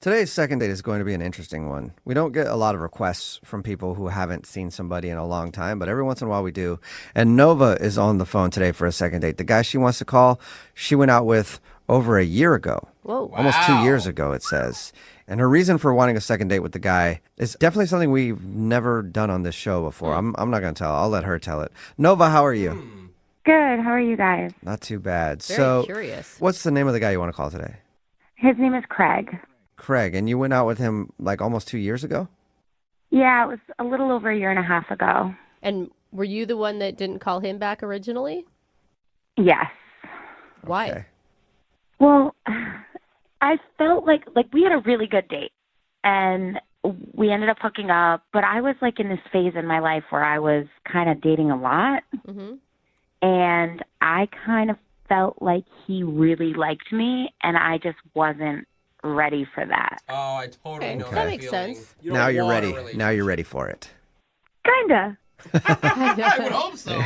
Today's second date is going to be an interesting one. We don't get a lot of requests from people who haven't seen somebody in a long time, but every once in a while we do. And Nova is on the phone today for a second date. The guy she wants to call, she went out with over a year ago. Whoa. Almost 2 years ago, it says. And her reason for wanting a second date with the guy is definitely something we've never done on this show before. I'm not going to tell. I'll let her tell it. Nova, how are you? Good. How are you guys? Not too bad. Very curious. What's the name of the guy you want to call today? His name is Craig. Craig. And you went out with him like almost 2 years ago? Yeah, it was a little over a year and a half ago. And were you the one that didn't call him back originally? Yes. Why? Okay. Well, I felt like we had a really good date, and we ended up hooking up. But I was like in this phase in my life where I was kind of dating a lot, Mm-hmm. and I kind of felt like he really liked me, and I just wasn't ready for that. Oh, I totally Okay, know that that makes feeling. sense. You don't Now you're want a ready. relationship. Now you're ready for it. Kinda. I would hope so.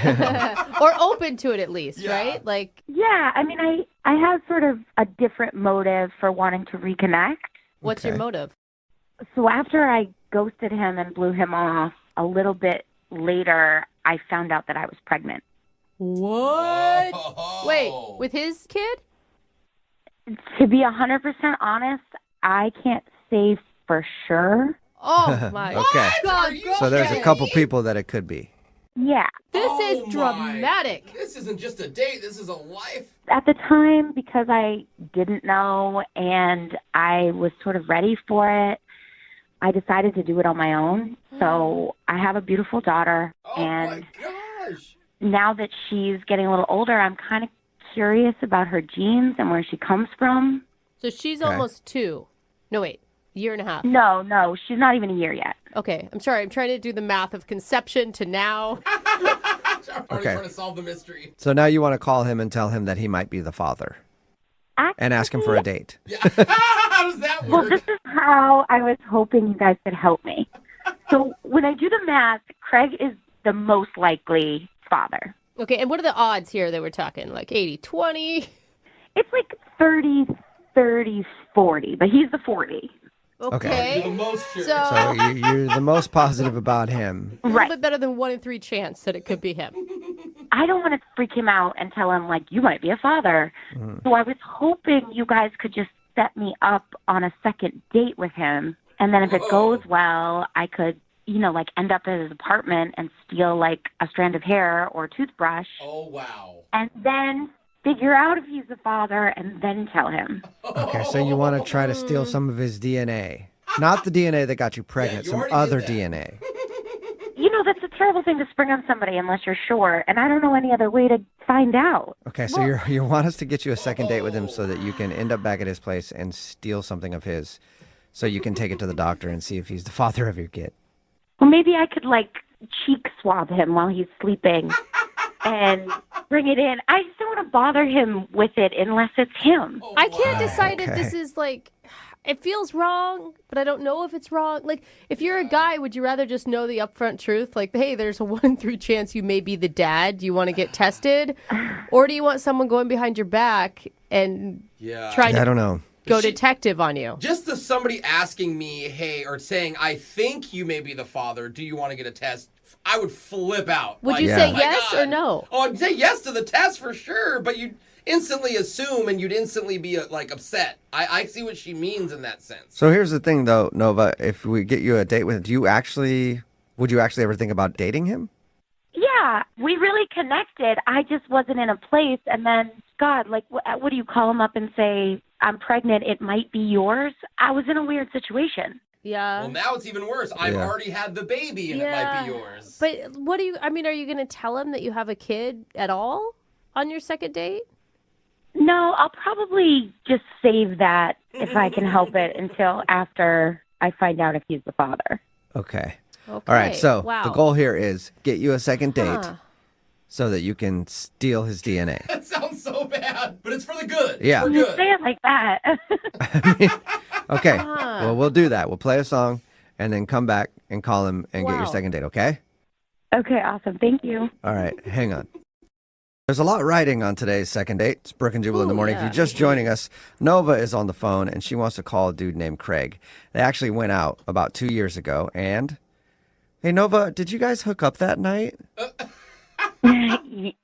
Or open to it at least, Yeah. right? Like, Yeah, I mean, I have sort of a different motive for wanting to reconnect. what's your Okay. motive? So after I ghosted him and blew him off, a little bit later, I found out that I was pregnant. What? Oh. Wait, with his kid? To be 100% honest, I can't say for sure. Oh my Okay. God! Are you So there's a okay. couple people that it could be. Yeah. This Oh is my. dramatic. This isn't just a date. This is a life. At the time, because I didn't know and I was sort of ready for it, I decided to do it on my own. So I have a beautiful daughter, Oh and my gosh. now that she's getting a little older, I'm kind of curious about her genes and where she comes from. So she's Okay. almost 2. No, wait, year and a half. No, she's not even a year yet. Okay, I'm sorry. I'm trying to do the math of conception to now. I'm already Okay. trying to solve the mystery. So now you want to call him and tell him that he might be the father and ask him for a date. Yeah. How does that Well, work? this is how I was hoping you guys could help me. So when I do the math, Craig is the most likely father. Okay, and what are the odds here that we're talking? Like 80-20? It's like 30-40, but he's the 40. Okay. You're the most sure. So- So you're the most positive about him. A little Right. bit better than 1 in 3 chance that it could be him. I don't want to freak him out and tell him, like, you might be a father. So I was hoping you guys could just set me up on a second date with him. And then if it goes well, I could, like end up at his apartment and steal like a strand of hair or a toothbrush Oh, wow. and then figure out if he's the father and then tell him. Okay, so you want to try to steal some of his DNA. Not the DNA that got you pregnant, you some already did other that. DNA. That's a terrible thing to spring on somebody unless you're sure. And I don't know any other way to find out. Okay, so you want us to get you a second date with him so that you can end up back at his place and steal something of his so you can take it to the doctor and see if he's the father of your kid. Well, maybe I could like cheek swab him while he's sleeping and bring it in. I just don't want to bother him with it unless it's him. Oh, I can't wow. decide if Okay. this is like, it feels wrong, but I don't know if it's wrong. Like, if you're a guy, would you rather just know the upfront truth? Like, hey, there's a 1 in 3 chance you may be the dad. Do you want to get tested? Or do you want someone going behind your back and Yeah. trying I to don't know. go detective on you? Just the somebody asking me, hey, or saying, I think you may be the father. Do you want to get a test? I would flip out. Would you Yeah. say "Oh my yes God." or no? Oh, I'd say yes to the test for sure, but you'd instantly assume and you'd instantly be like upset. I see what she means in that sense. So here's the thing, though, Nova. If we get you a date with him, would you actually ever think about dating him? Yeah, we really connected. I just wasn't in a place. And then, God, like, what do you call him up and say, I'm pregnant, it might be yours? I was in a weird situation. Yeah. Well, now it's even worse. I've Yeah. already had the baby and it might be yours. But what are you going to tell him that you have a kid at all on your second date? No, I'll probably just save that if I can help it until after I find out if he's the father. Okay. Okay. All right, so wow. the goal here is get you a second date Huh. so that you can steal his DNA. That sounds so bad, but it's for the good. Yeah. For You good. say it like that. Okay, Huh. well, we'll do that. We'll play a song and then come back and call him and get your Wow. second date, okay? Okay, awesome. Thank you. All right, hang on. There's a lot riding on today's second date. It's Brooke and Jubal in the morning. If yeah. you're just joining us, Nova is on the phone, and she wants to call a dude named Craig. They actually went out about 2 years ago, and... Hey, Nova, did you guys hook up that night?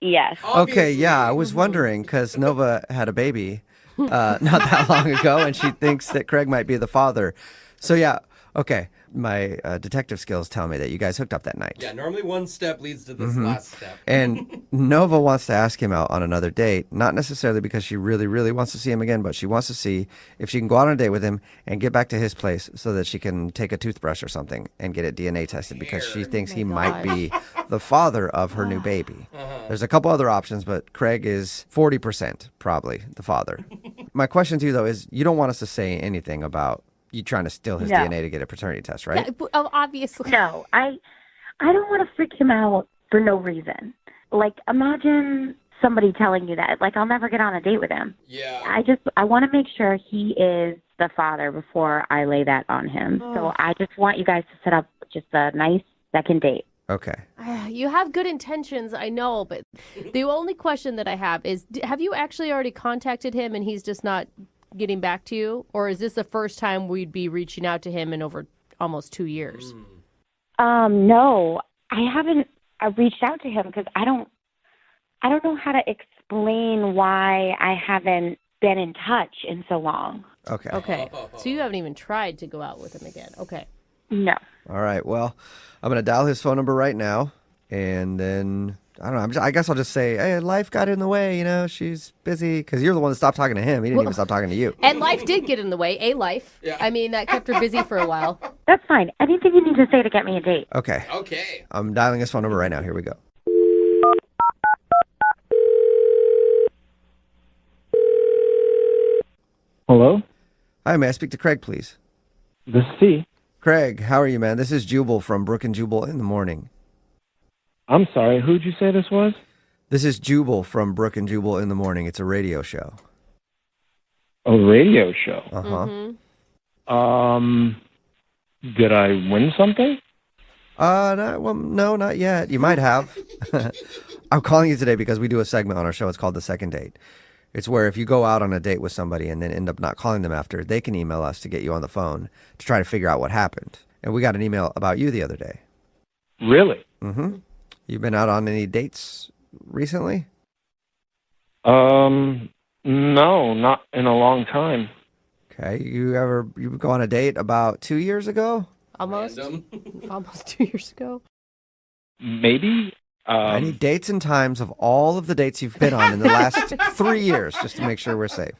Yes. Okay, yeah, I was wondering, because Nova had a baby not that long ago, and she thinks that Craig might be the father. So, yeah, okay. My detective skills tell me that you guys hooked up that night. Yeah, normally one step leads to this last step. And Nova wants to ask him out on another date, not necessarily because she really, really wants to see him again, but she wants to see if she can go out on a date with him and get back to his place so that she can take a toothbrush or something and get it DNA tested because she thinks he might be the father of her new baby. There's a couple other options, but Craig is 40% probably the father. My question to you, though, is you don't want us to say anything about you trying to steal his No. DNA to get a paternity test, right? Yeah, obviously. No, I don't want to freak him out for no reason. Like, imagine somebody telling you that. Like, I'll never get on a date with him. Yeah. I want to make sure he is the father before I lay that on him. So I just want you guys to set up just a nice second date. Okay. You have good intentions, I know, but the only question that I have is, have you actually already contacted him and he's just not getting back to you? Or is this the first time we'd be reaching out to him in over almost 2 years? No, I haven't reached out to him because I don't know how to explain why I haven't been in touch in so long. Okay. Okay. So you haven't even tried to go out with him again. Okay. No. All right. Well, I'm going to dial his phone number right now. And then, I don't know, I guess I'll just say, hey, life got in the way. You know, she's busy. Because you're the one that stopped talking to him. He didn't even stop talking to you. And life did get in the way. Yeah. I mean, that kept her busy for a while. That's fine. Anything you need to say to get me a date. Okay. Okay. I'm dialing his phone number right now. Here we go. Hello? Hi, may I speak to Craig, please? This is C. Craig, how are you, man? This is Jubal from Brooke and Jubal in the morning. I'm sorry, who'd you say this was? This is Jubal from Brooke and Jubal in the morning. It's a radio show. A radio show. Uh-huh. Did I win something? No, not yet. You might have. I'm calling you today because we do a segment on our show. It's called The Second Date. It's where if you go out on a date with somebody and then end up not calling them after, they can email us to get you on the phone to try to figure out what happened. And we got an email about you the other day. Really? Mm-hmm. You been out on any dates recently? No, not in a long time. Okay. You go on a date about 2 years ago? Almost. Random. Almost 2 years ago. Maybe? I need dates and times of all of the dates you've been on in the last 3 years just to make sure we're safe.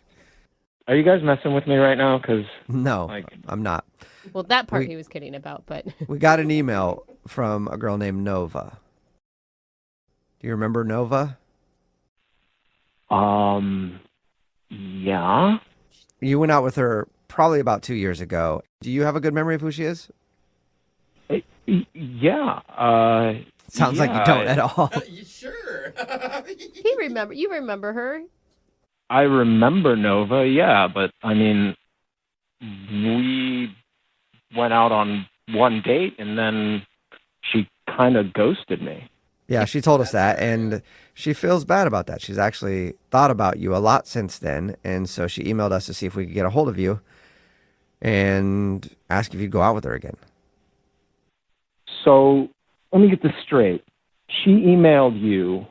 Are you guys messing with me right now? Because No, I'm not. Well, that part he was kidding about, but We got an email from a girl named Nova. Do you remember Nova? yeah. You went out with her probably about 2 years ago. Do you have a good memory of who she is? Yeah. Sounds like you don't at all. You sure? you remember her. I remember Nova, yeah, but I mean, we went out on one date and then she kind of ghosted me. Yeah, she told us that, and she feels bad about that. She's actually thought about you a lot since then, and so she emailed us to see if we could get a hold of you and ask if you'd go out with her again. So let me get this straight. She emailed you,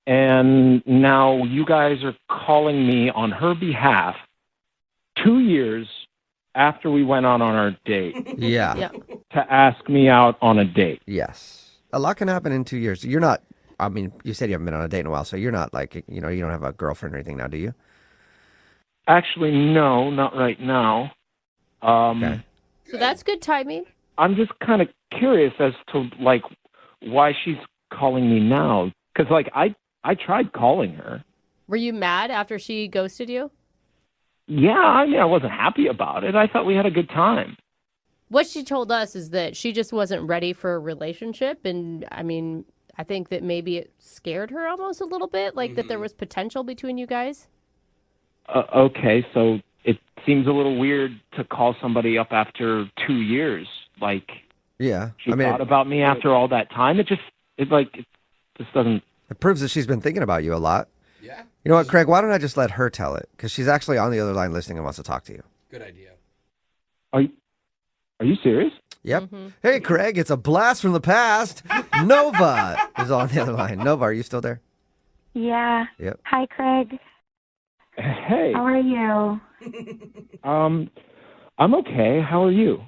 and now you guys are calling me on her behalf 2 years after we went on our date Yeah. Yeah. to ask me out on a date. Yes. A lot can happen in 2 years. You're not, I mean, you said you haven't been on a date in a while, so you're not like, you don't have a girlfriend or anything now, do you? Actually, no, not right now. Okay. So that's good timing. I'm just kind of curious as to, like, why she's calling me now. Because, like, I tried calling her. Were you mad after she ghosted you? Yeah, I mean, I wasn't happy about it. I thought we had a good time. What she told us is that she just wasn't ready for a relationship. And I mean, I think that maybe it scared her almost a little bit, like that there was potential between you guys. Okay, so it seems a little weird to call somebody up after 2 years. Like, Yeah. she thought about me after all that time. It just doesn't It proves that she's been thinking about you a lot. Yeah. You know what, Craig? Why don't I just let her tell it? Because she's actually on the other line listening and wants to talk to you. Good idea. Are you serious? Yep. Hey, Craig, it's a blast from the past. Nova is on the other line. Nova, are you still there? Yeah. Yep. Hi, Craig. Hey. How are you? I'm okay. How are you?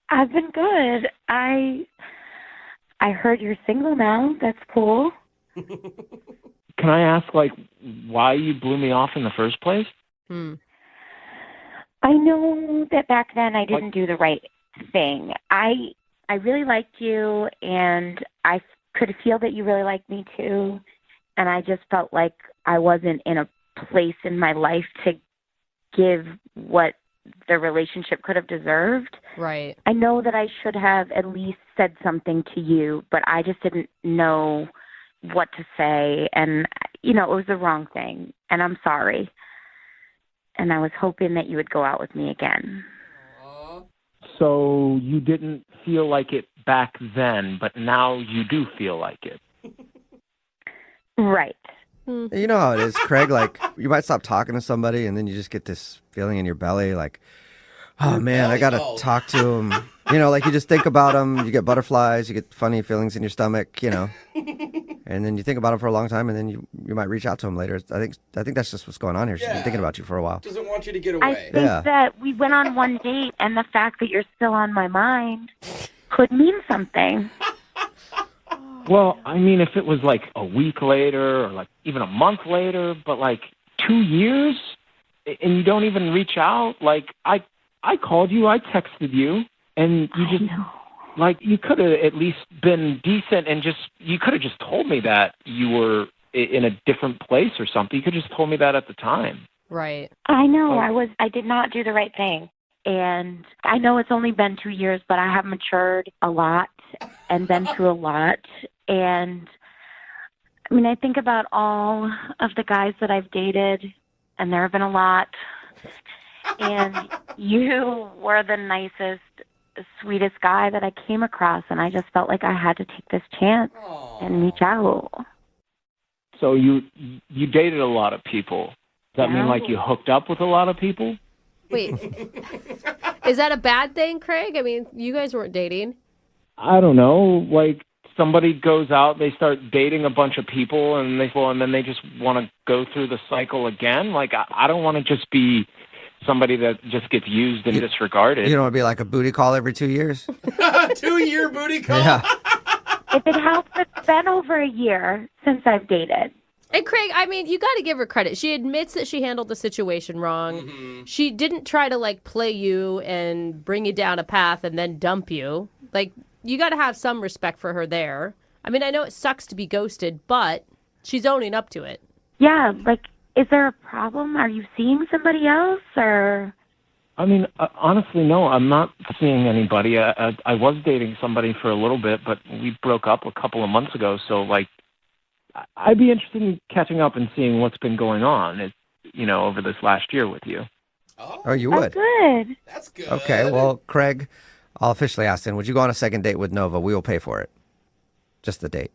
I've been good. I heard you're single now. That's cool. Can I ask, like, why you blew me off in the first place? I know that back then I didn't do the right thing. I really liked you, and I could feel that you really liked me too. And I just felt like I wasn't in a place in my life to give what the relationship could have deserved. Right. I know that I should have at least said something to you, but I just didn't know what to say. And, it was the wrong thing. And I'm sorry. And I was hoping that you would go out with me again. So you didn't feel like it back then, but now you do feel like it. Right. You know how it is, Craig. Like, you might stop talking to somebody, and then you just get this feeling in your belly, like, oh, man, I got to talk to him. Like you just think about him. You get butterflies. You get funny feelings in your stomach, And then you think about him for a long time, and then you might reach out to him later. I think that's just what's going on here. She's been thinking about you for a while. Doesn't want you to get I away. think that we went on one date, and the fact that you're still on my mind could mean something. Well, I mean, if it was like a week later or like even a month later, but like 2 years and you don't even reach out, like I called you, I texted you, and you just like you could have at least been decent and you could have just told me that you were in a different place or something. You could have just told me that at the time. Right. I know. I did not do the right thing. And I know it's only been 2 years, but I have matured a lot and been through a lot. And I mean, I think about all of the guys that I've dated, and there have been a lot. And you were the nicest, sweetest guy that I came across. And I just felt like I had to take this chance and reach out. So you dated a lot of people. Does that mean like you hooked up with a lot of people? Wait, is that a bad thing, Craig? I mean, you guys weren't dating. I don't know. Like somebody goes out, they start dating a bunch of people, and then they just want to go through the cycle again. Like I don't want to just be somebody that just gets used and disregarded. You don't want to be like a booty call every 2 years? 2-year booty call? Yeah. If it helps, it's been over a year since I've dated. And Craig, I mean, you got to give her credit. She admits that she handled the situation wrong. Mm-hmm. She didn't try to like play you and bring you down a path and then dump you. Like, you got to have some respect for her there. I mean, I know it sucks to be ghosted, but she's owning up to it. Yeah, like, is there a problem? Are you seeing somebody else, or? I mean, honestly, no, I'm not seeing anybody. I was dating somebody for a little bit, but we broke up a couple of months ago. So, like, I'd be interested in catching up and seeing what's been going on, over this last year with you. Oh, you would? Good. That's good. Okay, well, Craig, I'll officially ask then, would you go on a second date with Nova? We will pay for it. Just the date.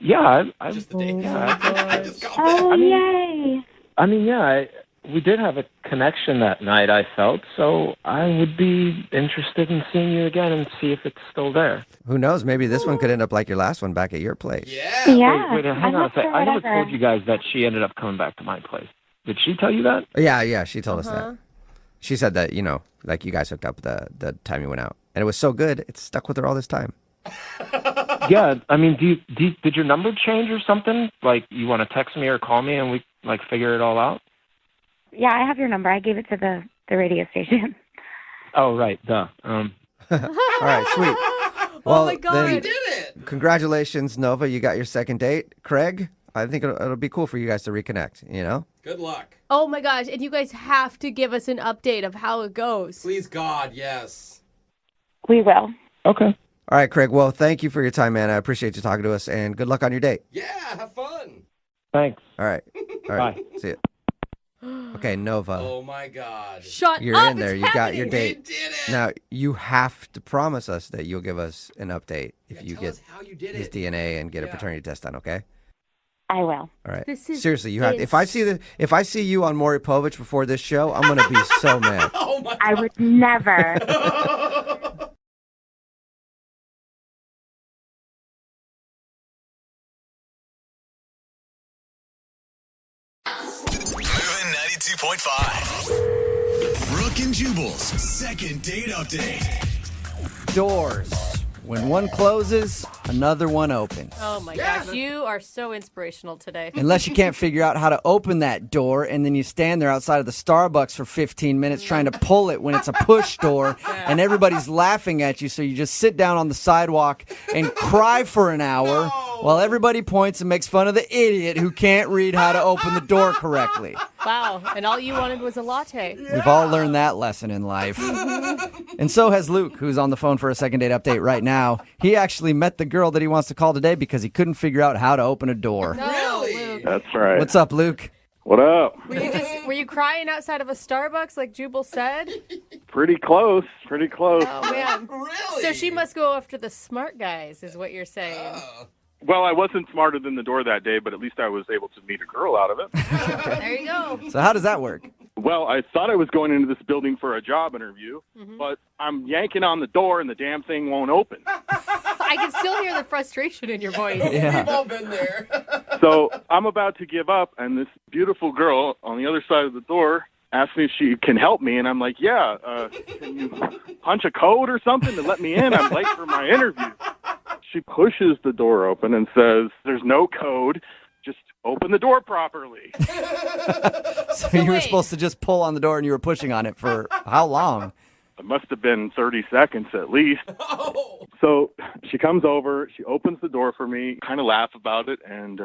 Yeah, Just the date. yeah. I just got that. Oh, yay. I mean, yeah, we did have a connection that night, I felt, so I would be interested in seeing you again and see if it's still there. Who knows? Maybe this one could end up like your last one back at your place. Yeah. Yeah. Wait, hang I'm on a up sec. for I never whatever. told you guys that she ended up coming back to my place. Did she tell you that? Yeah, she told us that. She said that, like you guys hooked up the time you went out. And it was so good, it stuck with her all this time. Yeah, I mean, did your number change or something? Like, you want to text me or call me and we, like, figure it all out? Yeah, I have your number. I gave it to the radio station. Oh, right, duh. All right, sweet. Well, Oh my God. then We did it. congratulations, Nova. You got your second date. Craig, I think it'll be cool for you guys to reconnect, Good luck. Oh my gosh, and you guys have to give us an update of how it goes. Please, God, yes. We will. Okay. All right, Craig. Well, thank you for your time, man. I appreciate you talking to us, and good luck on your date. Yeah, have fun. Thanks. All right. Bye. See you. Okay, Nova. Oh, my God. Shut You're up, in there. it's You got your happening. date. We did it. Now, you have to promise us that you'll give us an update if you Tell get us how you did his it. DNA and get a Yeah. paternity test done, okay? I will. All right. This is Seriously, you have to. If I see you on Maury Povich before this show, I'm gonna be so mad. Oh my I would never. Moving 92.5. Brooke and Jubal's second date update. Doors. When one closes, another one opens. Oh my gosh, you are so inspirational today. Unless you can't figure out how to open that door, and then you stand there outside of the Starbucks for 15 minutes trying to pull it when it's a push door, and everybody's laughing at you, so you just sit down on the sidewalk and cry for an hour while everybody points and makes fun of the idiot who can't read how to open the door correctly. Wow, and all you wanted was a latte. We've all learned that lesson in life. And so has Luke, who's on the phone for a second date update right now. He actually met the girl that he wants to call today because he couldn't figure out how to open a door. Really? That's right. What's up, Luke? What up? Were you crying outside of a Starbucks like Jubal said? Pretty close. Pretty close. Oh man. Really? So she must go after the smart guys, is what you're saying. Well, I wasn't smarter than the door that day, but at least I was able to meet a girl out of it. There you go. So how does that work? Well, I thought I was going into this building for a job interview, but I'm yanking on the door and the damn thing won't open. I can still hear the frustration in your voice. Yeah. We've all been there. So I'm about to give up, and this beautiful girl on the other side of the door asked me if she can help me, and I'm like, yeah, can you punch a code or something to let me in? I'm late for my interview. She pushes the door open and says, there's no code, just open the door properly. So you were wait. supposed to just pull on the door and you were pushing on it for how long? It must have been 30 seconds at least. Oh. So she comes over, she opens the door for me, kind of laugh about it, and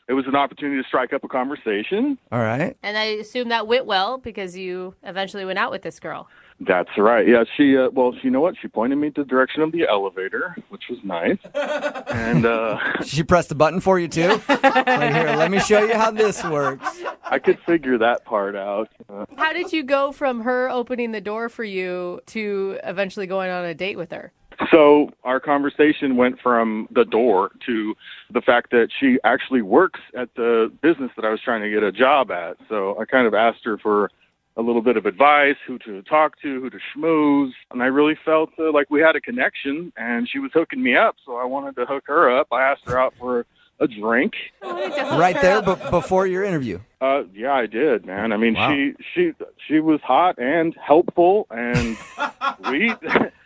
it was an opportunity to strike up a conversation. All right. And I assume that went well because you eventually went out with this girl. That's right. Yeah, she, you know what? She pointed me to the direction of the elevator, which was nice. And She pressed the button for you too? Like, here, let me show you how this works. I could figure that part out. How did you go from her opening the door for you to eventually going on a date with her? So our conversation went from the door to the fact that she actually works at the business that I was trying to get a job at. So I kind of asked her for a little bit of advice, who to talk to, who to schmooze. And I really felt like we had a connection, and she was hooking me up. So I wanted to hook her up. I asked her out for a drink. Right there, but before your interview. Yeah, I did, man. I mean, Wow. she was hot and helpful and sweet.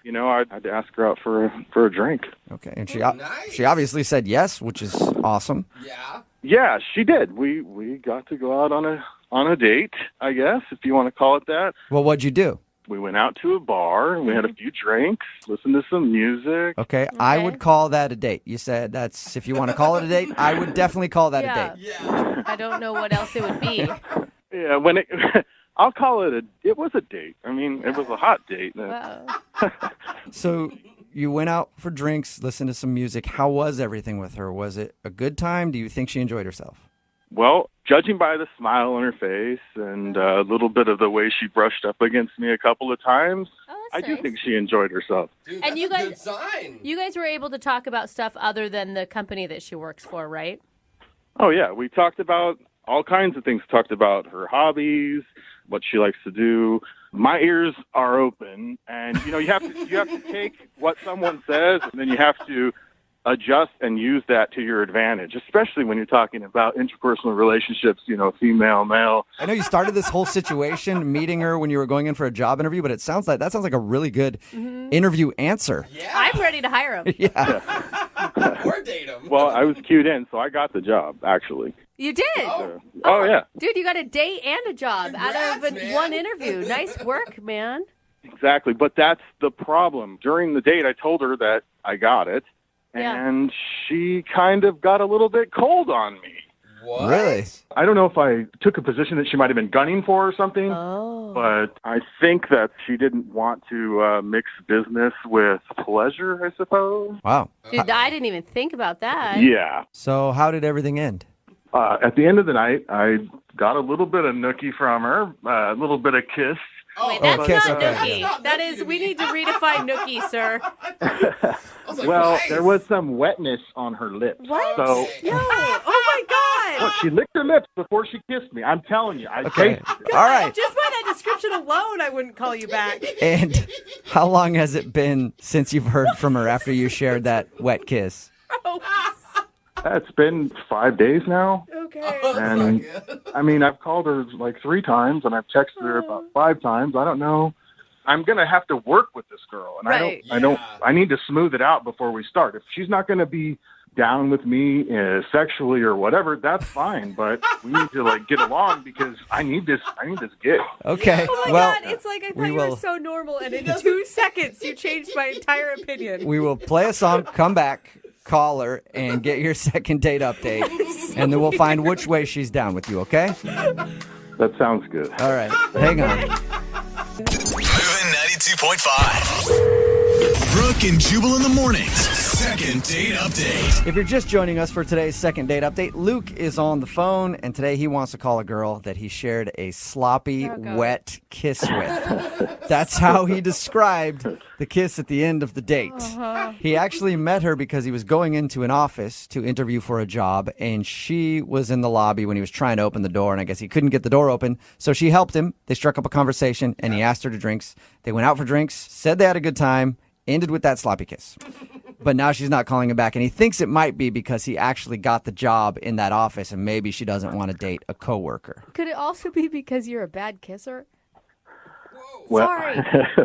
You know, I had to ask her out for a drink. Okay, and Nice. she obviously said yes, which is awesome. Yeah. Yeah, she did. We got to go out on a date, I guess, if you want to call it that. Well, what'd you do? We went out to a bar, we had a few drinks, listened to some music. Okay, I Okay. would call that a date. You said that's, if you want to call it a date, I would definitely call that Yeah. a date. Yeah. I don't know what else it would be. Yeah, I'll call it it was a date. I mean, it was a hot date. Wow. So you went out for drinks, listened to some music. How was everything with her? Was it a good time? Do you think she enjoyed herself? Well, judging by the smile on her face and a little bit of the way she brushed up against me a couple of times, Oh, I that's do nice. think she enjoyed herself. Dude, And that's you a guys- good sign. You guys were able to talk about stuff other than the company that she works for, right? Oh, yeah. We talked about all kinds of things. Talked about her hobbies, what she likes to do. My ears are open, and, you know, you have to take what someone says, and then you have to adjust and use that to your advantage, especially when you're talking about interpersonal relationships, you know, female, male. I know you started this whole situation meeting her when you were going in for a job interview, but that sounds like a really good interview answer. Yeah. I'm ready to hire him. Yeah. Or date him. Well, I was cued in, so I got the job, actually. You did? Oh, yeah, Dude, you got a date and a job out Congrats, of man. one interview. Nice work, man. exactly. But that's the problem. During the date, I told her that I got it, Yeah. and she kind of got a little bit cold on me. What? Really? I don't know if I took a position that she might have been gunning for or something, Oh. but I think that she didn't want to mix business with pleasure, I suppose. Wow. Dude, I didn't even think about that. Yeah. So how did everything end? At the end of the night, I got a little bit of nookie from her, a little bit of kiss, Wait, that's kiss, not okay. nookie. That is, we need to redefine nookie, sir. I was like, Well, nice. there was some wetness on her lips. What? So No. Oh my God. look, she licked her lips before she kissed me. I'm telling you. I Okay. tasted All right. Just by that description alone, I wouldn't call you back. And how long has it been since you've heard from her after you shared that wet kiss? It's been 5 days now. Okay. That's not And good. I mean, I've called her like 3 times, and I've texted her about 5 times. I don't know. I'm gonna have to work with this girl, and Right. I need to smooth it out before we start. If she's not gonna be down with me sexually or whatever, that's fine. But we need to like get along because I need this gig. Okay. Oh my well, God, it's like I thought we you will- were so normal, and in 2 seconds, you changed my entire opinion. we will play a song, come back, call her, and get your second date update. And then we'll find which way she's down with you, okay? That sounds good. All right. Hang on. Moving 92.5. Brooke and Jubal in the mornings. Second date update. If you're just joining us for today's second date update, Luke is on the phone, and today he wants to call a girl that he shared a sloppy, wet kiss with. That's how he described the kiss at the end of the date. He actually met her because he was going into an office to interview for a job, and she was in the lobby when he was trying to open the door, and I guess he couldn't get the door open, so she helped him. They struck up a conversation, and he asked her to drinks. They went out for drinks, said they had a good time, ended with that sloppy kiss. But now she's not calling him back, and he thinks it might be because he actually got the job in that office, and maybe she doesn't want to date a coworker. Could it also be because you're a bad kisser? Well, Sorry.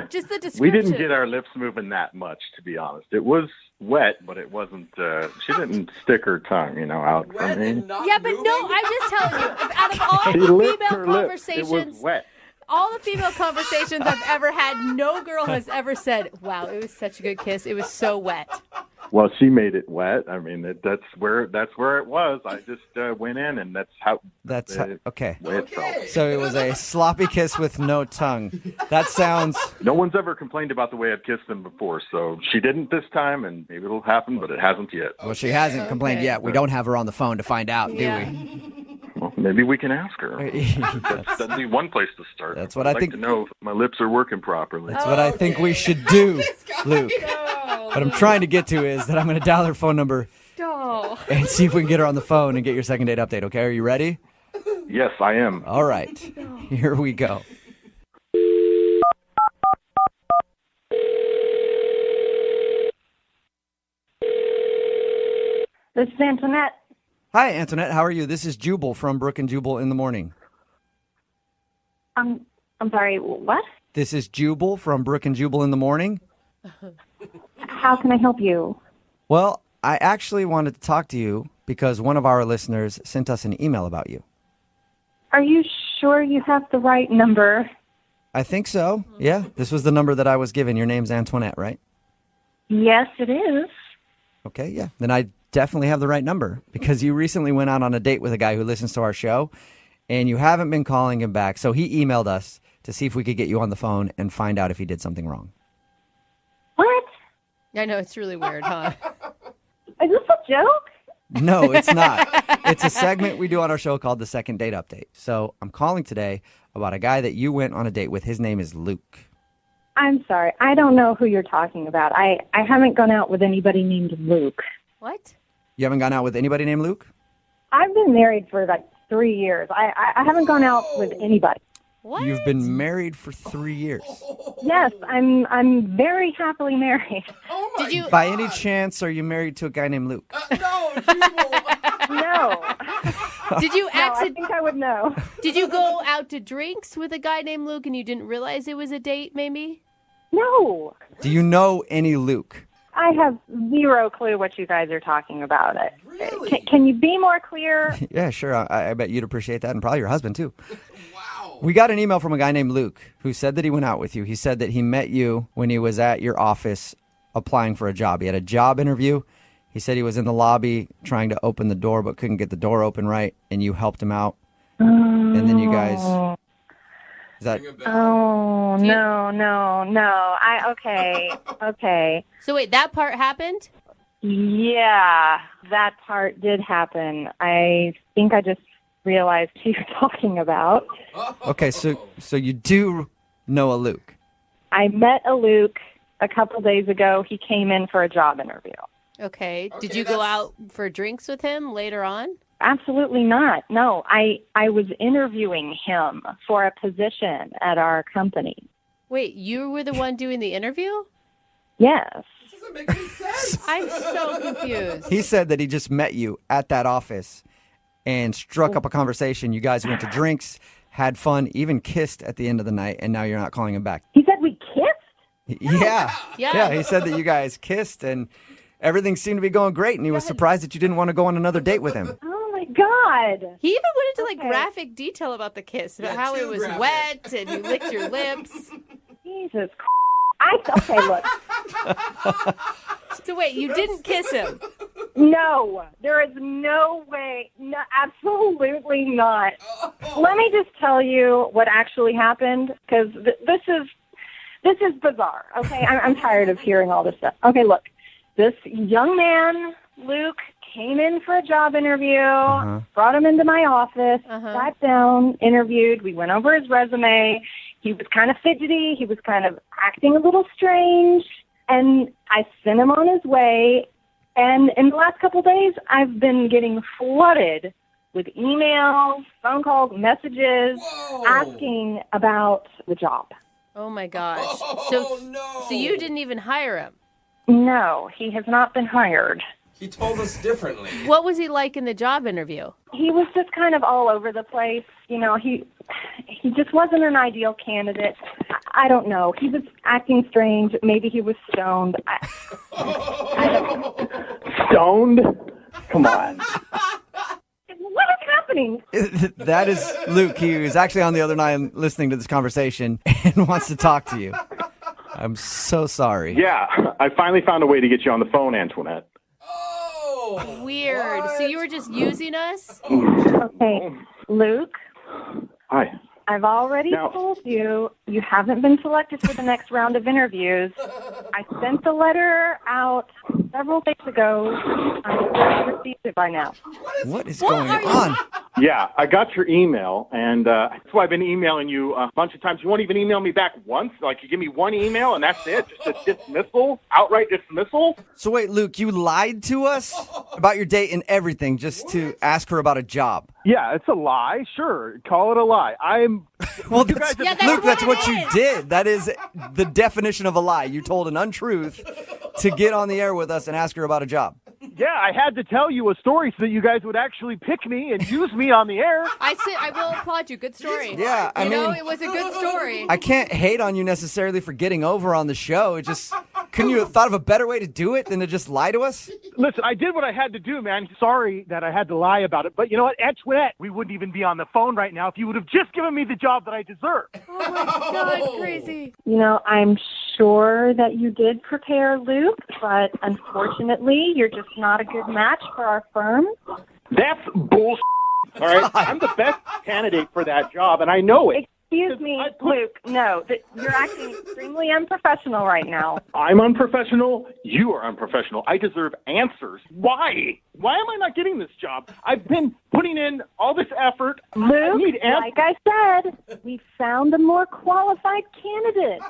Just the description. we didn't get our lips moving that much, to be honest. It was wet, but it wasn't. She didn't stick her tongue, out Wet for me. and not Yeah, but moving? no, I'm just telling you, out of all She the licked female her lips. It conversations, was wet. all the female conversations I've ever had, no girl has ever said, wow, it was such a good kiss. It was so wet. Well, she made it wet. I mean, that's where it was. I just went in, and that's how. That's okay. Way it felt. Okay. So it was a sloppy kiss with no tongue. That sounds... No one's ever complained about the way I've kissed them before, so she didn't this time, and maybe it'll happen, but it hasn't yet. Well, she hasn't complained yet. We don't have her on the phone to find out, do Yeah. we? Well, maybe we can ask her. That'd be one place to start. That's what I'd I like think- to know if my lips are working properly. That's what I think we should do, Luke. What I'm trying to get to is that I'm going to dial her phone number Oh. and see if we can get her on the phone and get your second date update, okay? Are you ready? Yes, I am. All right. Here we go. This is Antoinette. Hi, Antoinette. How are you? This is Jubal from Brooke and Jubal in the morning. I'm sorry, what? This is Jubal from Brooke and Jubal in the morning. How can I help you? Well, I actually wanted to talk to you because one of our listeners sent us an email about you. Are you sure you have the right number? I think so. Yeah, this was the number that I was given. Your name's Antoinette, right? Yes, it is. Okay, yeah. Then I definitely have the right number because you recently went out on a date with a guy who listens to our show and you haven't been calling him back. So he emailed us to see if we could get you on the phone and find out if he did something wrong. What? I know, it's really weird, huh? Is this a joke? No, it's not. It's a segment we do on our show called the Second Date Update. So I'm calling today about a guy that you went on a date with. His name is Luke. I'm sorry. I don't know who you're talking about. I haven't gone out with anybody named Luke. What? You haven't gone out with anybody named Luke? I've been married for like 3 years. I haven't gone out with anybody. What? You've been married for 3 years. Yes, I'm very happily married. Oh my Did you? By any chance, are you married to a guy named Luke? No, Jubal. No. Did you No, I accident? think I would know. Did you go out to drinks with a guy named Luke and you didn't realize it was a date? Maybe. No. Do you know any Luke? I have zero clue what you guys are talking about. Really? Can you be more clear? Yeah, sure. I bet you'd appreciate that, and probably your husband, too. Wow. We got an email from a guy named Luke who said that he went out with you. He said that he met you when he was at your office applying for a job. He had a job interview. He said he was in the lobby trying to open the door but couldn't get the door open right, and you helped him out. And then you guys... Is that... Ring a bell. Oh, no. Okay. So wait, that part happened? Yeah, that part did happen. I think I just realized who you're talking about. Okay, so you do know a Luke? I met a Luke a couple days ago. He came in for a job interview. Okay. Did you go out for drinks with him later on? Absolutely not. No, I was interviewing him for a position at our company. Wait, you were the one doing the interview? Yes. This doesn't make any sense. I'm so confused. He said that he just met you at that office and struck up a conversation. You guys went to drinks, had fun, even kissed at the end of the night, and now you're not calling him back. He said we kissed? Yeah. Yeah. He said that you guys kissed and everything seemed to be going great, and he was surprised that you didn't want to go on another date with him. Oh, my God. He even went into graphic detail about the kiss, about how it too was graphic. wet and you licked your lips. Jesus Okay, look. So wait, you didn't kiss him? No, there is no way. No, absolutely not. Let me just tell you what actually happened, because this is bizarre. Okay, I'm tired of hearing all this stuff. Okay, look, this young man, Luke, came in for a job interview. Brought him into my office. Sat down, interviewed. We went over his resume. He was kind of fidgety. He was kind of acting a little strange. And I sent him on his way. And in the last couple of days, I've been getting flooded with emails, phone calls, messages, asking about the job. Oh, my gosh. No. So you didn't even hire him? No, he has not been hired. He told us differently. What was he like in the job interview? He was just kind of all over the place. You know, he just wasn't an ideal candidate. I don't know. He was acting strange. Maybe he was stoned. I don't know. Stoned? Come on. What is happening? That is Luke. He was actually on the other line listening to this conversation and wants to talk to you. I'm so sorry. Yeah, I finally found a way to get you on the phone, Antoinette. Oh, Weird. what? So you were just using us? Okay, Luke, Hi. I've already told you you haven't been selected for the next round of interviews. I sent the letter out several days ago. I'm sure you received it by now. What is going on? Yeah, I got your email, and that's why I've been emailing you a bunch of times. You won't even email me back once. Like, you give me one email, and that's it. Just a dismissal, outright dismissal. So wait, Luke, you lied to us about your date and everything just to ask her about a job. Yeah, it's a lie. Sure, call it a lie. Well, you guys that's, have- Luke, that's what you did. That is the definition of a lie. You told an untruth to get on the air with us and ask her about a job. Yeah, I had to tell you a story so that you guys would actually pick me and use me on the air. I will applaud you. Good story. Yeah, I you know, mean, it was a good story. I can't hate on you necessarily for getting over on the show. It just, couldn't you have thought of a better way to do it than to just lie to us? Listen, I did what I had to do, man. Sorry that I had to lie about it. But you know what, Antoinette, we wouldn't even be on the phone right now if you would have just given me the job that I deserve. Oh, my God, crazy. You know, I'm sure that you did prepare, Luke, but unfortunately, you're just not a good match for our firm. That's bullshit. All right, I'm the best candidate for that job, and I know it. Excuse me, Luke. No, you're acting extremely unprofessional right now. I'm unprofessional. You are unprofessional. I deserve answers. Why? Why am I not getting this job? I've been putting in all this effort. I Luke, need answers. like I said, we found a more qualified candidate.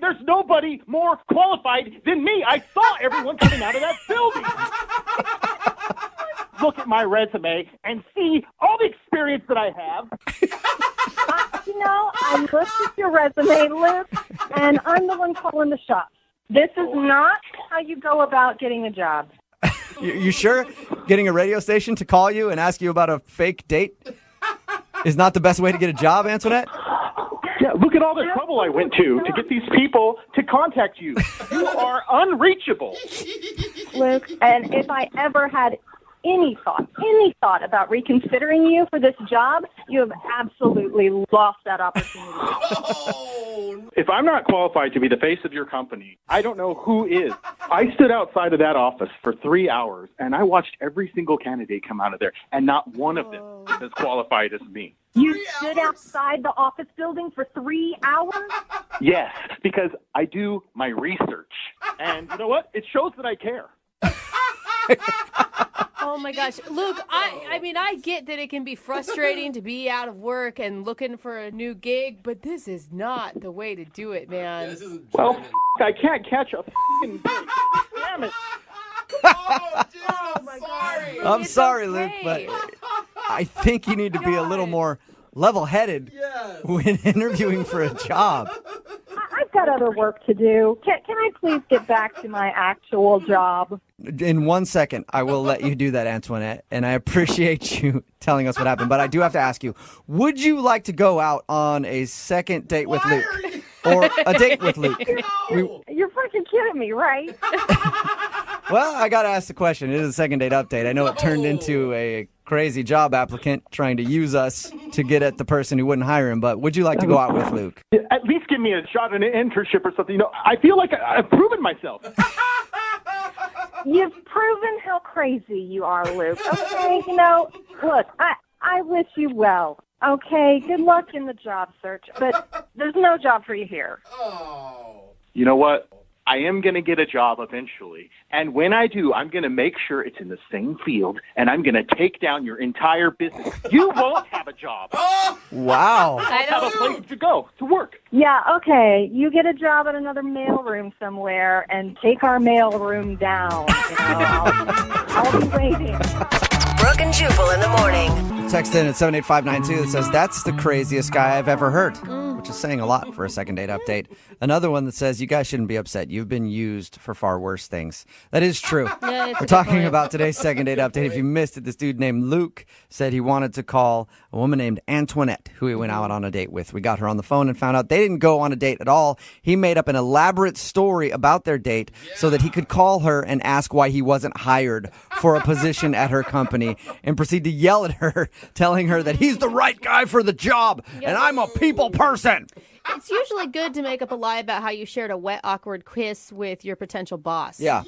There's nobody more qualified than me. I saw everyone coming out of that building. Look at my resume and see all the experience that I have. You know, I looked at your resume, Luke, and I'm the one calling the shots. This is not how you go about getting a job. You sure getting a radio station to call you and ask you about a fake date is not the best way to get a job, Antoinette? Yeah, look at all the trouble I went to get these people to contact you. You are unreachable. Luke, and if I ever had any thought about reconsidering you for this job, you have absolutely lost that opportunity. If I'm not qualified to be the face of your company, I don't know who is. I stood outside of that office for 3 hours, and I watched every single candidate come out of there, and not one of them is as qualified as me. You stood outside the office building for 3 hours? Yes, because I do my research. And you know what? It shows that I care. Oh my gosh, Luke! I mean, I get that it can be frustrating to be out of work and looking for a new gig, but this is not the way to do it, man. Well, I can't catch a f***ing break. Damn it. Oh, dude, I'm sorry. I'm It's sorry, okay. Luke, but I think you need to be a little more level-headed Yes. when interviewing for a job. I've got other work to do. Can I please get back to my actual job? In 1 second, I will let you do that, Antoinette, and I appreciate you telling us what happened. But I do have to ask you, would you like to go out on a second date with Luke? Or a date with Luke? You're fucking kidding me, right? Well, I got to ask the question. It is a second date update. I know it turned into a crazy job applicant trying to use us to get at the person who wouldn't hire him, but would you like to go out with Luke? At least give me a shot at an internship or something. I feel like I've proven myself. You've proven how crazy you are, Luke. Okay, look, I wish you well. Okay, good luck in the job search, but there's no job for you here. You know what? I am going to get a job eventually. And when I do, I'm going to make sure it's in the same field, and I'm going to take down your entire business. You won't have a job. Wow. I Have a place to go, to work. Yeah, okay, you get a job at another mailroom somewhere and take our mailroom down. I'll be waiting. Brooke and Jubal in the morning. Text in at 78592 that says, that's the craziest guy I've ever heard, which is saying a lot for a second date update. Another one that says, you guys shouldn't be upset. You've been used for far worse things. That is true. Yeah, it's a We're good talking point. about today's second date update. If you missed it, this dude named Luke said he wanted to call a woman named Antoinette, who he went out on a date with. We got her on the phone and found out they didn't go on a date at all. He made up an elaborate story about their date so that he could call her and ask why he wasn't hired for a position at her company and proceed to yell at her, telling her that he's the right guy for the job and I'm a people person. It's usually good to make up a lie about how you shared a wet, awkward kiss with your potential boss. Yeah.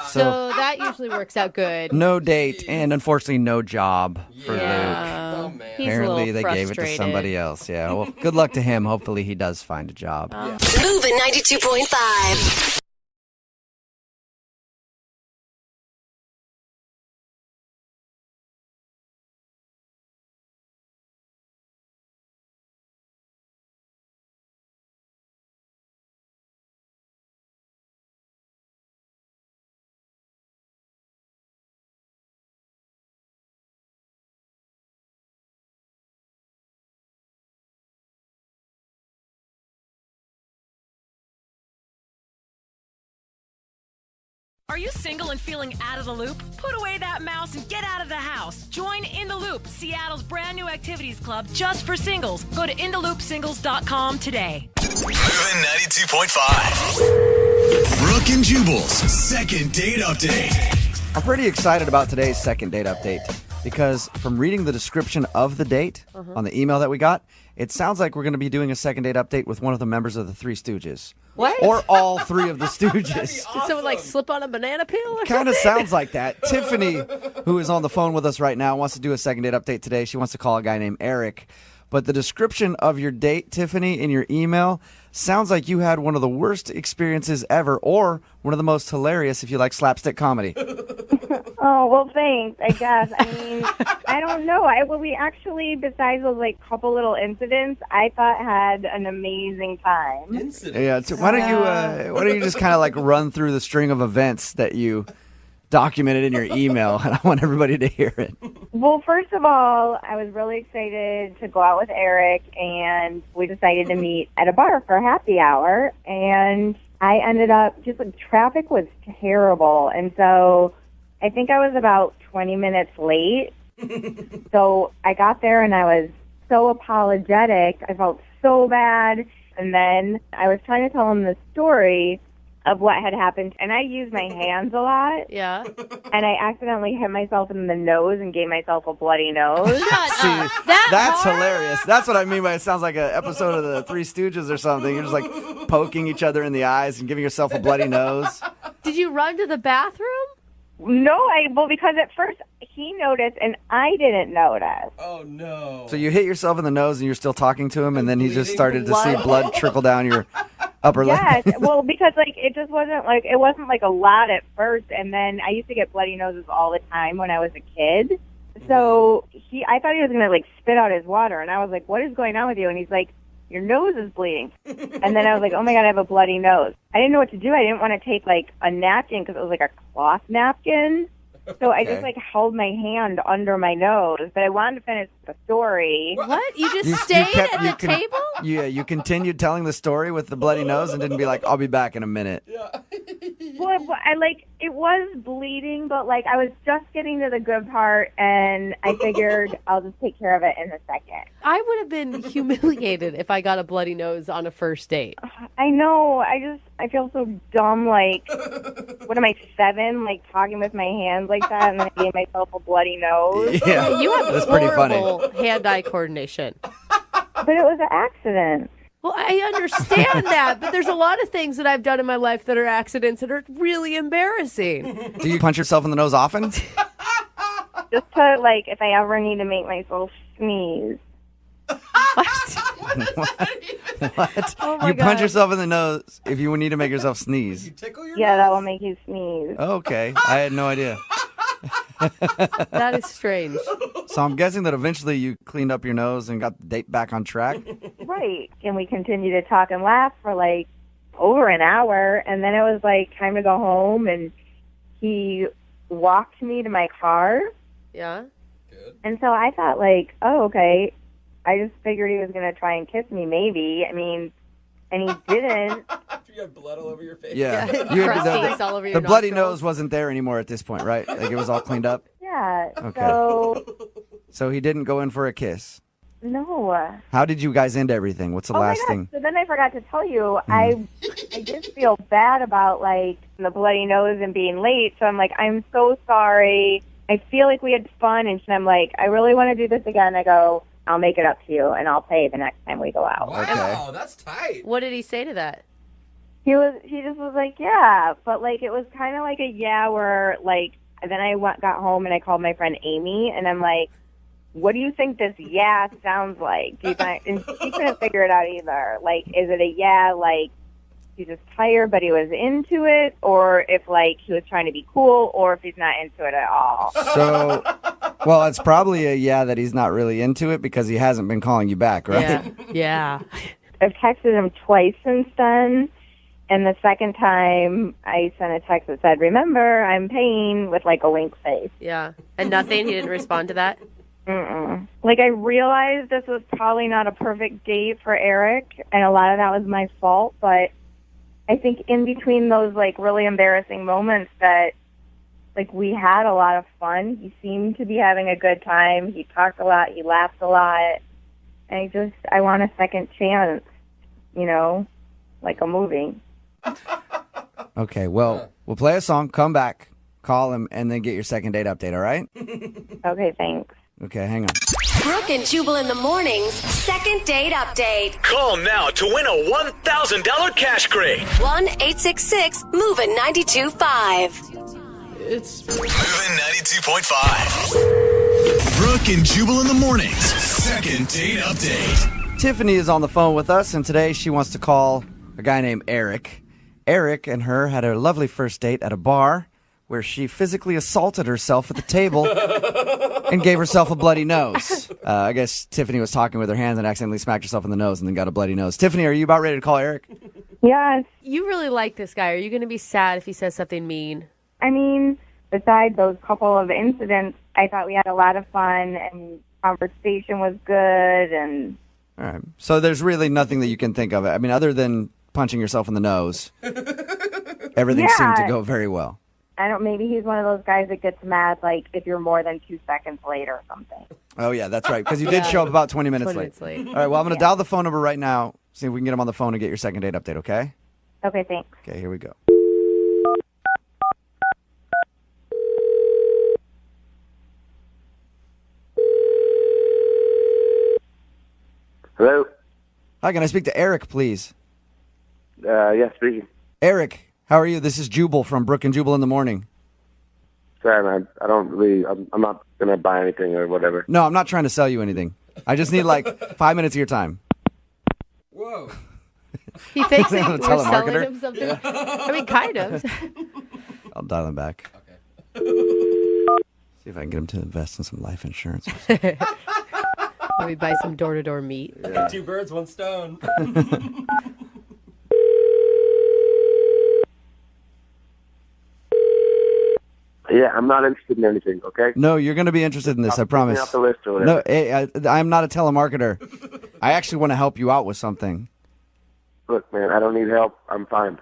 So that usually works out good. No date and unfortunately no job for Luke. Yeah. man. He's Apparently a they little gave it to frustrated. somebody else. Yeah. Well, good luck to him. Hopefully he does find a job. Moving 92.5. Are you single and feeling out of the loop? Put away that mouse and get out of the house. Join In the Loop, Seattle's brand new activities club just for singles. Go to intheloopsingles.com today. Moving 92.5. Brooke and Jubal's second date update. I'm pretty excited about today's second date update because from reading the description of the date on the email that we got, it sounds like we're going to be doing a second date update with one of the members of the Three Stooges. What? Or all three of the Stooges. Did someone like slip on a banana peel or Kind of something? sounds like that. Tiffany, who is on the phone with us right now, wants to do a second date update today. She wants to call a guy named Eric. But the description of your date, Tiffany, in your email sounds like you had one of the worst experiences ever or one of the most hilarious if you like slapstick comedy. Oh, well, thanks, I guess. I mean, I don't know. We actually, besides those, couple little incidents, I thought had an amazing time. Yeah, so why don't you just kind of run through the string of events that you documented in your email, and I want everybody to hear it. Well, first of all, I was really excited to go out with Eric, and we decided to meet at a bar for happy hour, and I ended up, traffic was terrible, and so I think I was about 20 minutes late. So I got there, and I was so apologetic. I felt so bad, and then I was trying to tell him the story of what had happened, and I use my hands a lot. Yeah. And I accidentally hit myself in the nose and gave myself a bloody nose. See, that's hilarious. That's what I mean by it sounds like an episode of the Three Stooges or something. You're just poking each other in the eyes and giving yourself a bloody nose. Did you run to the bathroom? No, because at first he noticed and I didn't notice. Oh, no. So you hit yourself in the nose and you're still talking to him, and then he just started to see blood trickle down your Upper lip. Yes, well, because like it wasn't like a lot at first, and then I used to get bloody noses all the time when I was a kid. So I thought he was gonna like spit out his water, and I was like, "What is going on with you?" And he's like, "Your nose is bleeding." And then I was like, "Oh my God, I have a bloody nose." I didn't know what to do. I didn't want to take like a napkin because it was like a cloth napkin. So I just like held my hand under my nose, but I wanted to finish the story. What? You just stayed at the table? Yeah, you continued telling the story with the bloody nose and didn't be like, "I'll be back in a minute." Well, it was bleeding, but like I was just getting to the good part, and I figured I'll just take care of it in a second. I would have been humiliated if I got a bloody nose on a first date. I know. I feel so dumb. Like, what am I, 7? Like talking with my hands like that, and then I gave myself a bloody nose. Yeah, You have that's pretty funny. horrible hand-eye coordination. But it was an accident. Well, I understand that, but there's a lot of things that I've done in my life that are accidents that are really embarrassing. Do you punch yourself in the nose often? Just to, like, if I ever need to make myself sneeze. What? Oh my You punch God. yourself in the nose if you need to make yourself sneeze. Yeah, that will make you sneeze. Okay, I had no idea. That is strange. So I'm guessing that eventually you cleaned up your nose and got the date back on track. Right. And we continued to talk and laugh for, like, over an hour. And then it was, like, time to go home. And he walked me to my car. Yeah? And so I thought, like, oh, okay. I just figured he was going to try and kiss me, maybe. I mean, and he didn't. You have blood all over your face. Yeah. Crusties all over your the bloody nostrils. nose wasn't there anymore at this point, right? Like it was all cleaned up? Yeah. Okay. So he didn't go in for a kiss. No. How did you guys end everything? What's the Oh last my God. thing? So then I forgot to tell you, I just feel bad about, like, the bloody nose and being late. So I'm like, I'm so sorry. I feel like we had fun. And I'm like, I really want to do this again. I go, I'll make it up to you, and I'll pay the next time we go out. Wow, that's tight. What did he say to that? He just was like, yeah, but like it was kind of like a yeah where like then I got home and I called my friend Amy and I'm like, what do you think this yeah sounds like? And she couldn't figure it out either. Like, is it a yeah like he's just tired but he was into it, or if like he was trying to be cool, or if he's not into it at all? So, well, it's probably a yeah that he's not really into it because he hasn't been calling you back, right? Yeah. I've texted him twice since then. And the second time, I sent a text that said, remember, I'm paying, with like a wink face. Yeah. And nothing? He didn't respond to that? Mm-mm. Like, I realized this was probably not a perfect date for Eric, and a lot of that was my fault, but I think in between those, like, really embarrassing moments that, like, we had a lot of fun. He seemed to be having a good time. He talked a lot. He laughed a lot. And I want a second chance, you know, like a movie. Okay, well, we'll play a song, come back, call him, and then get your second date update, all right? Okay, thanks. Okay, hang on. Brooke and Jubal in the mornings. Second date update. Call now to win a $1,000 cash crate. 1-866-MOVING-92.5. It's Moving 92.5. Brooke and Jubal in the mornings. Second date update. Tiffany is on the phone with us, and today she wants to call a guy named Eric. Eric and her had a lovely first date at a bar where she physically assaulted herself at the table and gave herself a bloody nose. I guess Tiffany was talking with her hands and accidentally smacked herself in the nose and then got a bloody nose. Tiffany, are you about ready to call Eric? Yes. You really like this guy. Are you going to be sad if he says something mean? I mean, besides those couple of incidents, I thought we had a lot of fun and conversation was good. And All right. So there's really nothing that you can think of. I mean, other than punching yourself in the nose, everything seemed to go very well. maybe he's one of those guys that gets mad, like, if you're more than 2 seconds late or something. Oh, yeah, that's right. Because you did show up about 20 minutes 20 late. minutes late. All right, well, I'm going to dial the phone number right now, see if we can get him on the phone and get your second date update, okay? Okay, thanks. Okay, here we go. Hello? Hi, can I speak to Eric, please? Yeah, speaking. Eric, how are you? This is Jubal from Brooke and Jubal in the morning. Sorry, man. I don't really, I'm not going to buy anything or whatever. No, I'm not trying to sell you anything. I just need like 5 minutes of your time. Whoa. He thinks I'm that a we're selling telemarketer. him something. I mean, kind of. I'll dial him back. Okay. See if I can get him to invest in some life insurance. Maybe buy some door-to-door meat. Yeah. 2 birds, 1 stone. Yeah, I'm not interested in anything, okay? No, you're going to be interested in this, I promise. Take me off the list or No, whatever. I'm not a telemarketer. I actually want to help you out with something. Look, man, I don't need help. I'm fine.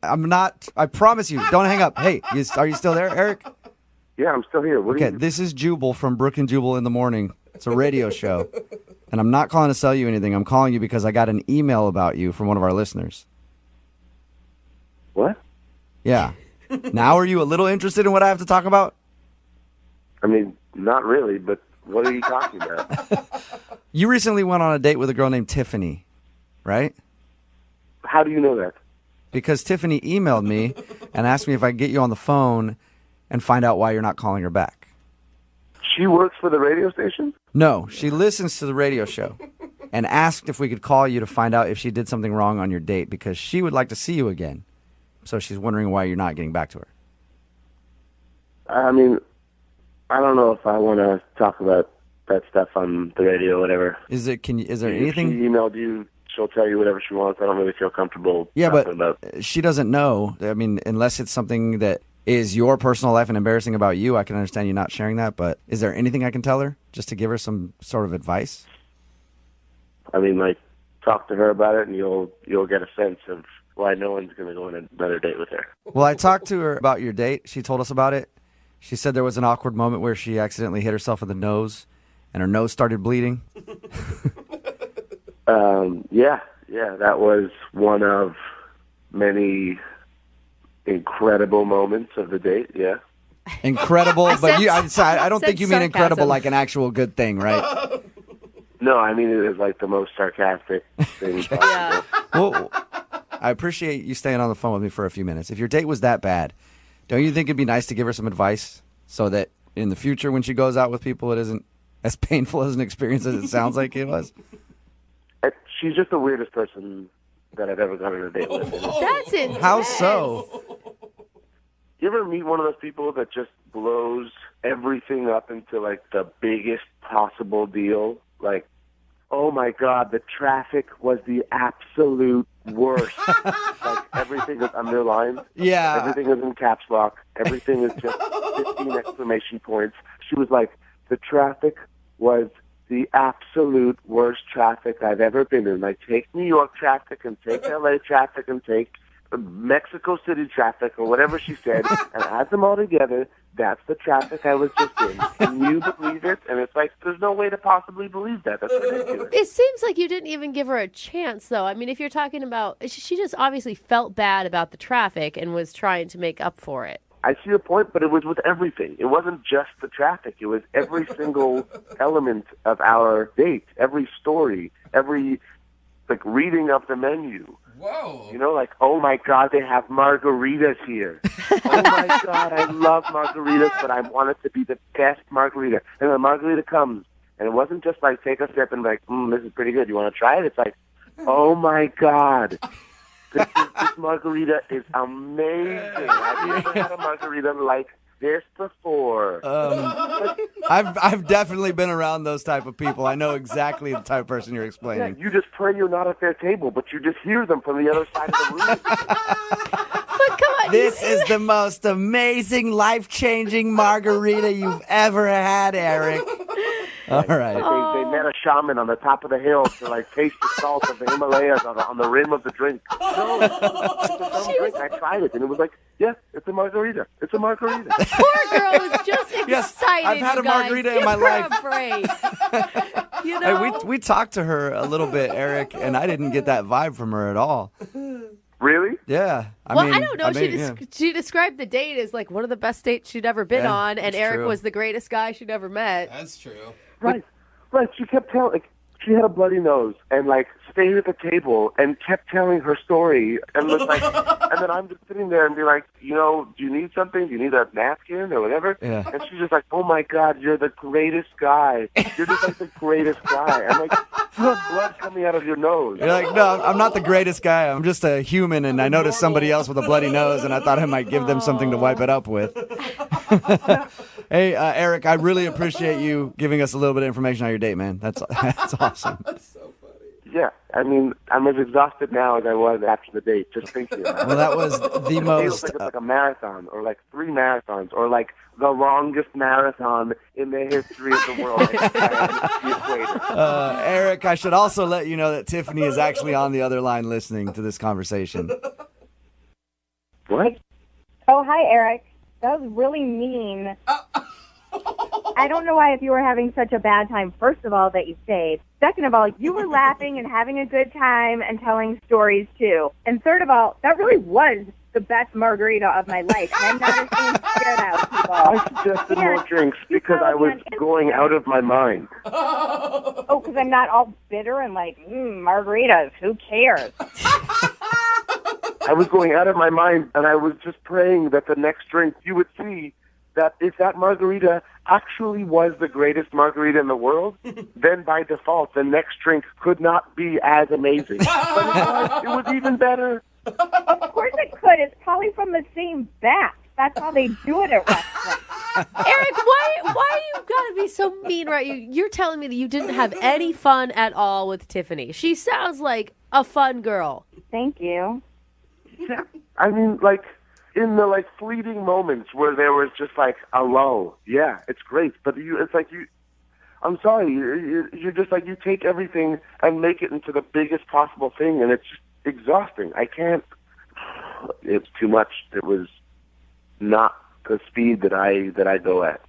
I'm not. I promise you. Don't hang up. Hey, are you still there, Eric? Yeah, I'm still here. Okay, this is Jubal from Brooke and Jubal in the Morning. It's a radio show. And I'm not calling to sell you anything. I'm calling you because I got an email about you from one of our listeners. What? Yeah. Now are you a little interested in what I have to talk about? I mean, not really, but what are you talking about? You recently went on a date with a girl named Tiffany, right? How do you know that? Because Tiffany emailed me and asked me if I could get you on the phone and find out why you're not calling her back. She works for the radio station? No, she listens to the radio show and asked if we could call you to find out if she did something wrong on your date because she would like to see you again. So she's wondering why you're not getting back to her. I mean, I don't know if I want to talk about that stuff on the radio or whatever. Is there If anything? she emailed you, she'll tell you whatever she wants. I don't really feel comfortable Yeah, talking but about. she doesn't know. I mean, unless it's something that is your personal life and embarrassing about you, I can understand you not sharing that. But is there anything I can tell her just to give her some sort of advice? I mean, like, talk to her about it, and you'll get a sense of why no one's going to go on another date with her. Well, I talked to her about your date. She told us about it. She said there was an awkward moment where she accidentally hit herself in the nose, and her nose started bleeding. Yeah, that was one of many incredible moments of the date, yeah. Incredible, but I don't said think you mean incredible sarcasm. like an actual good thing, right? No, I mean, it is like the most sarcastic thing possible. Yeah. Well, I appreciate you staying on the phone with me for a few minutes. If your date was that bad, don't you think it'd be nice to give her some advice so that in the future when she goes out with people, it isn't as painful as an experience as it sounds like it was? She's just the weirdest person that I've ever gone on a date with. That's intense. How so? You ever meet one of those people that just blows everything up into, like, the biggest possible deal? Like, oh, my God, the traffic was the absolute worst. Like, everything is underlined. Yeah. Everything is in caps lock. Everything is just 15 exclamation points. She was like, the traffic was the absolute worst traffic I've ever been in. Like, take New York traffic and take LA traffic and take Mexico City traffic or whatever she said and add them all together. That's the traffic I was just in. Can you believe it? And it's like, there's no way to possibly believe that. That's ridiculous. It seems like you didn't even give her a chance, though. I mean, if you're talking about, she just obviously felt bad about the traffic and was trying to make up for it. I see your point, but it was with everything. It wasn't just the traffic. It was every single element of our date, every story, every, like, reading of the menu. Whoa. You know, like, oh, my God, they have margaritas here. Oh, my God, I love margaritas, but I want it to be the best margarita. And the margarita comes, and it wasn't just like, take a sip and like, this is pretty good. You want to try it? It's like, oh, my God. This margarita is amazing. I've never had a margarita like this before. I've definitely been around those type of people. I know exactly the type of person you're Yeah, explaining. you just pray you're not at their table, but you just hear them from the other side of the room. But come on. This is the most amazing, life-changing margarita you've ever had, Eric. All right. They met a shaman on the top of the hill to, like, taste the salt of the Himalayas on the rim of the drink. No, it's a dumb drink. I tried it, and it was like, yeah, it's a margarita. It's a margarita. Poor girl was just excited. Yes, I've had you a guys. margarita in Give my her life. A break. You know? Hey, we talked to her a little bit, Eric, and I didn't get that vibe from her at all. Really? Yeah. I don't know. She described the date as like one of the best dates she'd ever been on, and it's Eric true. was the greatest guy she'd ever met. That's true. Right. She kept telling, like, she had a bloody nose and like stayed at the table and kept telling her story and was like, and then I'm just sitting there and be like, you know, do you need something? Do you need a napkin or whatever? Yeah. And she's just like, oh my God, you're the greatest guy. You're just like the greatest guy. I'm like, you have blood coming out of your nose. You're like, no, I'm not the greatest guy. I'm just a human, and I noticed somebody else with a bloody nose, and I thought I might give them something to wipe it up with. Hey, Eric, I really appreciate you giving us a little bit of information on your date, man. That's awesome. Yeah, I mean, I'm as exhausted now as I was after the date, just thinking about it. Well, that was the It feels most... like it's like a marathon, or like 3 marathons, or like the longest marathon in the history of the world. Eric, I should also let you know that Tiffany is actually on the other line listening to this conversation. What? Oh, hi, Eric. That was really mean. I don't know why, if you were having such a bad time, first of all, that you stayed. Second of all, you were laughing and having a good time and telling stories, too. And third of all, that really was the best margarita of my life. And I'm not ashamed to share that with people. I suggested more drinks because I was going out of my mind. Oh, because I'm not all bitter and like, margaritas, who cares? I was going out of my mind, and I was just praying that the next drink you would see that if that margarita actually was the greatest margarita in the world, then by default, the next drink could not be as amazing. But it was even better. Of course it could. It's probably from the same batch. That's how they do it at restaurants. Eric, why you gotta be so mean, right? You're telling me that you didn't have any fun at all with Tiffany. She sounds like a fun girl. Thank you. Yeah. I mean, like, in the, like, fleeting moments where there was just, like, a lull. Yeah, it's great. But it's like I'm sorry, you're just like, you take everything and make it into the biggest possible thing, and it's just exhausting. I can't. It's too much. It was not the speed that I go at.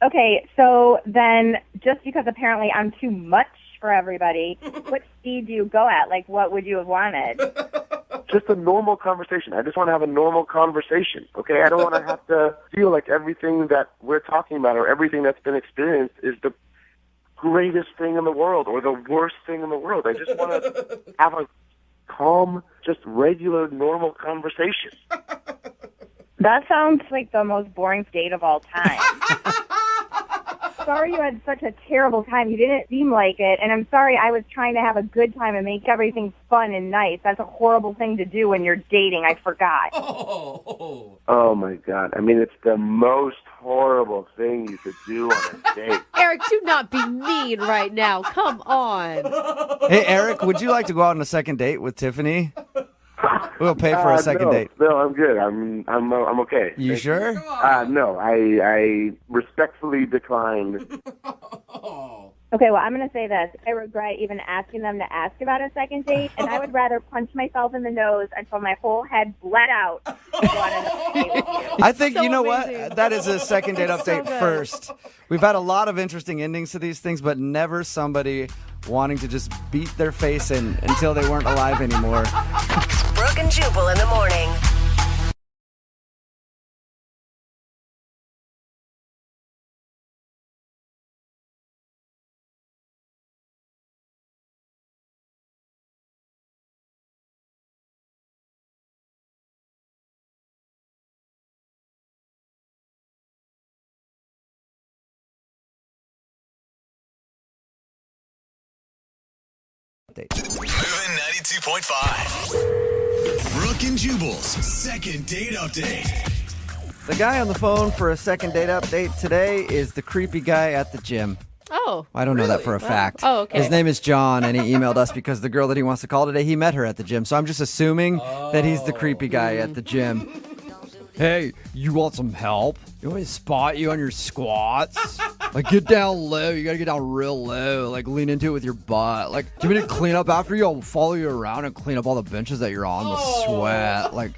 Okay, so then just because apparently I'm too much for everybody, what speed do you go at? Like, what would you have wanted? Just a normal conversation. I just want to have a normal conversation, okay? I don't want to have to feel like everything that we're talking about or everything that's been experienced is the greatest thing in the world or the worst thing in the world. I just want to have a calm, just regular, normal conversation. That sounds like the most boring date of all time. Sorry you had such a terrible time. You didn't seem like it. And I'm sorry I was trying to have a good time and make everything fun and nice. That's a horrible thing to do when you're dating. I forgot. Oh, my God. I mean, it's the most horrible thing you could do on a date. Eric, do not be mean right now. Come on. Hey, Eric, would you like to go out on a second date with Tiffany? We'll pay for a second date. No, I'm good. I'm okay. You sure? No, I respectfully decline. Okay, well, I'm going to say this. I regret even asking them to ask about a second date, and I would rather punch myself in the nose until my whole head bled out than go on another date with you. I think, So you know amazing. what? That is a second date update good. first. We've had a lot of interesting endings to these things, but never somebody wanting to just beat their face in until they weren't alive anymore. Brooke and Jubal in the morning. Moving 92.5. Brooke and Jubal's second date update. The guy on the phone for a second date update today is the creepy guy at the gym. Oh. I don't know that for a fact. Oh, okay. His name is John, and he emailed us because the girl that he wants to call today, he met her at the gym. So I'm just assuming that he's the creepy guy at the gym. Hey, you want some help? You want me to spot you on your squats? Like, get down low. You gotta get down real low. Like, lean into it with your butt. Like, do you want me to clean up after you? I'll follow you around and clean up all the benches that you're on with sweat. Like,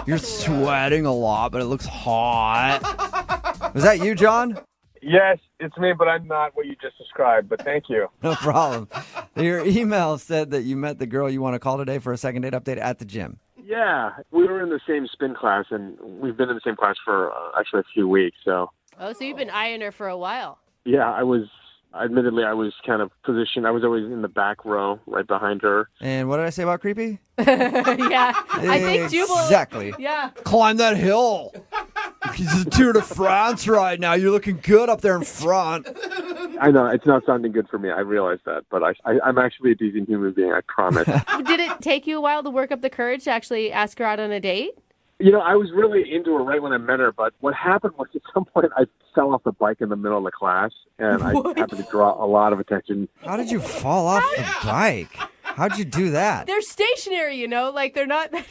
you're sweating a lot, but it looks hot. Was that you, John? Yes, it's me, but I'm not what you just described, but thank you. No problem. Your email said that you met the girl you want to call today for a second date update at the gym. Yeah, we were in the same spin class, and we've been in the same class for actually a few weeks, so. Oh, so you've been eyeing her for a while. Yeah, I was Admittedly, I was kind of positioned. I was always in the back row, right behind her. And what did I say about creepy? Yeah. I think Jubal. Exactly. Yeah. Climb that hill. It's the Tour de France right now. You're looking good up there in front. I know it's not sounding good for me. I realize that, but I'm actually a decent human being. I promise. Did it take you a while to work up the courage to actually ask her out on a date? I was really into her right when I met her, but what happened was at some point I fell off the bike in the middle of the class, and I happened to draw a lot of attention. How did you fall off the bike? How'd you do that? They're stationary, like they're not that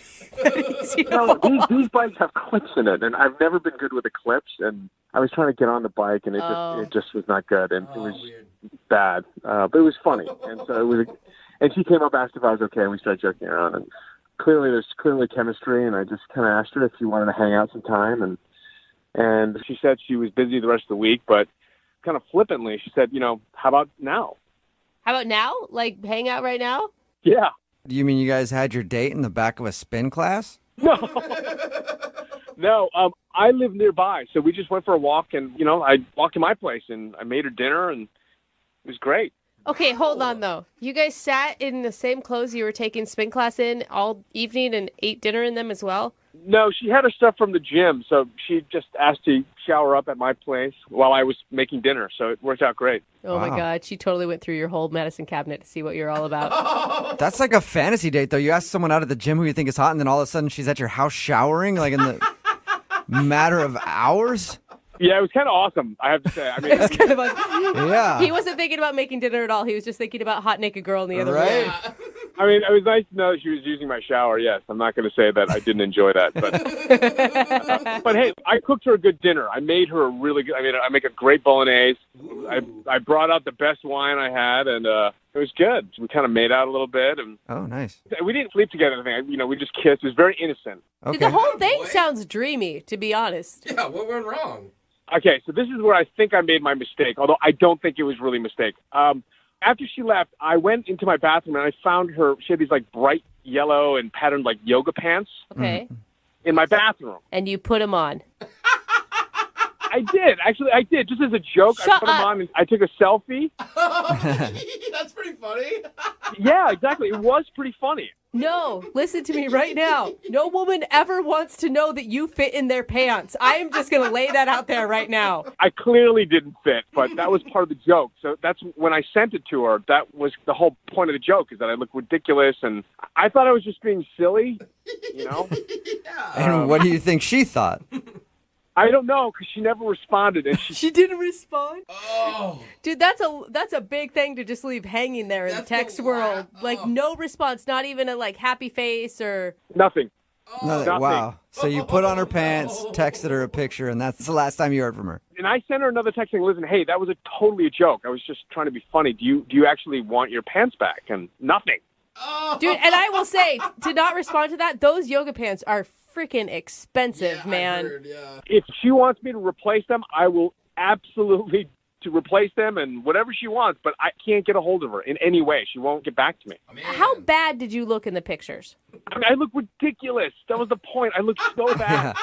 easy to No, fall. these bikes have clips in it, and I've never been good with the clips, and I was trying to get on the bike, and it just was not good, and it was bad, but it was funny, and so it was. And she came up, asked if I was okay, and we started joking around, and there's clearly chemistry, and I just kind of asked her if she wanted to hang out sometime, and she said she was busy the rest of the week, but kind of flippantly, she said, how about now? How about now? Like hang out right now? Yeah. Do you mean you guys had your date in the back of a spin class? No. No, I live nearby, so we just went for a walk, and, I walked to my place, and I made her dinner, and it was great. Okay, hold on, though. You guys sat in the same clothes you were taking spin class in all evening and ate dinner in them as well? No, she had her stuff from the gym, so she just asked to shower up at my place while I was making dinner, so it worked out great. Oh, my God. She totally went through your whole medicine cabinet to see what you're all about. That's like a fantasy date, though. You ask someone out at the gym who you think is hot, and then all of a sudden she's at your house showering, like in the matter of hours? Yeah, it was kind of awesome, I have to say. I mean, It's kind of like, Yeah. He wasn't thinking about making dinner at all. He was just thinking about hot naked girl in the other Right? room. I mean, it was nice to know that she was using my shower, yes. I'm not going to say that I didn't enjoy that. But hey, I cooked her a good dinner. I made her a really good, I make a great bolognese. I brought out the best wine I had, and it was good. We kind of made out a little bit. And Oh, nice. we didn't sleep together or anything. We just kissed. It was very innocent. Okay. The whole thing sounds dreamy, to be honest. Yeah, what went wrong? Okay, so this is where I think I made my mistake, although I don't think it was really a mistake. After she left, I went into my bathroom and I found her. She had these like bright yellow and patterned like yoga pants Okay. in my bathroom. And you put them on. I did. Actually, I did. Just as a joke, I Shut put them up. on and I took a selfie. That's pretty funny. Yeah, exactly. It was pretty funny. No, listen to me right now. No woman ever wants to know that you fit in their pants. I am just going to lay that out there right now. I clearly didn't fit, but that was part of the joke. So that's when I sent it to her. That was the whole point of the joke, is that I look ridiculous, and I thought I was just being silly, And what do you think she thought? I don't know, because she never responded, and She didn't respond? Oh. Dude, that's a big thing to just leave hanging there in the text world. Like, no response, not even a, happy face or... nothing. No, wow. So you put on her pants, texted her a picture, and that's the last time you heard from her. And I sent her another text saying, listen, hey, that was totally a joke. I was just trying to be funny. Do you actually want your pants back? And nothing. Dude, and I will say, to not respond to that, those yoga pants are freaking expensive, man. If she wants me to replace them, I will absolutely to replace them and whatever she wants, but I can't get a hold of her in any way. She won't get back to me. How bad did you look in the pictures? I mean, I look ridiculous. That was the point. I look so bad.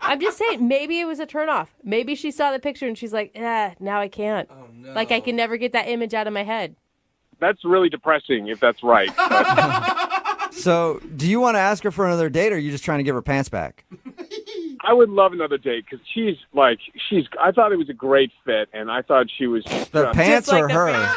I'm just saying, maybe it was a turnoff. Maybe she saw the picture and she's like, now I can't. Oh, no. Like, I can never get that image out of my head. That's really depressing if that's right. So do you want to ask her for another date, or are you just trying to give her pants back? I would love another date because I thought it was a great fit, and I thought she was... The pants or her?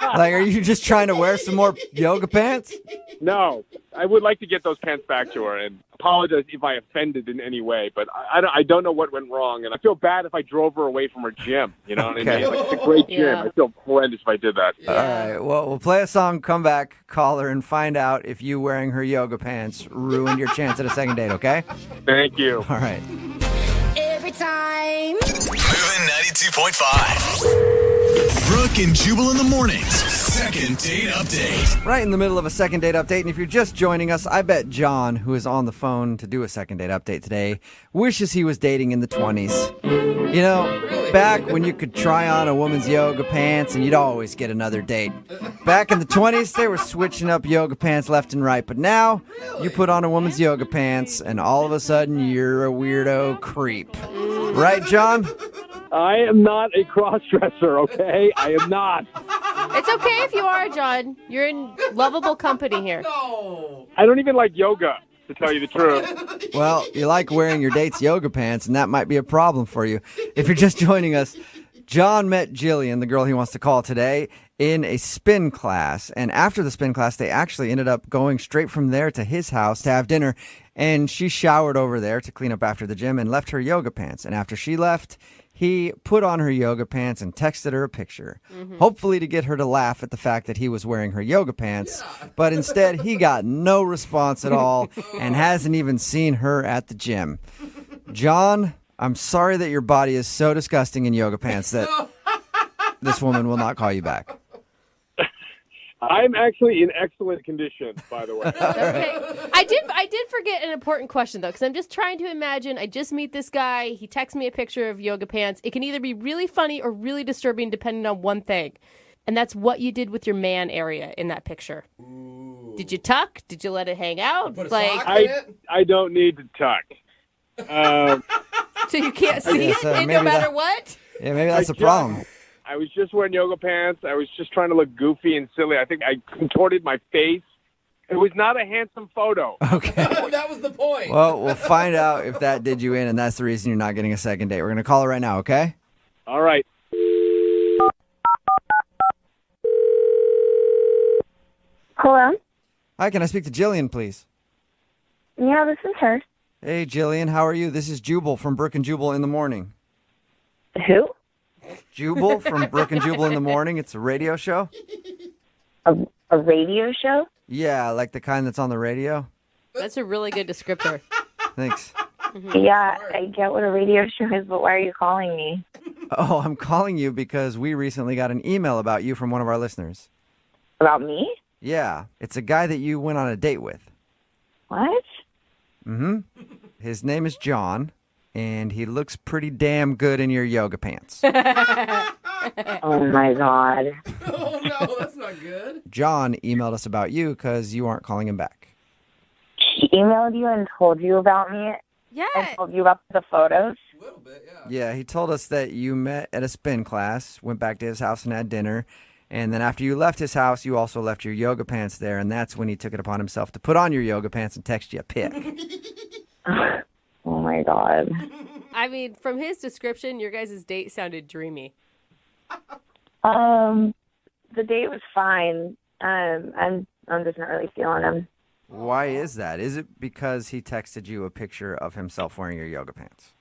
Like, are you just trying to wear some more yoga pants? No, I would like to get those pants back to her and apologize if I offended in any way, but I don't know what went wrong, and I feel bad if I drove her away from her gym. You know what I mean? Like, it's a great gym. Yeah. I feel horrendous if I did that. All right. Well, we'll play a song, come back, call her, and find out if you wearing her yoga pants ruined your chance at a second date, okay? Thank you. All right. Every time. Moving 92.5. Brooke and Jubal in the mornings. Second date update. Right in the middle of a second date update, and if you're just joining us, I bet John, who is on the phone to do a second date update today, wishes he was dating in the 20s. You know, back when you could try on a woman's yoga pants and you'd always get another date. Back in the 20s, they were switching up yoga pants left and right, but now you put on a woman's yoga pants and all of a sudden you're a weirdo creep. Right, John? I am not a cross-dresser, okay? I am not. It's okay if you are, John. You're in lovable company here. I don't even like yoga, to tell you the truth. Well, you like wearing your date's yoga pants, and that might be a problem for you. If you're just joining us, John met Jillian, the girl he wants to call today, in a spin class. And after the spin class, they actually ended up going straight from there to his house to have dinner. And she showered over there to clean up after the gym and left her yoga pants. And after she left, he put on her yoga pants and texted her a picture, hopefully to get her to laugh at the fact that he was wearing her yoga pants. But instead, he got no response at all and hasn't even seen her at the gym. John, I'm sorry that your body is so disgusting in yoga pants that this woman will not call you back. I'm actually in excellent condition, by the way. Okay. I did forget an important question, though, because I'm just trying to imagine. I just meet this guy. He texts me a picture of yoga pants. It can either be really funny or really disturbing, depending on one thing. And that's what you did with your man area in that picture. Ooh. Did you tuck? Did you let it hang out? Put a sock in it? I don't need to tuck. So you can't see it no matter what? Yeah, maybe that's the problem. I was just wearing yoga pants. I was just trying to look goofy and silly. I think I contorted my face. It was not a handsome photo. Okay. That was the point. Well, we'll find out if that did you in, and that's the reason you're not getting a second date. We're going to call her right now, okay? All right. Hello? Hi, can I speak to Jillian, please? Yeah, this is her. Hey, Jillian, how are you? This is Jubal from Brooke and Jubal in the Morning. Who? Jubal from Brooke and Jubal in the Morning. It's a radio show. A radio show? Yeah, like the kind that's on the radio. That's a really good descriptor. Thanks. Yeah, I get what a radio show is, but why are you calling me? Oh, I'm calling you because we recently got an email about you from one of our listeners. About me? Yeah, it's a guy that you went on a date with. What? Mm-hmm. His name is John, and he looks pretty damn good in your yoga pants. Oh, my God. Oh, no, that's not good. John emailed us about you because you aren't calling him back. He emailed you and told you about me? Yeah. And told you about the photos? A little bit, yeah. Yeah, he told us that you met at a spin class, went back to his house and had dinner, and then after you left his house, you also left your yoga pants there, and that's when he took it upon himself to put on your yoga pants and text you a pic. Oh, my God. I mean, from his description, your guys' date sounded dreamy. The date was fine. I'm just not really feeling him. Why is that? Is it because he texted you a picture of himself wearing your yoga pants?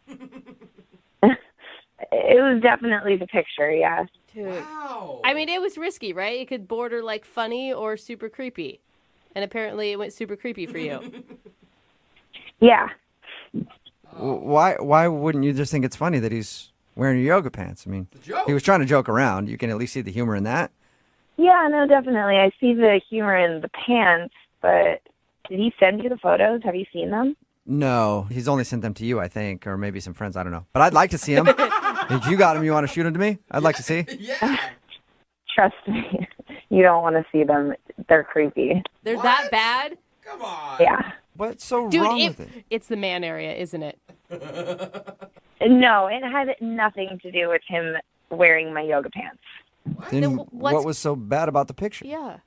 It was definitely the picture, yes. Dude. Wow. I mean, it was risky, right? It could border like funny or super creepy. And apparently it went super creepy for you. Yeah. Why wouldn't you just think it's funny that he's wearing your yoga pants? I mean, he was trying to joke around. You can at least see the humor in that. Yeah, no, definitely. I see the humor in the pants, but did he send you the photos? Have you seen them? No, he's only sent them to you, I think, or maybe some friends. I don't know. But I'd like to see them. If you got them, you want to shoot them to me? I'd like to see. Yeah. Trust me, you don't want to see them. They're creepy. They're that bad? Come on. Yeah. What's so Dude, wrong with it? It's the man area, isn't it? No, it had nothing to do with him wearing my yoga pants. Then Then what was so bad about the picture? Yeah.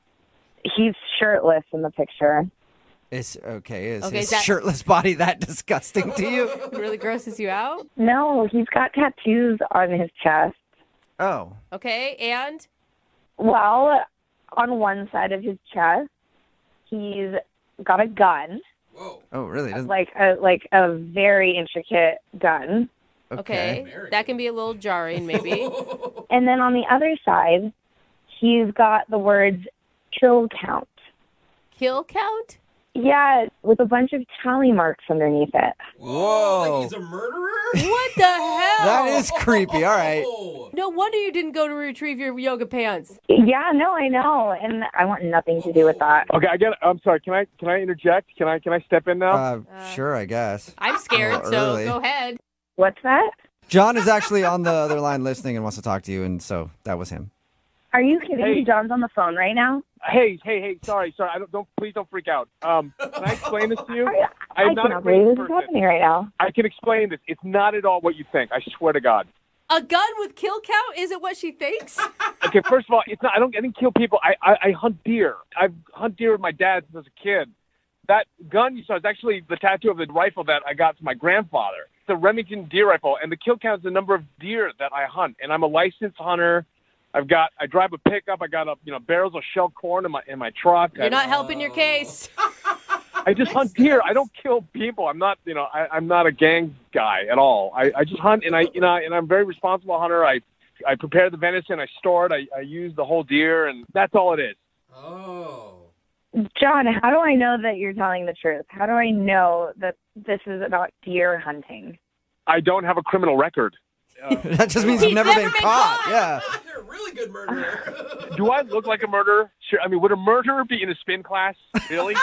He's shirtless in the picture. Is his is that- shirtless body that disgusting to you? It really grosses you out? No, he's got tattoos on his chest. Oh. Okay, and? Well, on one side of his chest, he's got a gun. Whoa. Oh, really? Like a very intricate gun. Okay. That can be a little jarring, maybe. And then on the other side, he's got the words kill count. Kill count? Yeah, with a bunch of tally marks underneath it. Whoa. Like he's a murderer? What the hell? That is creepy. All right. No wonder you didn't go to retrieve your yoga pants. Yeah, no, I know, and I want nothing to do with that. Okay, I'm sorry. Can I interject? Can I step in now? Sure, I guess. I'm scared, so early. go ahead. What's that? John is actually on the other line listening and wants to talk to you, and so that was him. Are you kidding me? John's on the phone right now. Hey! Sorry. Please don't freak out. Can I explain this to you? I cannot believe this is happening right now. I can explain this. It's not at all what you think. I swear to God. A gun with kill count isn't what she thinks? Okay, first of all, it's not. I didn't kill people. I hunt deer. I hunt deer with my dad since I was a kid. That gun you saw is actually the tattoo of the rifle that I got from my grandfather. It's a Remington deer rifle, and the kill count is the number of deer that I hunt. And I'm a licensed hunter. I drive a pickup. I got barrels of shelled corn in my truck. You're not helping your case. I just hunt deer. I don't kill people. I'm not, I'm not a gang guy at all. I just hunt, and and I'm a very responsible hunter. I prepare the venison. I store it. I use the whole deer, and that's all it is. Oh. John, how do I know that you're telling the truth? How do I know that this is about deer hunting? I don't have a criminal record. That just means you've never been caught. Yeah. You're a really good murderer. Do I look like a murderer? Sure. I mean, would a murderer be in a spin class? Really?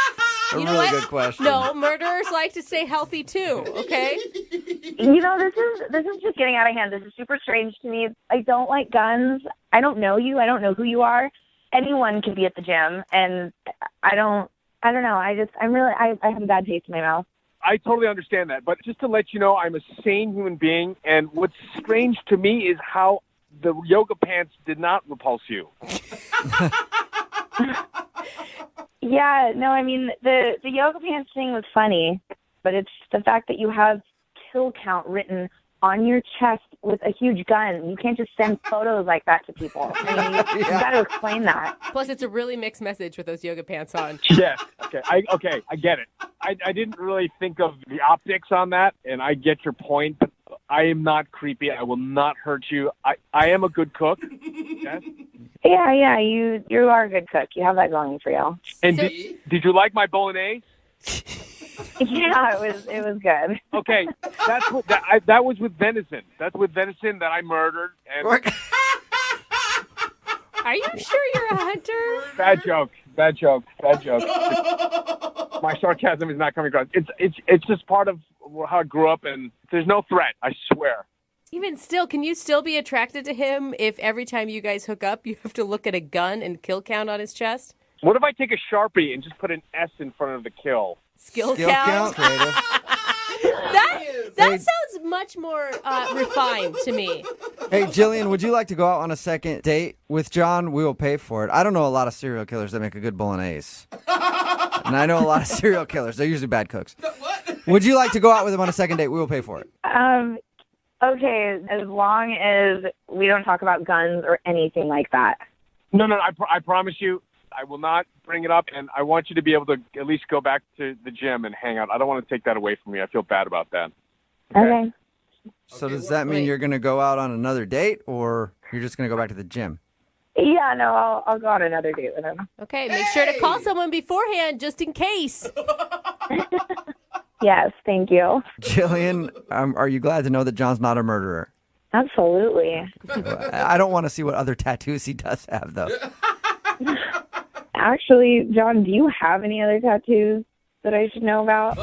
A really good question. No, murderers like to stay healthy too, okay? This is just getting out of hand. This is super strange to me. I don't like guns. I don't know you. I don't know who you are. Anyone can be at the gym, and I don't know. I have a bad taste in my mouth. I totally understand that, but just to let you know, I'm a sane human being, and what's strange to me is how the yoga pants did not repulse you. Yeah, no, I mean, the yoga pants thing was funny, but it's the fact that you have kill count written on your chest with a huge gun. You can't just send photos like that to people. I mean, you got to explain that. Plus, it's a really mixed message with those yoga pants on. Yes. Okay. I get it. I didn't really think of the optics on that, and I get your point. But I am not creepy. I will not hurt you. I am a good cook. Yes. Yeah. You are a good cook. You have that going for you. And did you like my bolognese? Yeah, it was good. Okay, that was with venison. That's with venison that I murdered. And Are you sure you're a hunter? Bad joke. My sarcasm is not coming across. It's just part of how I grew up, and there's no threat. I swear. Even still, can you still be attracted to him if every time you guys hook up, you have to look at a gun and kill count on his chest? What if I take a Sharpie and just put an S in front of the kill? Skill count? Creative. That sounds much more refined to me. Hey, Jillian, would you like to go out on a second date with John? We will pay for it. I don't know a lot of serial killers that make a good bolognese. And I know a lot of serial killers. They're usually bad cooks. What? Would you like to go out with him on a second date? We will pay for it. Okay, as long as we don't talk about guns or anything like that. No, I promise you. I will not bring it up, and I want you to be able to at least go back to the gym and hang out. I don't want to take that away from you. I feel bad about that. Okay. So does that mean you're going to go out on another date, or you're just going to go back to the gym? Yeah, no, I'll go on another date with him. Okay, make sure to call someone beforehand just in case. Yes, thank you. Jillian, are you glad to know that John's not a murderer? Absolutely. I don't want to see what other tattoos he does have, though. Actually, John, do you have any other tattoos that I should know about?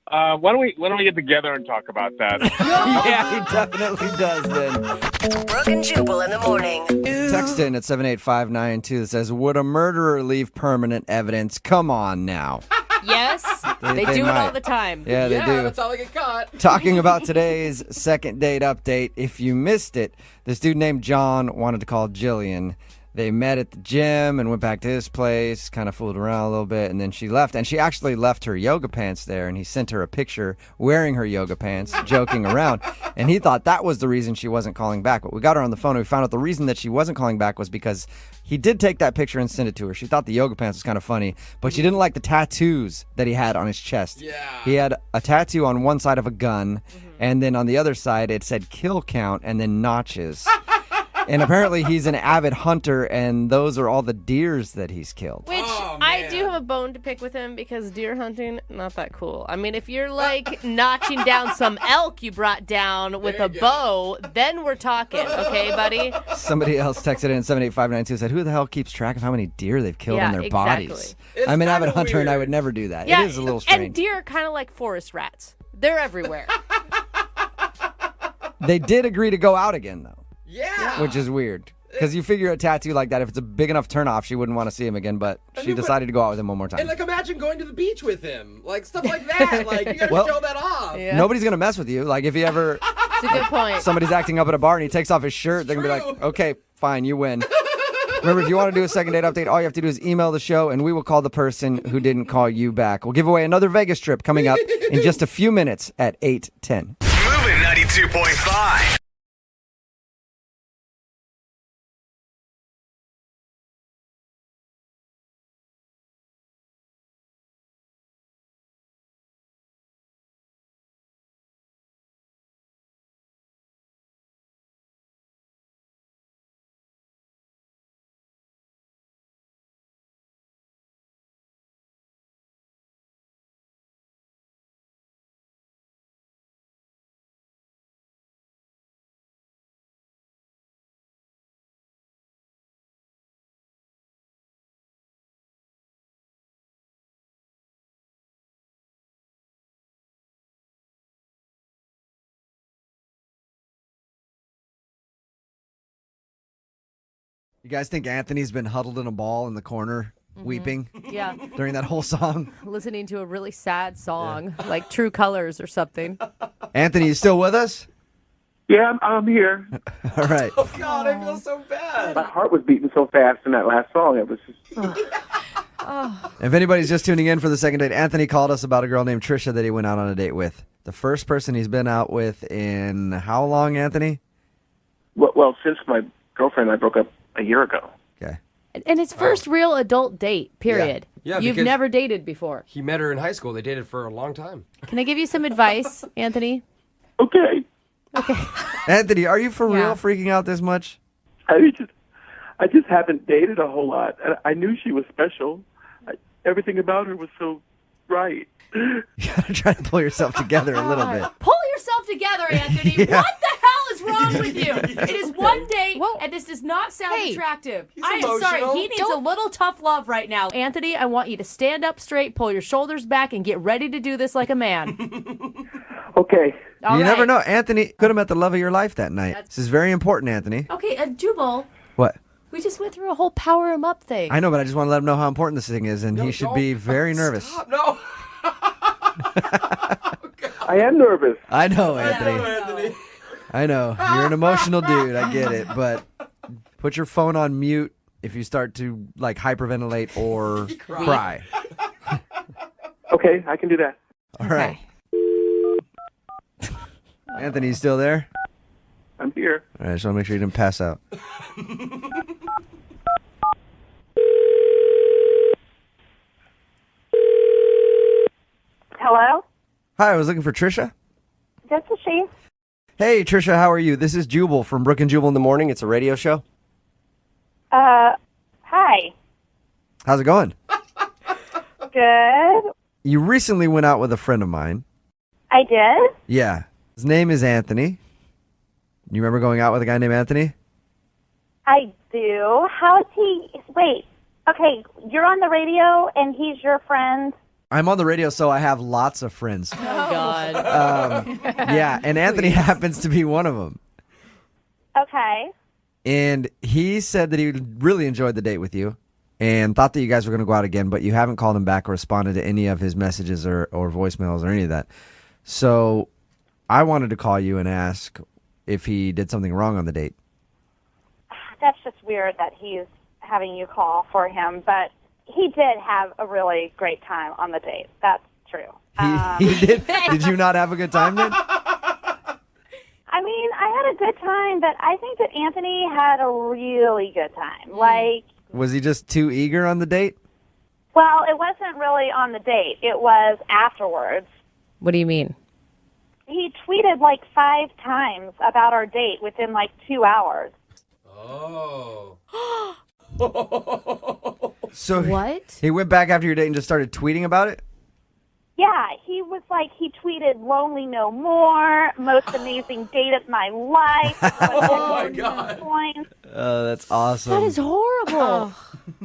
Why don't we get together and talk about that? Yeah, he definitely does then. Brooke and Jubal in the morning. Text in at 78592 that says, would a murderer leave permanent evidence? Come on now. Yes, they do it might. all the time. Yeah, they do. That's how I get caught. Talking about today's second date update. If you missed it, this dude named John wanted to call Jillian. They met at the gym and went back to his place, kind of fooled around a little bit, and then she left. And she actually left her yoga pants there, and he sent her a picture wearing her yoga pants, joking around. And he thought that was the reason she wasn't calling back. But we got her on the phone, and we found out the reason that she wasn't calling back was because he did take that picture and send it to her. She thought the yoga pants was kind of funny, but she didn't like the tattoos that he had on his chest. Yeah. He had a tattoo on one side of a gun, and then on the other side it said kill count and then notches. And apparently he's an avid hunter, and those are all the deers that he's killed. Which I do have a bone to pick with him because deer hunting, not that cool. I mean, if you're like notching down some elk you brought down with a bow, then we're talking, okay, buddy? Somebody else texted in 78592 said, who the hell keeps track of how many deer they've killed on their bodies? I'm an avid hunter, and I would never do that. Yeah, it is a little strange. And deer are kind of like forest rats. They're everywhere. They did agree to go out again, though. Yeah. Which is weird. Because you figure a tattoo like that, if it's a big enough turnoff, she wouldn't want to see him again, but she decided to go out with him one more time. And like, imagine going to the beach with him. Like, stuff like that. Like, you gotta show that off. Yeah. Nobody's going to mess with you. Like, if he ever It's a good point. Somebody's acting up at a bar and he takes off his shirt, they're going to be like, okay, fine, you win. Remember, if you want to do a second date update, all you have to do is email the show, and we will call the person who didn't call you back. We'll give away another Vegas trip coming up in just a few minutes at 8:10. Moving 92.5. You guys think Anthony's been huddled in a ball in the corner, weeping Yeah. during that whole song? Listening to a really sad song, like True Colors or something. Anthony, you still with us? Yeah, I'm here. All right. Oh, God, I feel so bad. My heart was beating so fast in that last song. It was just. If anybody's just tuning in for the second date, Anthony called us about a girl named Trisha that he went out on a date with. The first person he's been out with in how long, Anthony? Well, since my girlfriend and I broke up a year ago. Okay. And his first real adult date, period. Yeah, You've because- never dated before. He met her in hjust school. They dated for a long time. Can I give you some advice, Anthony? Okay. Anthony, are you for Yeah. real freaking out this much? I just haven't dated a whole lot. I knew she was special. Everything about her was so right. You gotta try to pull yourself together a little bit. Pull yourself together, Anthony. Yeah. What the hell is wrong with you? It is one date, and this does not sound attractive. I am sorry. emotional. He needs a little tough love right now. Anthony, I want you to stand up straight, pull your shoulders back, and get ready to do this like a man. Okay. All You never right. know. Anthony could have met the love of your life that night. This is very important, Anthony. Okay, Jubal, What? we just went through a whole power him up thing. I know, but I just want to let him know how important this thing is, and he should be very nervous. Stop. No. I am nervous. I know, Anthony. Anthony. I know. You're an emotional dude. I get it. But put your phone on mute if you start to, like, hyperventilate or cry. Okay, I can do that. All right. Anthony, you still there? I'm here. All right, I just want to make sure you didn't pass out. Hello? Hi, I was looking for Trisha. This is she. Hey, Trisha, how are you? This is Jubal from Brooke and Jubal in the Morning. It's a radio show. Hi. How's it going? Good. You recently went out with a friend of mine. I did? Yeah. His name is Anthony. You remember going out with a guy named Anthony? I do. How is he? Wait. Okay, you're on the radio and he's your friend. I'm on the radio, so I have lots of friends. Oh, God. Yeah, and Anthony happens to be one of them. Okay. And he said that he really enjoyed the date with you and thought that you guys were going to go out again, but you haven't called him back or responded to any of his messages or voicemails or any of that. So I wanted to call you and ask if he did something wrong on the date. That's just weird that he's having you call for him, but he did have a really great time on the date. That's true. He did? Did you not have a good time then? I mean, I had a good time, but I think that Anthony had a really good time. Like, Was he just too eager on the date? well, it wasn't really on the date. It was afterwards. What do you mean? He tweeted like 5 times about our date within like 2 hours. Oh. So What? he went back after your date and just started tweeting about it? Yeah, he was like, he tweeted "Lonely No More," most amazing date of my life. Oh, my God. Points. Oh, that's awesome. That is horrible.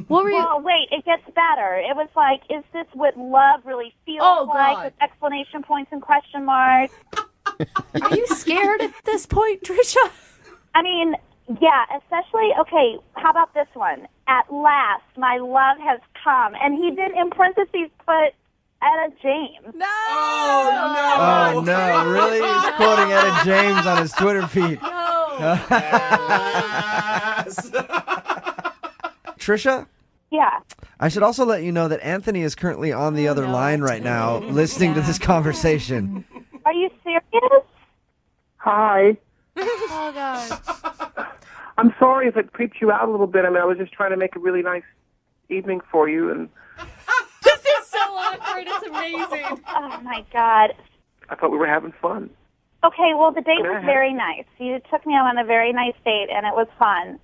What were you? Well, wait, it gets better. It was like, is this what love really feels like? God. With exclamation points and question marks. Are you scared at this point, Trisha? I mean, yeah, especially, okay, how about this one? At last, my love has come. And he did, in parentheses, put Etta James. No. Oh, no. Oh, Oh, no. Really? He's quoting Etta James on his Twitter feed. Trisha? Yeah. I should also let you know that Anthony is currently on the other line right now listening to this conversation. Are you serious? Hi. Oh, God. I'm sorry if it creeped you out a little bit. I mean, I was just trying to make a really nice evening for you, and This is so awkward. It's amazing. Oh, my God. I thought we were having fun. Okay, well, the date was very nice. You took me out on a very nice date, and it was fun.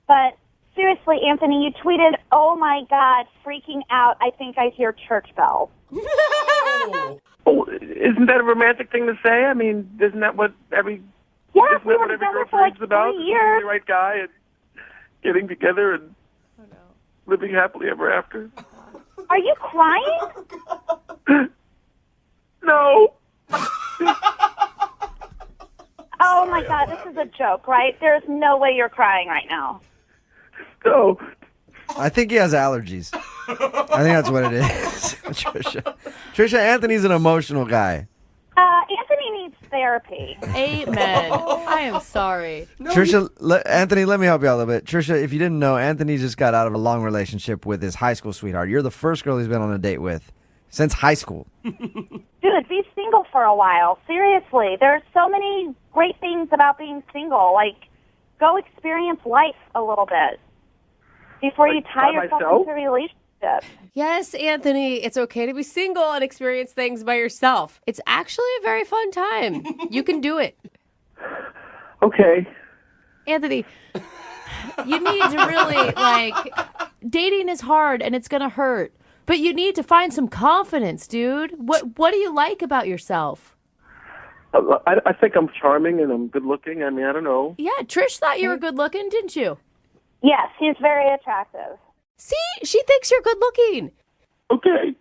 But seriously, Anthony, you tweeted, "Oh, my God, freaking out. I think I hear church bells." Oh, isn't that a romantic thing to say? I mean, isn't that what every Yes, isn't we that were what every together girl for like dreams about? 3 Finding years. the right guy and getting together and living happily ever after. Are you crying? No. Oh, my God, this is a joke, right? There's no way you're crying right now. No. I think he has allergies. I think that's what it is. Trisha, Anthony's an emotional guy. Anthony needs therapy. Amen. I am sorry. Trisha, Anthony, let me help you out a little bit. Trisha, if you didn't know, Anthony just got out of a long relationship with his high school sweetheart. You're the first girl he's been on a date with since high school. Dude, be single for a while. Seriously. There's so many great things about being single. Like, go experience life a little bit before you tie by yourself myself? into a relationship. Yes, Anthony, it's okay to be single and experience things by yourself. It's actually a very fun time. You can do it. Okay. Anthony, you need to really, dating is hard and it's going to hurt. But you need to find some confidence, dude. What do you like about yourself? I think I'm charming and I'm good looking. I mean, I don't know. Yeah, Trish thought you were good looking, didn't you? Yes, he's very attractive. See, she thinks you're good looking. Okay.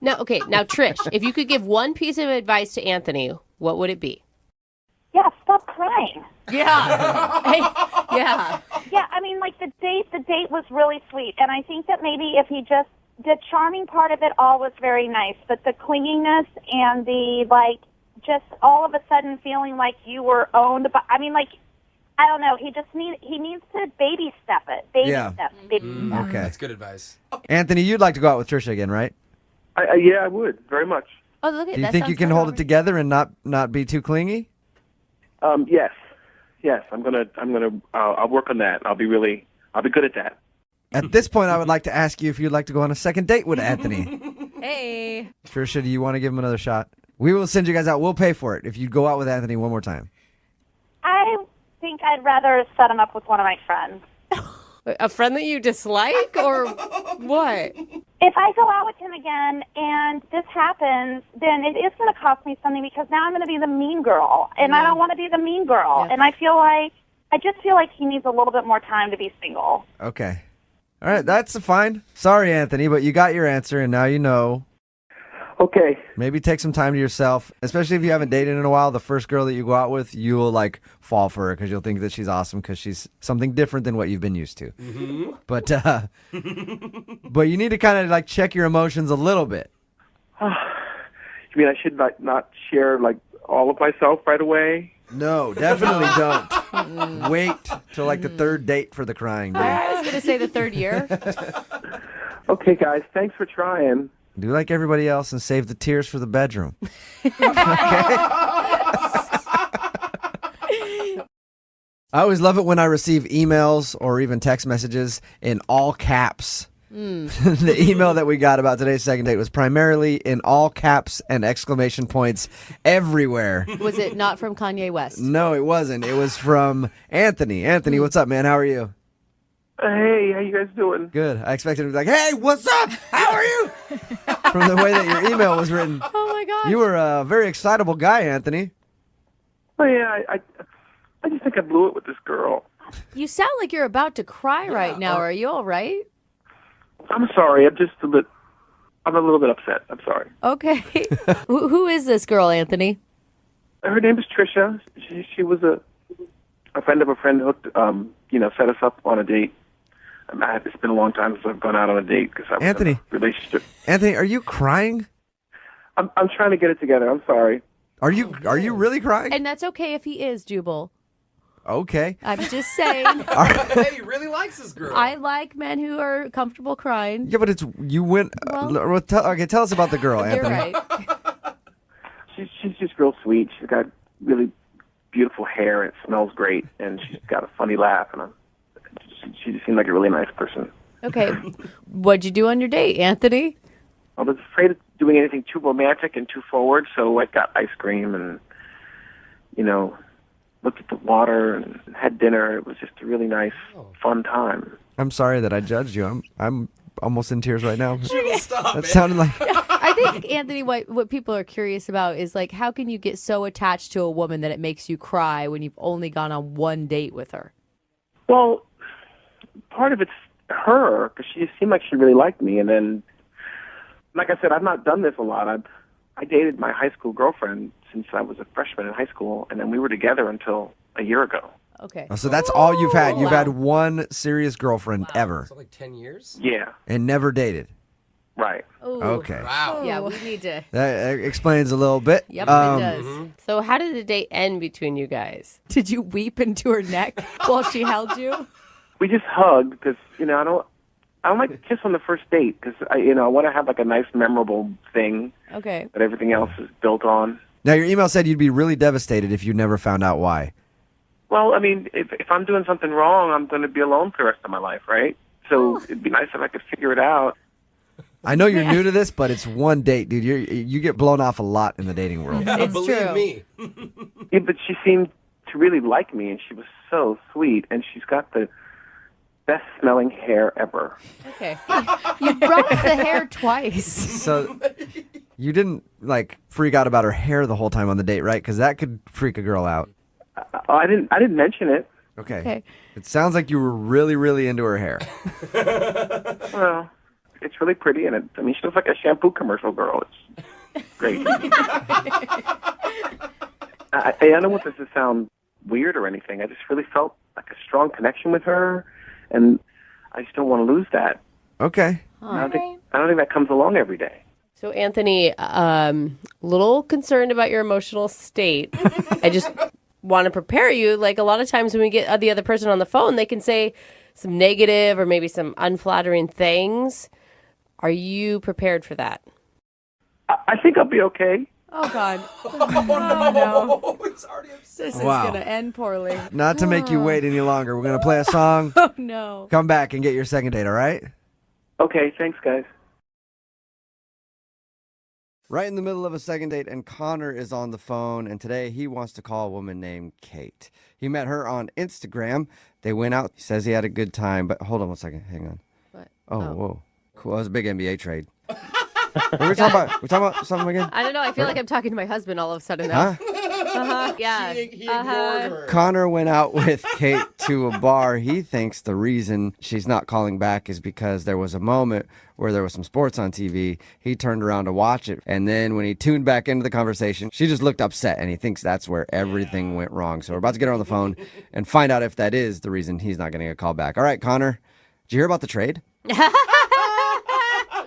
Now, Trish, if you could give one piece of advice to Anthony, what would it be? Yeah, stop crying. Yeah. Yeah. Yeah, I mean, like the date was really sweet, and I think that maybe if he just the charming part of it all was very nice, but the clinginess and the just all of a sudden feeling like you were owned by. I mean, I don't know. He needs to baby step it. Baby step. Okay. That's good advice. Anthony, you'd like to go out with Trisha again, right? Yeah, I would very much. Oh, look at that. Do you think you can hold it together and not be too clingy? Yes. I'll work on that. I'll be good at that. At this point, I would like to ask you if you'd like to go on a second date with Anthony. Hey. Trisha, do you want to give him another shot? We will send you guys out. We'll pay for it if you go out with Anthony one more time. I think I'd rather set him up with one of my friends. A friend that you dislike or what? If I go out with him again and this happens, then it is going to cost me something because now I'm going to be the mean girl, and I don't want to be the mean girl. Yeah. And I just feel like he needs a little bit more time to be single. Okay. All right, that's fine. Sorry, Anthony, but you got your answer, and now you know. Okay. Maybe take some time to yourself, especially if you haven't dated in a while. The first girl that you go out with, you will fall for her because you'll think that she's awesome because she's something different than what you've been used to. Mm-hmm. But you need to kind of check your emotions a little bit. You mean I should not share all of myself right away? No, definitely don't. Wait till the third date for the crying. Dude. I was going to say the third year. Okay, guys, thanks for trying. Do like everybody else and save the tears for the bedroom. Okay? I always love it when I receive emails or even text messages in all caps. The email that we got about today's second date was primarily in all caps and exclamation points everywhere. Was it not from Kanye West? No, it wasn't. It was from Anthony. Anthony, what's up, man? How are you? Hey, how you guys doing? Good. I expected him to be like, hey, what's up? How are you? From the way that your email was written. Oh, my gosh. You were a very excitable guy, Anthony. Oh, yeah, I just think I blew it with this girl. You sound like you're about to cry right now. Are you all right? I'm sorry. I'm a little bit upset. I'm sorry. Okay. Who is this girl, Anthony? Her name is Trisha. She was a friend of a friend hooked, set us up on a date. It's been a long time since I've gone out on a date because I was in a relationship. Anthony, are you crying? I'm trying to get it together. I'm sorry. Are you really crying? And that's okay if he is, Jubal. Okay. I'm just saying. Hey, he really likes this girl. I like men who are comfortable crying. Yeah, but you went. Tell us about the girl, You're Anthony. right. She's just real sweet. She's got really beautiful hair. And it smells great, and she's got a funny laugh. And she just seemed like a really nice person. Okay. What'd you do on your date, Anthony? I was afraid of doing anything too romantic and too forward, so I got ice cream and, looked at the water and had dinner. It was just a really nice, fun time. I'm sorry that I judged you. I'm almost in tears right now. Stop, That sounded like. I think, Anthony, what people are curious about is, like, how can you get so attached to a woman that it makes you cry when you've only gone on one date with her? Well, part of it's her, because she seemed like she really liked me. And then, like I said, I've not done this a lot. I dated my high school girlfriend since I was a freshman in high school, and then we were together until a year ago. Okay. So that's all you've had. You've Wow. had one serious girlfriend ever So like 10 years? Yeah, and never dated. right. Ooh. Okay. Wow. Yeah, we need to. That explains a little bit. Yep, it does. So how did the date end between you guys? Did you weep into her neck while she held you? We just hugged because, I don't like to kiss on the first date because, I want to have like a nice, memorable thing Okay. that everything else is built on. Now, your email said you'd be really devastated if you never found out why. Well, I mean, if I'm doing something wrong, I'm going to be alone for the rest of my life, right? So it'd be nice if I could figure it out. I know you're new to this, but it's one date, dude. You get blown off a lot in the dating world. Yeah, It's believe true. me. Yeah, but she seemed to really like me, and she was so sweet, and she's got the best smelling hair ever. Okay. You brought up the hair twice. So you didn't freak out about her hair the whole time on the date, right? Because that could freak a girl out. I didn't mention it. Okay. It sounds like you were really, really into her hair. Well, it's really pretty, and she looks like a shampoo commercial girl. It's great. I don't want this to sound weird or anything. I just really felt like a strong connection with her, and I just don't want to lose that. Okay. I don't think that comes along every day. So, Anthony, little concerned about your emotional state. I just want to prepare you. Like, a lot of times when we get the other person on the phone, they can say some negative or maybe some unflattering things. Are you prepared for that? I think I'll be okay. Oh, God. Oh, no. He's already upset. This is Wow. going to end poorly. Not to make you wait any longer. We're going to play a song. Oh, no. Come back and get your second date, all right? Okay, thanks, guys. Right in the middle of a second date, and Connor is on the phone, and today he wants to call a woman named Kate. He met her on Instagram. They went out. He says he had a good time, but hold on one second. Hang on. What? Oh, whoa. Cool. That was a big NBA trade. We're talking about something again? I don't know. I feel like I'm talking to my husband all of a sudden now. Huh? Yeah. He ignored her. Connor went out with Kate to a bar. He thinks the reason she's not calling back is because there was a moment where there was some sports on TV. He turned around to watch it, and then when he tuned back into the conversation, she just looked upset, and he thinks that's where everything went wrong. So we're about to get her on the phone and find out if that is the reason he's not getting a call back. All right, Connor, did you hear about the trade?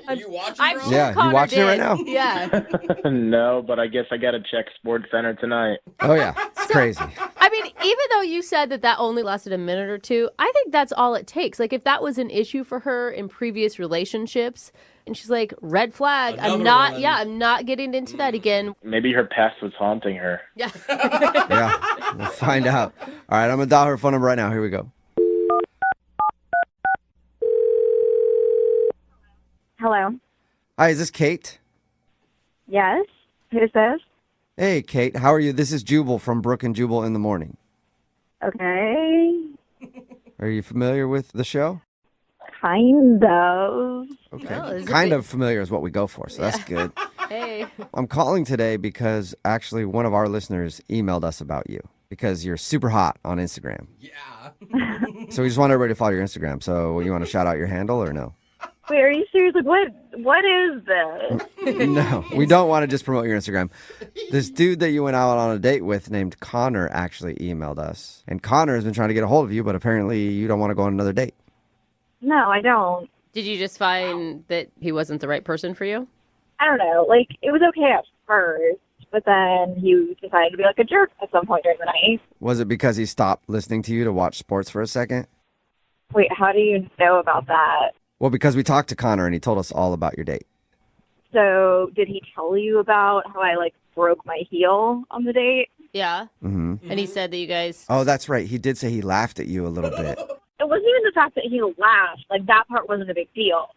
Are you watching, I'm bro? sure Yeah, you Connor watching it right did. now? Yeah. No, but I guess I got to check Sports Center tonight. Oh, yeah. It's crazy. I mean, even though you said that only lasted a minute or two, I think that's all it takes. Like, if that was an issue for her in previous relationships, and she's like, red flag, I'm not getting into that again. Maybe her past was haunting her. Yeah. Yeah, we'll find out. All right, I'm going to dial her phone number right now. Here we go. Hello. Hi, is this Kate? Yes. Who's this? Hey, Kate, how are you? This is Jubal from Brooke and Jubal in the Morning. Okay. Are you familiar with the show? Kind of. Okay. Oh, is it kind big- of familiar is what we go for, so that's good. Hey. I'm calling today because actually one of our listeners emailed us about you because you're super hot on Instagram. Yeah. So we just want everybody to follow your Instagram. So you want to shout out your handle or no? Wait, are you serious? Like, what is this? No, we don't want to just promote your Instagram. This dude that you went out on a date with named Connor actually emailed us. And Connor has been trying to get a hold of you, but apparently you don't want to go on another date. No, I don't. Did you just find that he wasn't the right person for you? I don't know, like, it was okay at first, but then he decided to be like a jerk at some point during the night. Was it because he stopped listening to you to watch sports for a second? Wait, how do you know about that? Well, because we talked to Connor and he told us all about your date. So did he tell you about how I, like, broke my heel on the date? Yeah. Mm-hmm. And he said that you guys... Oh, that's right. He did say he laughed at you a little bit. It wasn't even the fact that he laughed. Like, that part wasn't a big deal.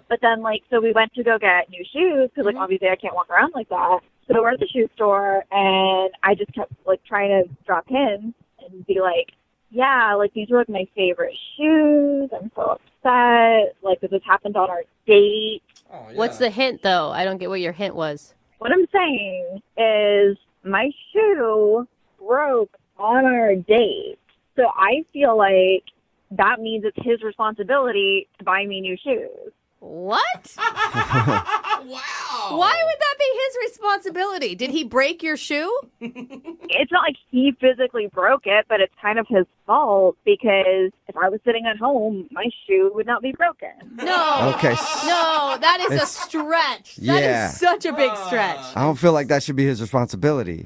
But then, like, so we went to go get new shoes because, like, obviously I can't walk around like that. So we're at the shoe store, and I just kept, like, trying to drop hints and be like, yeah, like, these were, like, my favorite shoes. I'm so upset. Like, this happened on our date. Oh, yeah. What's the hint, though? I don't get what your hint was. What I'm saying is my shoe broke on our date. So I feel like that means it's his responsibility to buy me new shoes. What? Wow. Why would that be his responsibility? Did he break your shoe? It's not like he physically broke it, but it's kind of his fault because if I was sitting at home, my shoe would not be broken. No. Okay. No, that is a stretch. That Yeah. is such a big stretch. I don't feel like that should be his responsibility.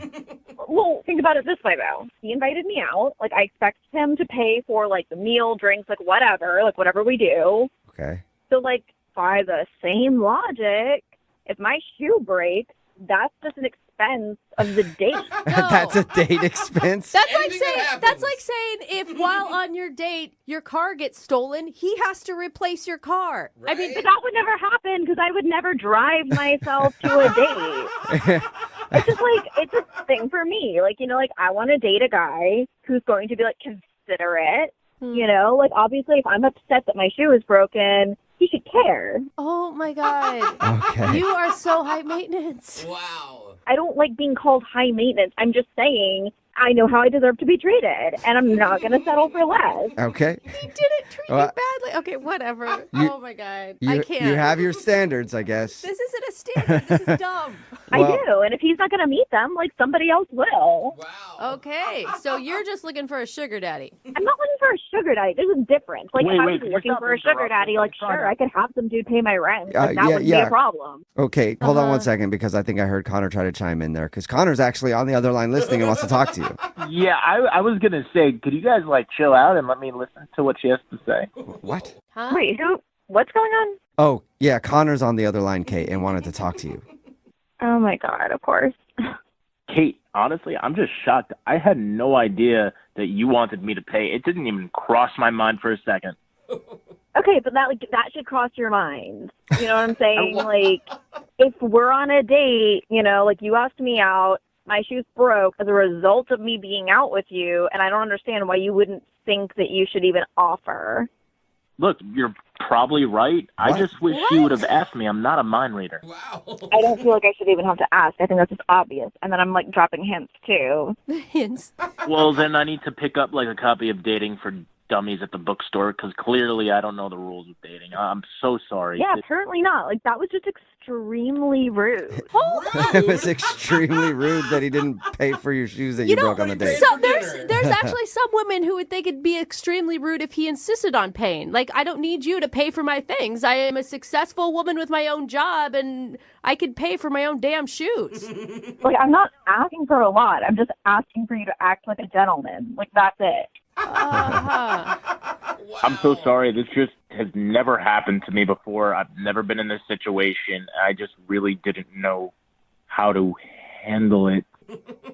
Well, think about it this way, though. He invited me out. Like, I expect him to pay for, like, the meal, drinks, like, whatever we do. Okay. So, like, by the same logic, if my shoe breaks, that's just an expense of the date. That's a date expense? That's like saying if while on your date your car gets stolen, he has to replace your car. Right? I mean, but that would never happen because I would never drive myself to a date. It's just like, it's a thing for me. Like, you know, like I want to date a guy who's going to be like considerate. You know, like obviously if I'm upset that my shoe is broken, he should care. Oh my God. Okay. You are so high maintenance. Wow. I don't like being called high maintenance. I'm just saying I know how I deserve to be treated, and I'm not going to settle for less. Okay. He didn't treat you badly. Okay, whatever. Oh my God. I can't. You have your standards, I guess. This isn't a standard. This is dumb. I do, and if he's not going to meet them, like somebody else will. Wow. Okay, so you're just looking for a sugar daddy. I'm not looking for a sugar daddy. There's a difference. Like, if I was looking for a sugar daddy, like, sure, I could have some dude pay my rent. Like, that wouldn't be a problem. Okay, hold on one second because I think I heard Connor try to chime in there because Connor's actually on the other line listening and wants to talk to you. Yeah, I was going to say, could you guys, like, chill out and let me listen to what she has to say? What? Huh? Wait, what's going on? Oh, yeah, Connor's on the other line, Kate, and wanted to talk to you. Oh, my God, of course. Kate, honestly, I'm just shocked. I had no idea that you wanted me to pay. It didn't even cross my mind for a second. Okay, but that should cross your mind. You know what I'm saying? Like, if we're on a date, you know, like you asked me out, my shoes broke as a result of me being out with you, and I don't understand why you wouldn't think that you should even offer. Look, you're probably right. I just wish you would have asked me. I'm not a mind reader. Wow. I don't feel like I should even have to ask. I think that's just obvious. And then I'm, like, dropping hints, too. Hints. Well, then I need to pick up, like, a copy of Dating for Dummies at the bookstore because clearly I don't know the rules of dating. I'm so sorry. Yeah, apparently not. Like, that was just extremely rude. It was extremely rude that he didn't pay for your shoes that you broke on the date. So there's actually some women who would think it'd be extremely rude if he insisted on paying. Like, I don't need you to pay for my things. I am a successful woman with my own job, and I could pay for my own damn shoes. Like, I'm not asking for a lot. I'm just asking for you to act like a gentleman. Like, that's it. I'm so sorry. This just has never happened to me before. I've never been in this situation. I just really didn't know how to handle it.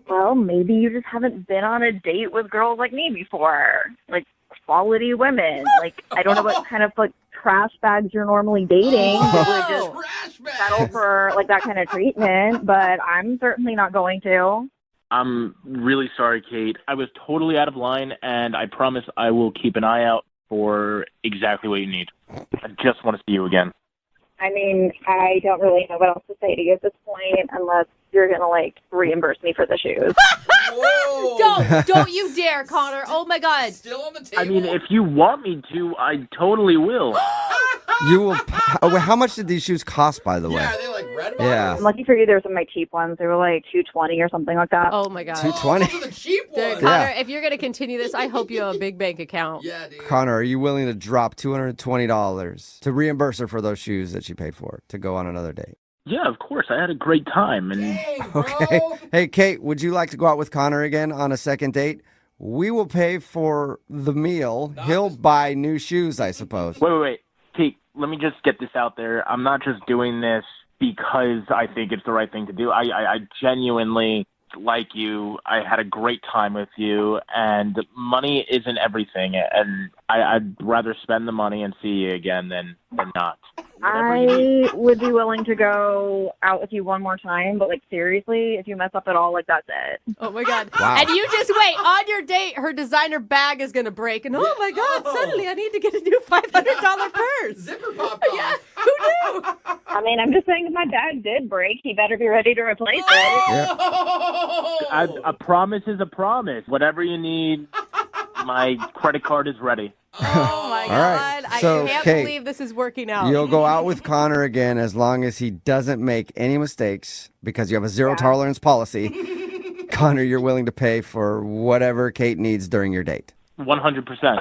Well, maybe you just haven't been on a date with girls like me before. Like, quality women. Like, I don't know what kind of, like, trash bags you're normally dating that would just settle for, like, that kind of treatment. But I'm certainly not going to. I'm really sorry, Kate. I was totally out of line, and I promise I will keep an eye out for exactly what you need. I just want to see you again. I mean, I don't really know what else to say to you at this point unless you're going to, like, reimburse me for the shoes. Don't you dare, Connor. Oh, my God. Still on the table? I mean, if you want me to, I totally will. You will. How much did these shoes cost, by the way? Yeah, are they like red bottoms? Yeah. I'm lucky for you, there were some of my cheap ones. They were like $220 or something like that. Oh, my God. $220? Those are the cheap ones. Connor, if you're going to continue this, I hope you have a big bank account. Yeah, dude. Connor, are you willing to drop $220 to reimburse her for those shoes that she paid for to go on another date? Yeah, of course. I had a great time. And Okay. Hey, Kate, would you like to go out with Connor again on a second date? We will pay for the meal. He'll buy new shoes, I suppose. Wait. Kate, let me just get this out there. I'm not just doing this because I think it's the right thing to do. I genuinely like you. I had a great time with you, and money isn't everything. And I'd rather spend the money and see you again than not. I would be willing to go out with you one more time, but like seriously, if you mess up at all, like that's it. Oh my God. Wow. And you just wait. On your date, her designer bag is going to break. And oh my God, suddenly I need to get a new $500 purse. Zipper popped off. Yeah, who knew? I mean, I'm just saying if my bag did break, he better be ready to replace it. A promise is a promise. Whatever you need, my credit card is ready. Oh my All God. right. I So, can't Kate, believe this is working out. You'll go out with Connor again as long as he doesn't make any mistakes because you have a zero tolerance policy. Connor, you're willing to pay for whatever Kate needs during your date. 100%.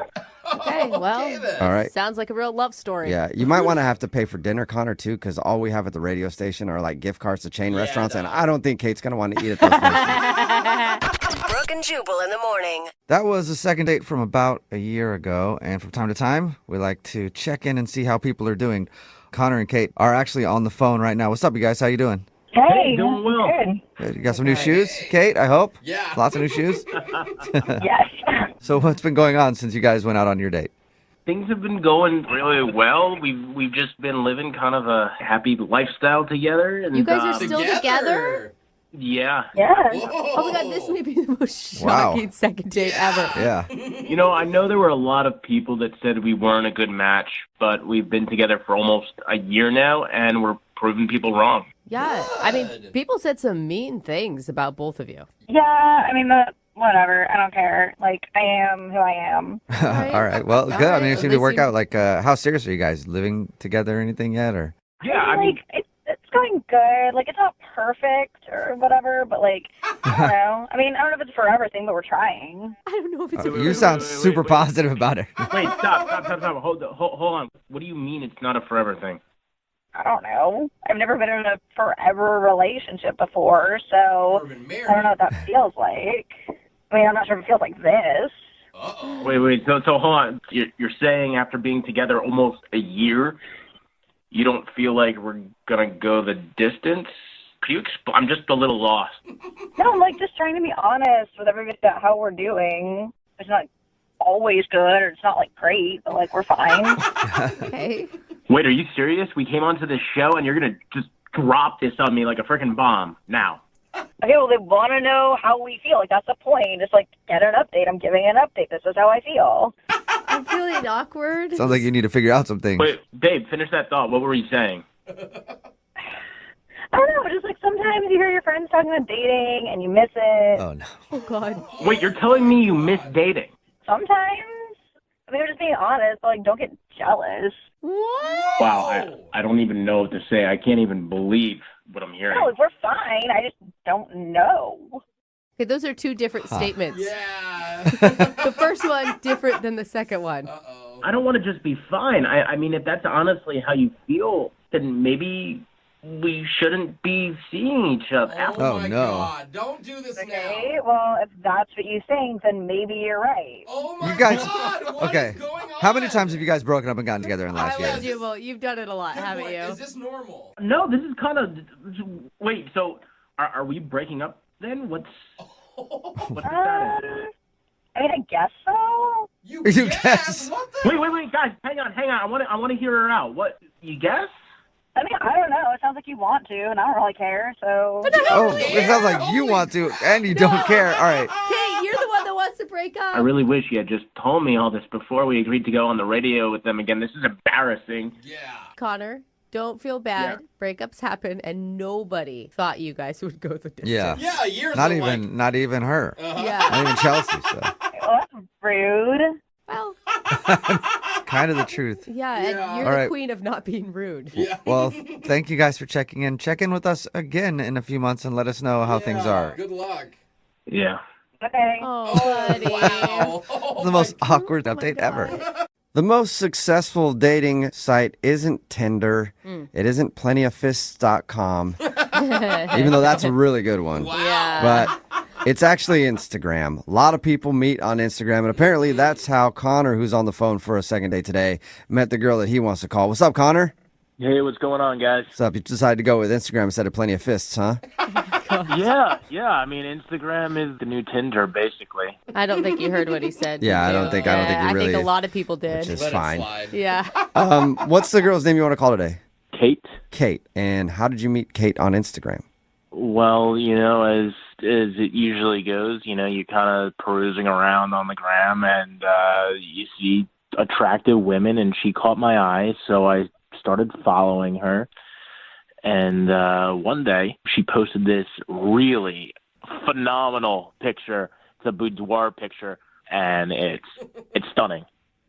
Okay, well, All right. sounds like a real love story. Yeah, you might want to have to pay for dinner, Connor, too, because all we have at the radio station are like gift cards to chain restaurants, and I don't think Kate's going to want to eat at those places. Brooke and Jubal in the morning. That was a second date from about a year ago, and from time to time, we like to check in and see how people are doing. Connor and Kate are actually on the phone right now. What's up, you guys? How you doing? Hey, doing well. good. You got some new shoes, Kate, I hope? Yeah. Lots of new shoes? Yes. So what's been going on since you guys went out on your date? Things have been going really well. We've just been living kind of a happy lifestyle together. And, You guys are still together? Yeah. Yeah. Oh my God, this may be the most Wow. shocking second date ever. Yeah. You know, I know there were a lot of people that said we weren't a good match, but we've been together for almost a year now, and we're proving people wrong. Yeah, I mean, people said some mean things about both of you. Yeah, I mean, whatever. I don't care. Like, I am who I am. All right. Well, good. I mean, it At seemed to least work you- out. Like, how serious are you guys? Living together or anything yet? Or Yeah, I mean, It's going good. Like, it's not perfect or whatever, but like, I don't know. I mean, I don't know if it's a forever thing, but we're trying. I don't know if it's you sound super positive about it. wait, stop. Hold on. What do you mean it's not a forever thing? I don't know. I've never been in a forever relationship before, so I don't know what that feels like. I mean, I'm not sure if it feels like this. Wait. So hold on. You're saying after being together almost a year, you don't feel like we're gonna go the distance? Could you I'm just a little lost. No, I'm like just trying to be honest with everybody about how we're doing. It's not always good, or it's not like great, but like we're fine. Okay. Wait, are you serious? We came onto this show and you're gonna just drop this on me like a freaking bomb now? Okay, well, they want to know how we feel. Like, that's the point. It's like, get an update. I'm giving an update. This is how I feel. I'm feeling awkward. Sounds like you need to figure out some things. Wait, Dave, finish that thought. What were you saying? I don't know. Just like sometimes you hear your friends talking about dating and you miss it. Oh, no. Oh, God. Wait, you're telling me you miss dating? Sometimes. I mean, we're just being honest. But, like, don't get jealous. What? Wow, I don't even know what to say. I can't even believe what I'm hearing. No, like, we're fine. I just don't know. Okay, those are two different statements. Yeah. The first one different than the second one. I don't want to just be fine. I mean, if that's honestly how you feel, then maybe we shouldn't be seeing each other. Oh, my no. God. Don't do this Okay, now. well, if that's what you think, then maybe you're right. Oh my You guys, God. What okay. is going on? How many times have you guys broken up and gotten together in the last I year? love you, Well, you've done it a lot, haven't you? Is this normal? No, this is kind of... Wait, so are we breaking up then? What's the status? I mean, I guess so. You guess? What the? Wait, guys, hang on. I want to hear her out. What, you guess? I mean, I don't know. It sounds like you want to, and I don't really care, so... Oh, it sounds like you want to and you don't care. All right. Kate, you're the one that wants to break up. I really wish you had just told me all this before we agreed to go on the radio with them again. This is embarrassing. Yeah. Connor, don't feel bad. Breakups happen, and nobody thought you guys would go the distance. Yeah. Yeah, years Not of, even, not even her. Yeah. Not even Chelsea. So Well, that's rude. Well, kind of the truth. yeah, and you're All the right. queen of not being rude. Yeah. Well, thank you guys for checking in. Check in with us again in a few months and let us know how things are. Good luck. Yeah. Okay. Oh, buddy. Wow. It's the most awkward update ever. The most successful dating site isn't Tinder. It isn't plentyoffists.com, even though that's a really good one. Yeah. But it's actually Instagram. A lot of people meet on Instagram, and apparently that's how Connor, who's on the phone for a second date today, met the girl that he wants to call. What's up, Connor? Hey, what's going on, guys? What's up? You decided to go with Instagram instead of Plenty of Fists, huh? Yeah. I mean, Instagram is the new Tinder, basically. I don't think you heard what he said. Yeah, did I you? don't think you I really. think a lot of people did. Which is Let it fine. slide. Yeah. What's the girl's name you want to call today? Kate. Kate. And how did you meet Kate on Instagram? Well, as it usually goes, you kind of perusing around on the gram and you see attractive women, and she caught my eye, so I started following her. And one day she posted this really phenomenal picture. It's a boudoir picture, and it's stunning.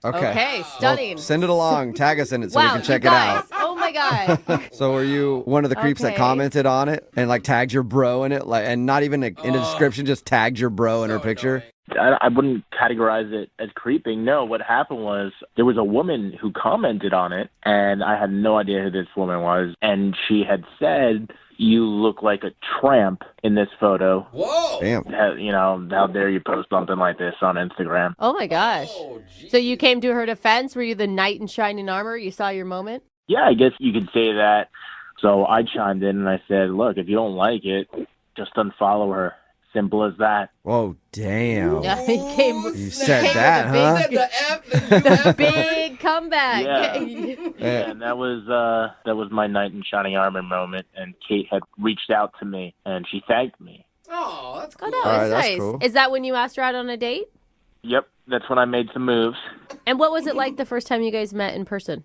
Okay, stunning. Well, send it along. Tag us in it so Wow, we can check you it guys. out. Oh my God. So were you one of the creeps that Okay. commented on it and like tagged your bro in it, and not even in the description, just tagged your bro in her picture? I wouldn't categorize it as creeping. No, what happened was there was a woman who commented on it, and I had no idea who this woman was. And she had said, "You look like a tramp in this photo." Whoa! Damn. How dare you post something like this on Instagram? Oh my gosh. So you came to her defense? Were you the knight in shining armor? You saw your moment? Yeah, I guess you could say that. So I chimed in and I said, "Look, if you don't like it, just unfollow her. Simple as that." Whoa, damn. Yeah, he came. You said that, huh? Said the F, then you The F. big comeback. Yeah. Yeah, and that was my knight in shining armor moment. And Kate had reached out to me and she thanked me. Oh, that's cool. Oh no, All right, that's that's nice. cool. Is that when you asked her out on a date? Yep, that's when I made some moves. And what was it like the first time you guys met in person?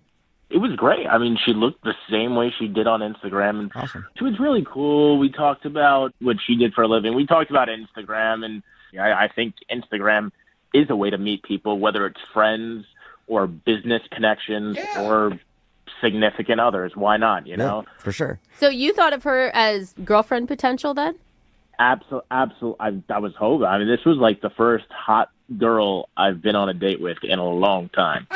It was great. I mean, she looked the same way she did on Instagram, and Awesome. she was really cool. We talked about what she did for a living. We talked about Instagram, and I think Instagram is a way to meet people, whether it's friends or business connections or significant others. Why not, you know? Yeah, for sure. So you thought of her as girlfriend potential then? Absolutely. I was hoping. I mean, this was like the first hot girl I've been on a date with in a long time.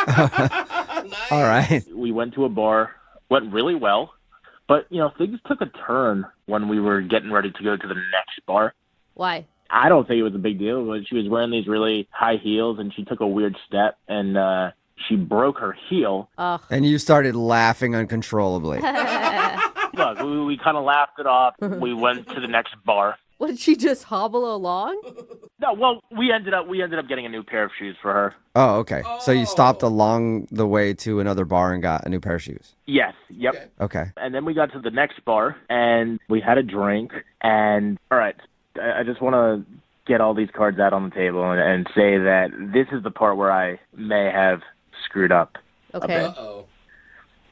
All right. We went to a bar, went really well, but things took a turn when we were getting ready to go to the next bar. Why? I don't think it was a big deal, but she was wearing these really high heels, and she took a weird step, and she broke her heel. Ugh. And you started laughing uncontrollably. Look, we kind of laughed it off. We went to the next bar. What, did she just hobble along? No, well, we ended up getting a new pair of shoes for her. Oh, okay. So you stopped along the way to another bar and got a new pair of shoes. Yes, yep. Okay. And then we got to the next bar, and we had a drink. And, all right, I just want to get all these cards out on the table and say that this is the part where I may have screwed up a Okay. bit. Uh-oh.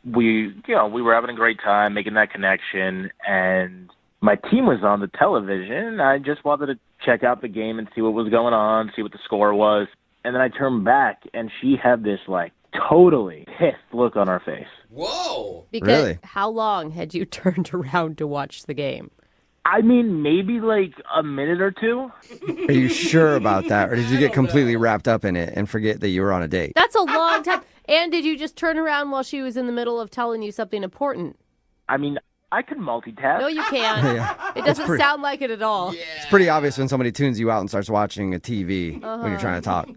We were having a great time making that connection, and my team was on the television. I just wanted to check out the game and see what was going on, see what the score was. And then I turned back, and she had this, totally pissed look on her face. Whoa! Because Really? how long had you turned around to watch the game? I mean, maybe, a minute or two. Are you sure about that? Or did you get completely wrapped up in it and forget that you were on a date? That's a long time. And did you just turn around while she was in the middle of telling you something important? I mean, I can multitask. No, you can't. Yeah. It doesn't pretty- sound like it at all. It's pretty obvious when somebody tunes you out and starts watching a TV when you're trying to talk.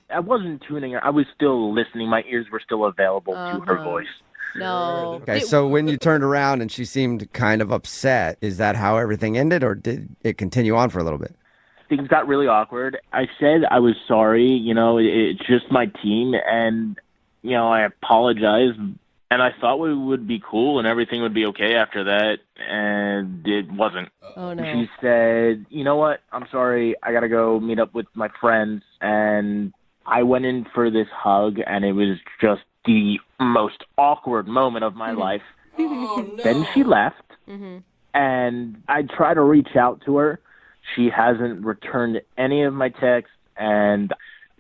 I wasn't tuning her. I was still listening. My ears were still available to her voice. No. Okay, so when you turned around and she seemed kind of upset, is that how everything ended, or did it continue on for a little bit? Things got really awkward. I said I was sorry. It's just my team, and I apologized. And I thought we would be cool and everything would be okay after that, and it wasn't. Oh, no. She said, "You know what? I'm sorry. I got to go meet up with my friends." And I went in for this hug, and it was just the most awkward moment of my life. Oh, no. Then she left, Mm-hmm. and I tried to reach out to her. She hasn't returned any of my texts, and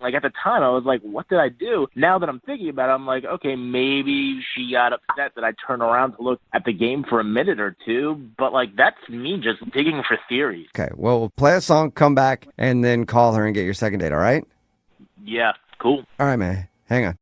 at the time, I was like, what did I do? Now that I'm thinking about it, I'm like, okay, maybe she got upset that I turned around to look at the game for a minute or two. But, that's me just digging for theories. Okay, well, we'll play a song, come back, and then call her and get your second date, all right? Yeah, cool. All right, man. Hang on.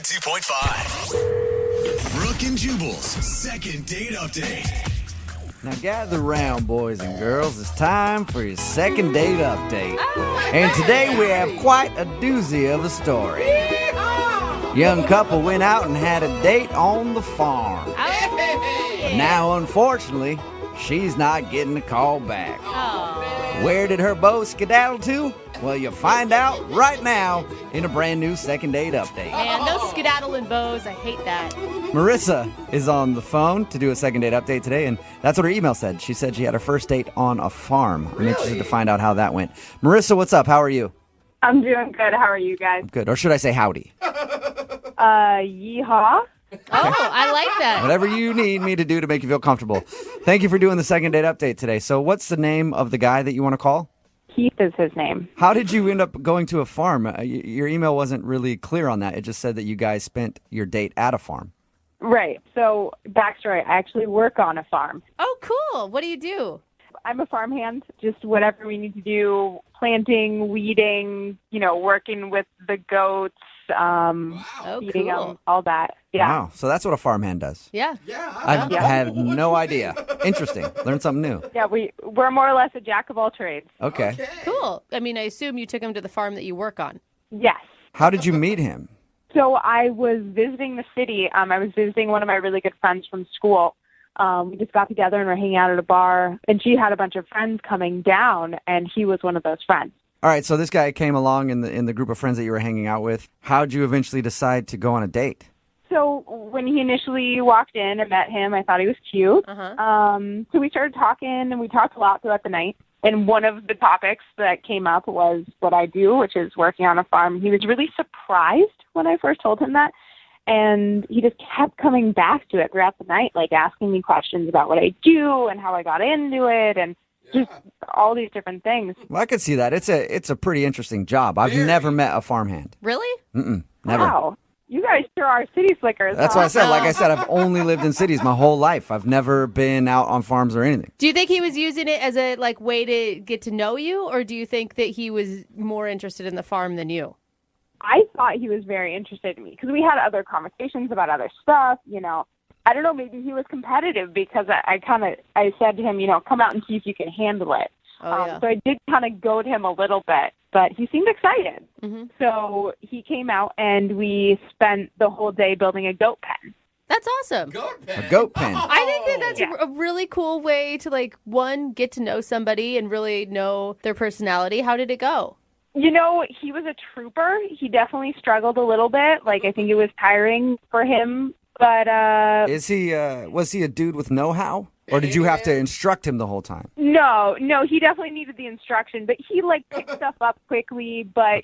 92.5. Brooke and Jubal's second date update. Now gather round, boys and girls. It's time for your second date update. And today we have quite a doozy of a story. Young couple went out and had a date on the farm. But now, unfortunately, she's not getting a call back. Where did her beau skedaddle to? Well, you'll find out right now in a brand new second date update. Man, those skedaddling bows, I hate that. Marissa is on the phone to do a second date update today, and that's what her email said. She said she had her first date on a farm. I'm interested to find out how that went. Marissa, what's up? How are you? I'm doing good. How are you guys? Good. Or should I say howdy? Yeehaw. Oh, I like that. Whatever you need me to do to make you feel comfortable. Thank you for doing the second date update today. So what's the name of the guy that you want to call? Keith is his name. How did you end up going to a farm? Your email wasn't really clear on that. It just said that you guys spent your date at a farm. Right. So, backstory, I actually work on a farm. Oh, cool. What do you do? I'm a farmhand, just whatever we need to do, planting, weeding, working with the goats, feeding them, all that. Yeah. Wow. So that's what a farmhand does. Yeah. I had no idea. Interesting. Learned something new. Yeah, we're more or less a jack of all trades. Okay. Cool. I mean, I assume you took him to the farm that you work on. Yes. How did you meet him? So I was visiting the city. I was visiting one of my really good friends from school. We just got together and were hanging out at a bar, and she had a bunch of friends coming down, and he was one of those friends. All right, so this guy came along in the group of friends that you were hanging out with. How'd you eventually decide to go on a date? So when he initially walked in and met him, I thought he was cute. So we started talking, and we talked a lot throughout the night. And one of the topics that came up was what I do, which is working on a farm. He was really surprised when I first told him that. And he just kept coming back to it throughout the night, like asking me questions about what I do and how I got into it and just all these different things. Well, I could see that. It's a pretty interesting job. I've never met a farmhand. Really? Never. Wow. You guys sure are city slickers. That's huh? why I said, like I said, I've only lived in cities my whole life. I've never been out on farms or anything. Do you think he was using it as a way to get to know you, or do you think that he was more interested in the farm than you? I thought he was very interested in me because we had other conversations about other stuff, I don't know, maybe he was competitive because I said to him, come out and see if you can handle it. So I did kind of goad him a little bit, but he seemed excited. So he came out and we spent the whole day building a goat pen. That's awesome. A goat pen. I think that that's a really cool way to, one, get to know somebody and really know their personality. How did it go? He was a trooper. He definitely struggled a little bit. I think it was tiring for him. But was he a dude with know-how? Or did you have to instruct him the whole time? No, he definitely needed the instruction. But he picked stuff up quickly. But,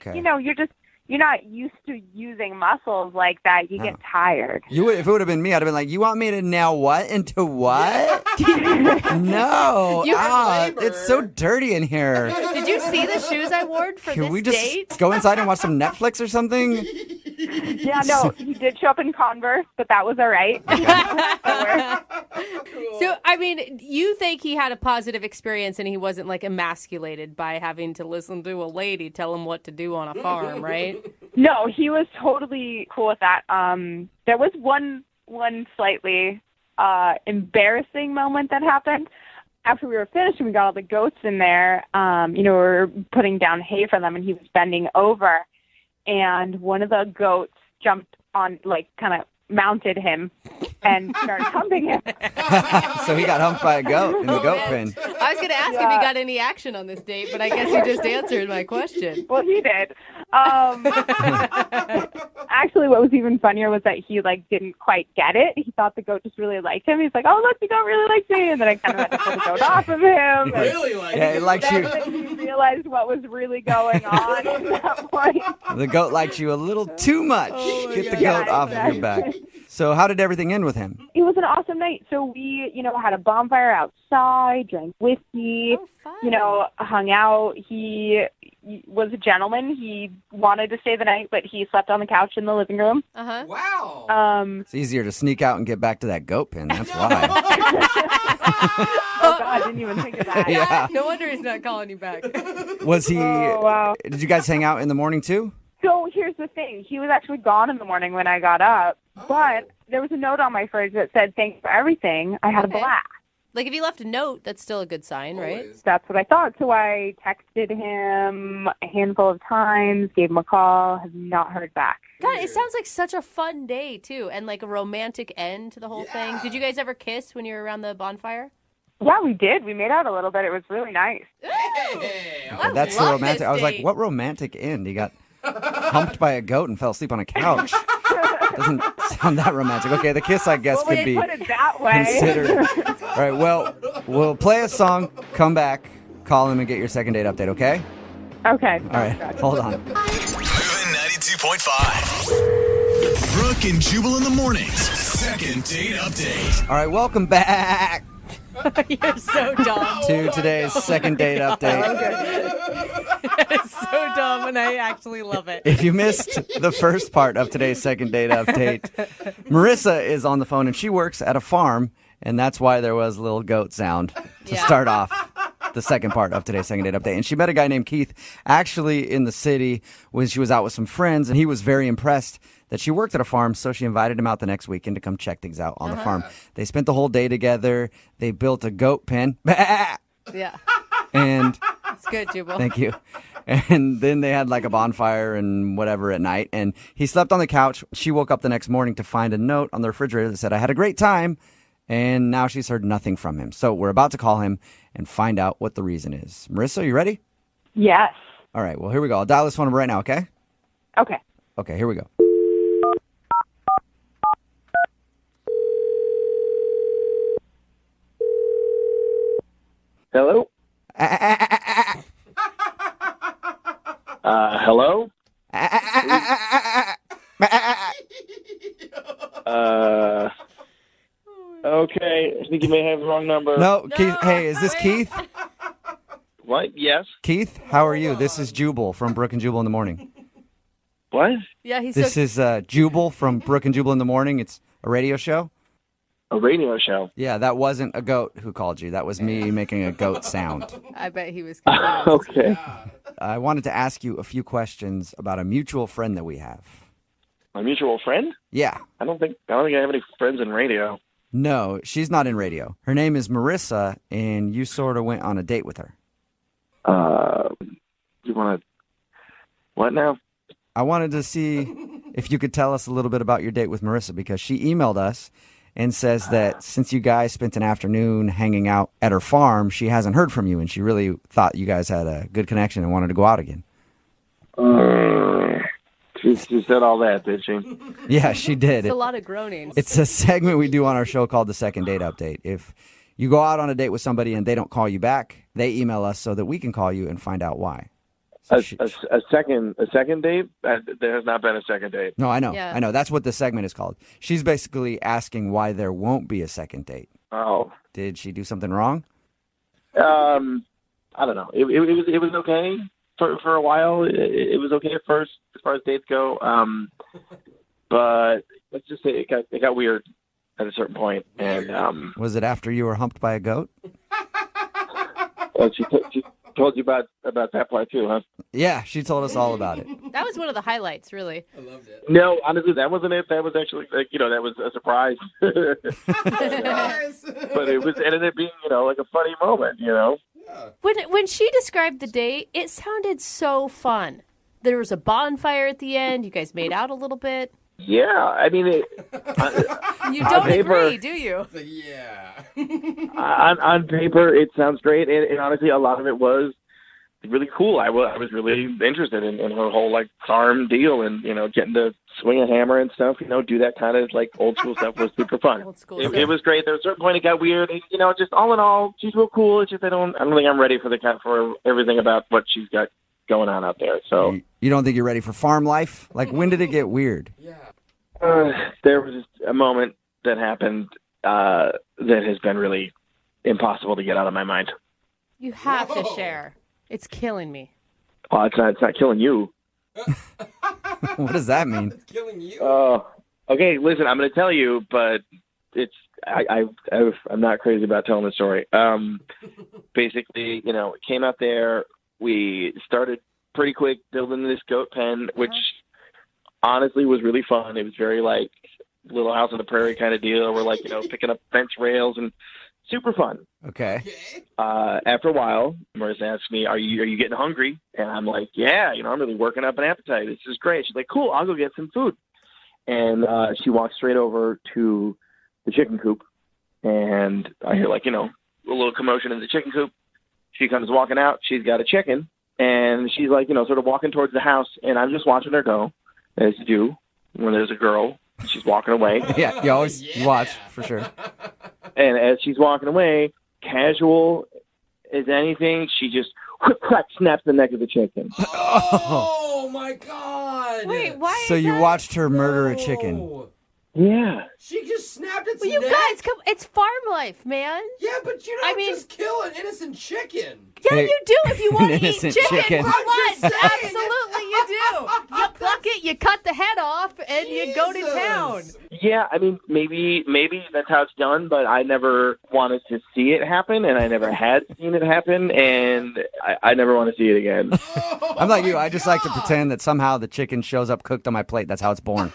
you're not used to using muscles like that. You get tired. If it would have been me, I'd have been like, you want me to nail what into what? No. It's so dirty in here. Did you see the shoes I wore for Can this we just date? go inside and watch some Netflix or something? Yeah, no, he did show up in Converse, but that was all right. So, I mean, you think he had a positive experience and he wasn't emasculated by having to listen to a lady tell him what to do on a farm, right? No, he was totally cool with that. There was one slightly embarrassing moment that happened. After we were finished and we got all the goats in there, we were putting down hay for them and he was bending over and one of the goats jumped on, kind of mounted him and started humping him. So he got humped by a goat in the goat pen. I was going to ask if he got any action on this date, but I guess you just answered my question. Well, he did. Actually, what was even funnier was that he didn't quite get it. He thought the goat just really liked him. He's like, "Oh, look, the goat really likes me," and then I kind of had to pull the goat off of him. Really like? Yeah, it likes you. He realized what was really going on at that point. The goat likes you a little too much. Get the goat off of your back. So how did everything end with him? It was an awesome night. So we, had a bonfire outside, drank whiskey, hung out. He was a gentleman. He wanted to stay the night, but he slept on the couch in the living room. Wow. It's easier to sneak out and get back to that goat pen. That's why. Oh, God, I didn't even think of that. Yeah. No wonder he's not calling you back. Was he? Oh, wow. Did you guys hang out in the morning too? So here's the thing. He was actually gone in the morning when I got up, but there was a note on my fridge that said, thanks for everything. I had a blast. Like, if he left a note, that's still a good sign, right? That's what I thought. So I texted him a handful of times, gave him a call, have not heard back. God, it sounds like such a fun day, too, and like a romantic end to the whole thing. Did you guys ever kiss when you were around the bonfire? Yeah, we did. We made out a little bit. It was really nice. That's the romantic. I was like, what romantic end? He got humped by a goat and fell asleep on a couch. Doesn't sound that romantic. Okay, the kiss, I guess, could be put it that way. considered. All right, well, we'll play a song, come back, call him, and get your second date update, okay? Okay. All right, hold on. Moving 92.5. Brooke and Jubal in the mornings. Second date update. All right, welcome back You're so dumb. to today's second date update. It's so dumb, and I actually love it. If you missed the first part of today's second date update, Marissa is on the phone, and she works at a farm, and that's why there was a little goat sound to start off the second part of today's second date update. And she met a guy named Keith actually in the city when she was out with some friends, and he was very impressed that she worked at a farm, so she invited him out the next weekend to come check things out on the farm. They spent the whole day together. They built a goat pen. Yeah. And It's good, Jubal. thank you. And then they had like a bonfire and whatever at night. And he slept on the couch. She woke up the next morning to find a note on the refrigerator that said, I had a great time. And now she's heard nothing from him. So we're about to call him and find out what the reason is. Marissa, you ready? Yes. All right. Well, here we go. I'll dial this phone number right now, okay? Okay. Okay, here we go. Hello? Hello? Okay, I think you may have the wrong number. No, Keith. Hey, is this Keith? What? Yes. Keith, how are you? This is Jubal from Brooke and Jubal in the Morning. What? Yeah, he's This so... is Jubal from Brooke and Jubal in the Morning. It's a radio show. A radio show? Yeah, that wasn't a goat who called you. That was me making a goat sound. I bet he was confused. Okay. I wanted to ask you a few questions about a mutual friend that we have. My mutual friend? Yeah. I don't think I have any friends in radio. No, she's not in radio. Her name is Marissa, and you sort of went on a date with her. You want to... What now? I wanted to see if you could tell us a little bit about your date with Marissa, because she emailed us and says that since you guys spent an afternoon hanging out at her farm, she hasn't heard from you, and she really thought you guys had a good connection and wanted to go out again. She said all that, did she? Yeah, she did. It's a lot of groanings. It's a segment we do on our show called the Second Date Update. If you go out on a date with somebody and they don't call you back, they email us so that we can call you and find out why. So A second date? There has not been a second date. No, I know. Yeah. I know. That's what the segment is called. She's basically asking why there won't be a second date. Oh. Did she do something wrong? I don't know. It was okay for a while. It was okay at first as far as dates go. But let's just say it got weird at a certain point. And was it after you were humped by a goat? Well, she told you about that part too, huh? Yeah, she told us all about it. That was one of the highlights, really. I loved it. No, honestly, that wasn't it. That was actually, that was a surprise. But it ended up being, like a funny moment, When she described the date, it sounded so fun. There was a bonfire at the end. You guys made out a little bit. Yeah, I mean, You don't agree, do you? Yeah. on paper, it sounds great, and honestly, a lot of it was really cool. I was really interested in her whole farm deal, and getting to swing a hammer and stuff. Do that kind of old school stuff was super fun. Old school It was great. There was a certain point it got weird. And, just all in all, she's real cool. It's just I don't think I'm ready for everything about what she's got going on out there. So You don't think you're ready for farm life? When did it get weird? Yeah. There was just a moment that happened that has been really impossible to get out of my mind. You have to share. It's killing me. Oh, it's not killing you. What does that mean? It's killing you. Okay, listen, I'm going to tell you, but I'm not crazy about telling the story. Basically, came out there. We started pretty quick building this goat pen, which honestly was really fun. It was very like Little House on the Prairie kind of deal. We're like, picking up fence rails and super fun. Okay. After a while, Marissa asked me, are you getting hungry? And I'm like, yeah, I'm really working up an appetite. This is great. She's like, cool, I'll go get some food. And she walks straight over to the chicken coop. And I hear like, a little commotion in the chicken coop. She comes walking out. She's got a chicken. And she's like, sort of walking towards the house. And I'm just watching her go, as you do when there's a girl. She's walking away. Yeah, you always watch, for sure. And as she's walking away, casual as anything, she just crack snaps the neck of the chicken. Oh my God! Wait, why? So you watched her murder a chicken? Yeah. She just snapped its Well, you neck. guys, it's farm life, man. Yeah, but you don't just kill an innocent chicken. Yeah, you do if you want to eat innocent chicken chicken. for lunch. Absolutely, you do. You pluck it, you cut the head off, and you go to town. Yeah, I mean, maybe that's how it's done, but I never wanted to see it happen, and I never had seen it happen, and I never want to see it again. I'm like you. I just like to pretend that somehow the chicken shows up cooked on my plate. That's how it's born.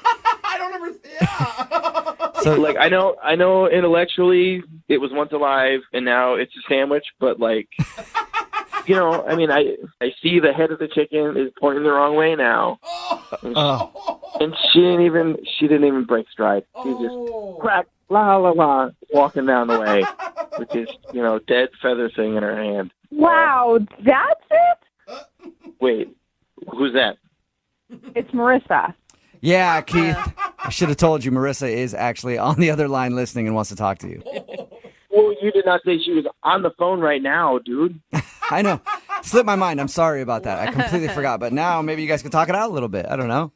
So, like, I know intellectually it was once alive, and now it's a sandwich, but, like, I mean, I see the head of the chicken is pointing the wrong way now. And she didn't even break stride. She just crack, la, la, la, walking down the way with this, dead feather thing in her hand. Wow, that's it? Wait, who's that? It's Marissa. Yeah, Keith. I should have told you Marissa is actually on the other line listening and wants to talk to you. Well, you did not say she was on the phone right now, dude. I know. Slipped my mind. I'm sorry about that. I completely forgot. But now maybe you guys can talk it out a little bit. I don't know.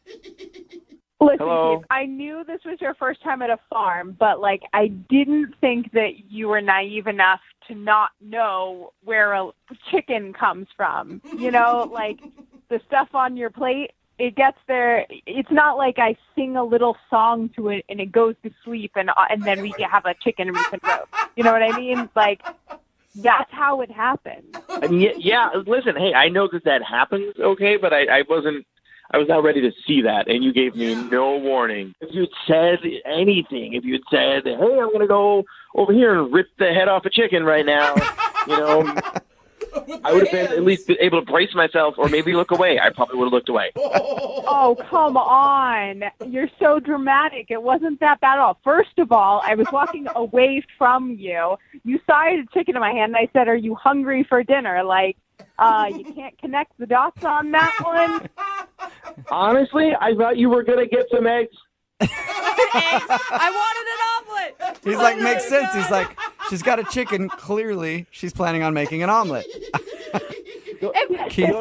Listen, Hello? Keith, I knew this was your first time at a farm, but, like, I didn't think that you were naive enough to not know where a chicken comes from. Like, the stuff on your plate, it gets there. It's not like I sing a little song to it and it goes to sleep and then we have a chicken reef and roast. You know what I mean? Like, that's how it happens. I mean, yeah, listen, hey, I know that happens, okay, but I was not ready to see that, and you gave me no warning. If you'd said anything, if you'd said, hey, I'm going to go over here and rip the head off a chicken right now, I would have been at least able to brace myself or maybe look away. I probably would have looked away. Oh, come on. You're so dramatic. It wasn't that bad at all. First of all, I was walking away from you. You saw I had a chicken in my hand, and I said, are you hungry for dinner? Like, you can't connect the dots on that one? Honestly, I thought you were going to get some eggs. I wanted an omelet. He's like, makes sense. He's like, she's got a chicken. Clearly, she's planning on making an omelet. Keith.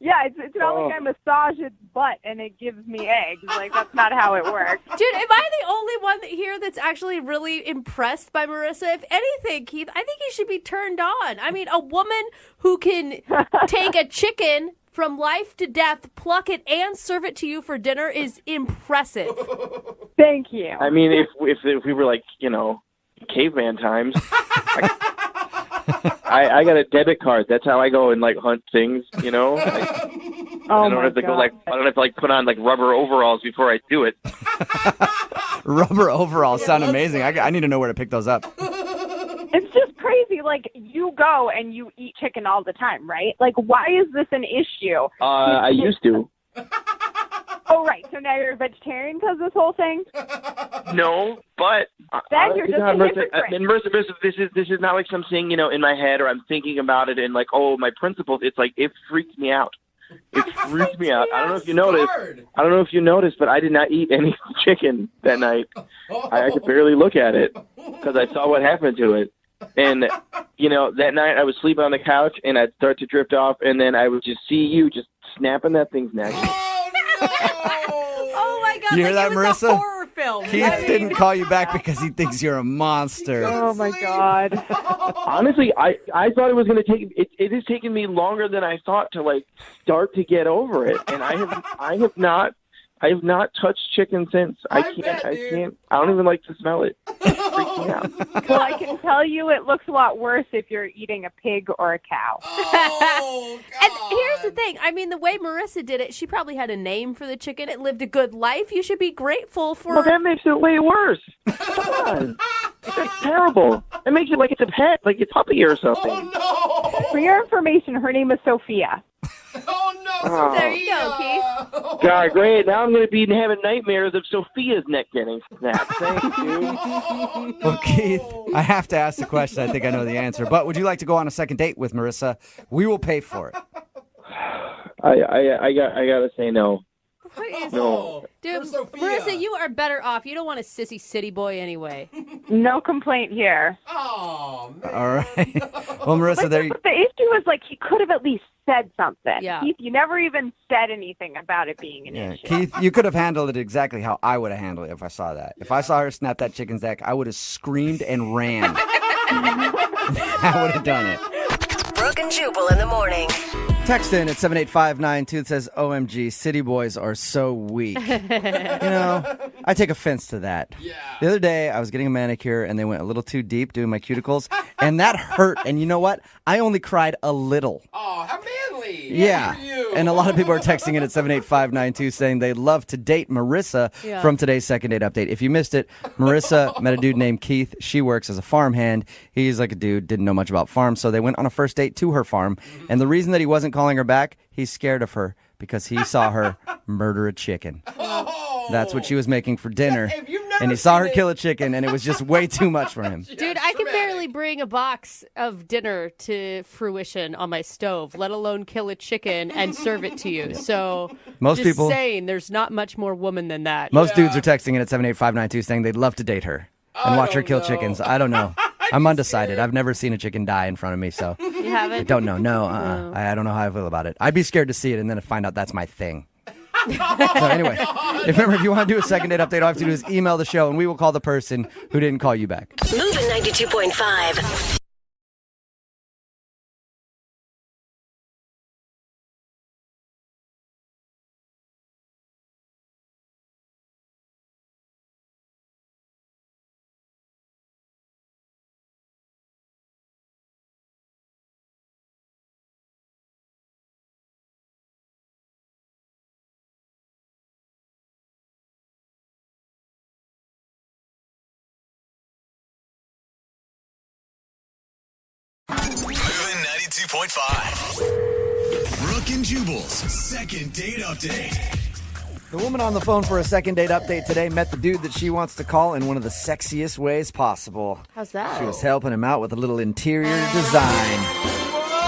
Yeah, it's not like I massage its butt and it gives me eggs. Like, that's not how it works. Dude, am I the only one here that's actually really impressed by Marissa? If anything, Keith, I think you should be turned on. I mean, a woman who can take a chicken from life to death, pluck it, and serve it to you for dinner is impressive. Thank you. I mean, if we were like, caveman times, I got a debit card. That's how I go and like hunt things, I don't have to go I don't have to put on rubber overalls before I do it. Rubber overalls sound amazing. I need to know where to pick those up. It's just crazy. Like, you go and you eat chicken all the time, right? Like, why is this an issue? I used to. Oh, right. So now you're a vegetarian because of this whole thing? No, but then you're just a hypocrite. Marissa, this is not like something, in my head or I'm thinking about it and my principles. It's like, it freaks me out. It freaks me out. I don't know if you noticed, but I did not eat any chicken that night. I could barely look at it because I saw what happened to it. And, that night I was sleeping on the couch and I'd start to drift off and then I would just see you just snapping that thing's neck. Oh my God! You hear that, it was Marissa? a horror film. Keith didn't call you back because he thinks you're a monster. Oh my God! Honestly, I thought it was going to take. It has taken me longer than I thought to start to get over it, and I have not I've not touched chicken since. I can't. I don't even like to smell it. It freaks me out. Well, I can tell you it looks a lot worse if you're eating a pig or a cow. Oh, God. And here's the thing. I mean, the way Marissa did it, she probably had a name for the chicken. It lived a good life. You should be grateful for... Well, that makes it way worse. Come on. That's terrible. That makes it like it's a pet, like a puppy or something. Oh, no. For your information, her name is Sophia. Oh, no. Oh. There you go, Keith. God, great. Now I'm going to be having nightmares of Sophia's neck getting snapped. Thank you. Well, Keith, I have to ask the question. I think I know the answer. But would you like to go on a second date with Marissa? We will pay for it. I gotta say no. What is No. Dude, Marissa, you are better off. You don't want a sissy city boy anyway. No complaint here. Oh, man. All right. Well, Marissa, there you... But the issue is, like, he could have at least said something. Yeah. Keith, you never even said anything about it being an Yeah, issue. Keith, you could have handled it exactly how I would have handled it if I saw that. If I saw her snap that chicken's neck, I would have screamed and ran. I would have done it. Brooke and Jubal in the morning. Text in at 78592 that says, OMG, city boys are so weak. I take offense to that. Yeah. The other day, I was getting a manicure, and they went a little too deep doing my cuticles, and that hurt. And you know what? I only cried a little. Oh, how manly. Yeah. Good for you. And a lot of people are texting in at 78592 saying they'd love to date Marissa from today's second date update. If you missed it, Marissa met a dude named Keith. She works as a farmhand. He's like a dude, didn't know much about farms, so they went on a first date to her farm. And the reason that he wasn't calling her back, he's scared of her because he saw her murder a chicken. That's what she was making for dinner. And he saw her kill a chicken, and it was just way too much for him. Dude, I can barely bring a box of dinner to fruition on my stove, let alone kill a chicken and serve it to you. So, Most just people- saying, there's not much more woman than that. Most dudes are texting in at 78592 saying they'd love to date her and watch her kill chickens. I don't know. I'm undecided. I've never seen a chicken die in front of me, so You haven't? I don't know. No, I don't know how I feel about it. I'd be scared to see it and then find out that's my thing. So anyway, if you want to do a second date update, all you have to do is email the show, and we will call the person who didn't call you back. Moving 92.5. Moving 92.5. Brooke and Jubal's second date update. The woman on the phone for a second date update today met the dude that she wants to call in one of the sexiest ways possible. How's that? She was helping him out with a little interior design.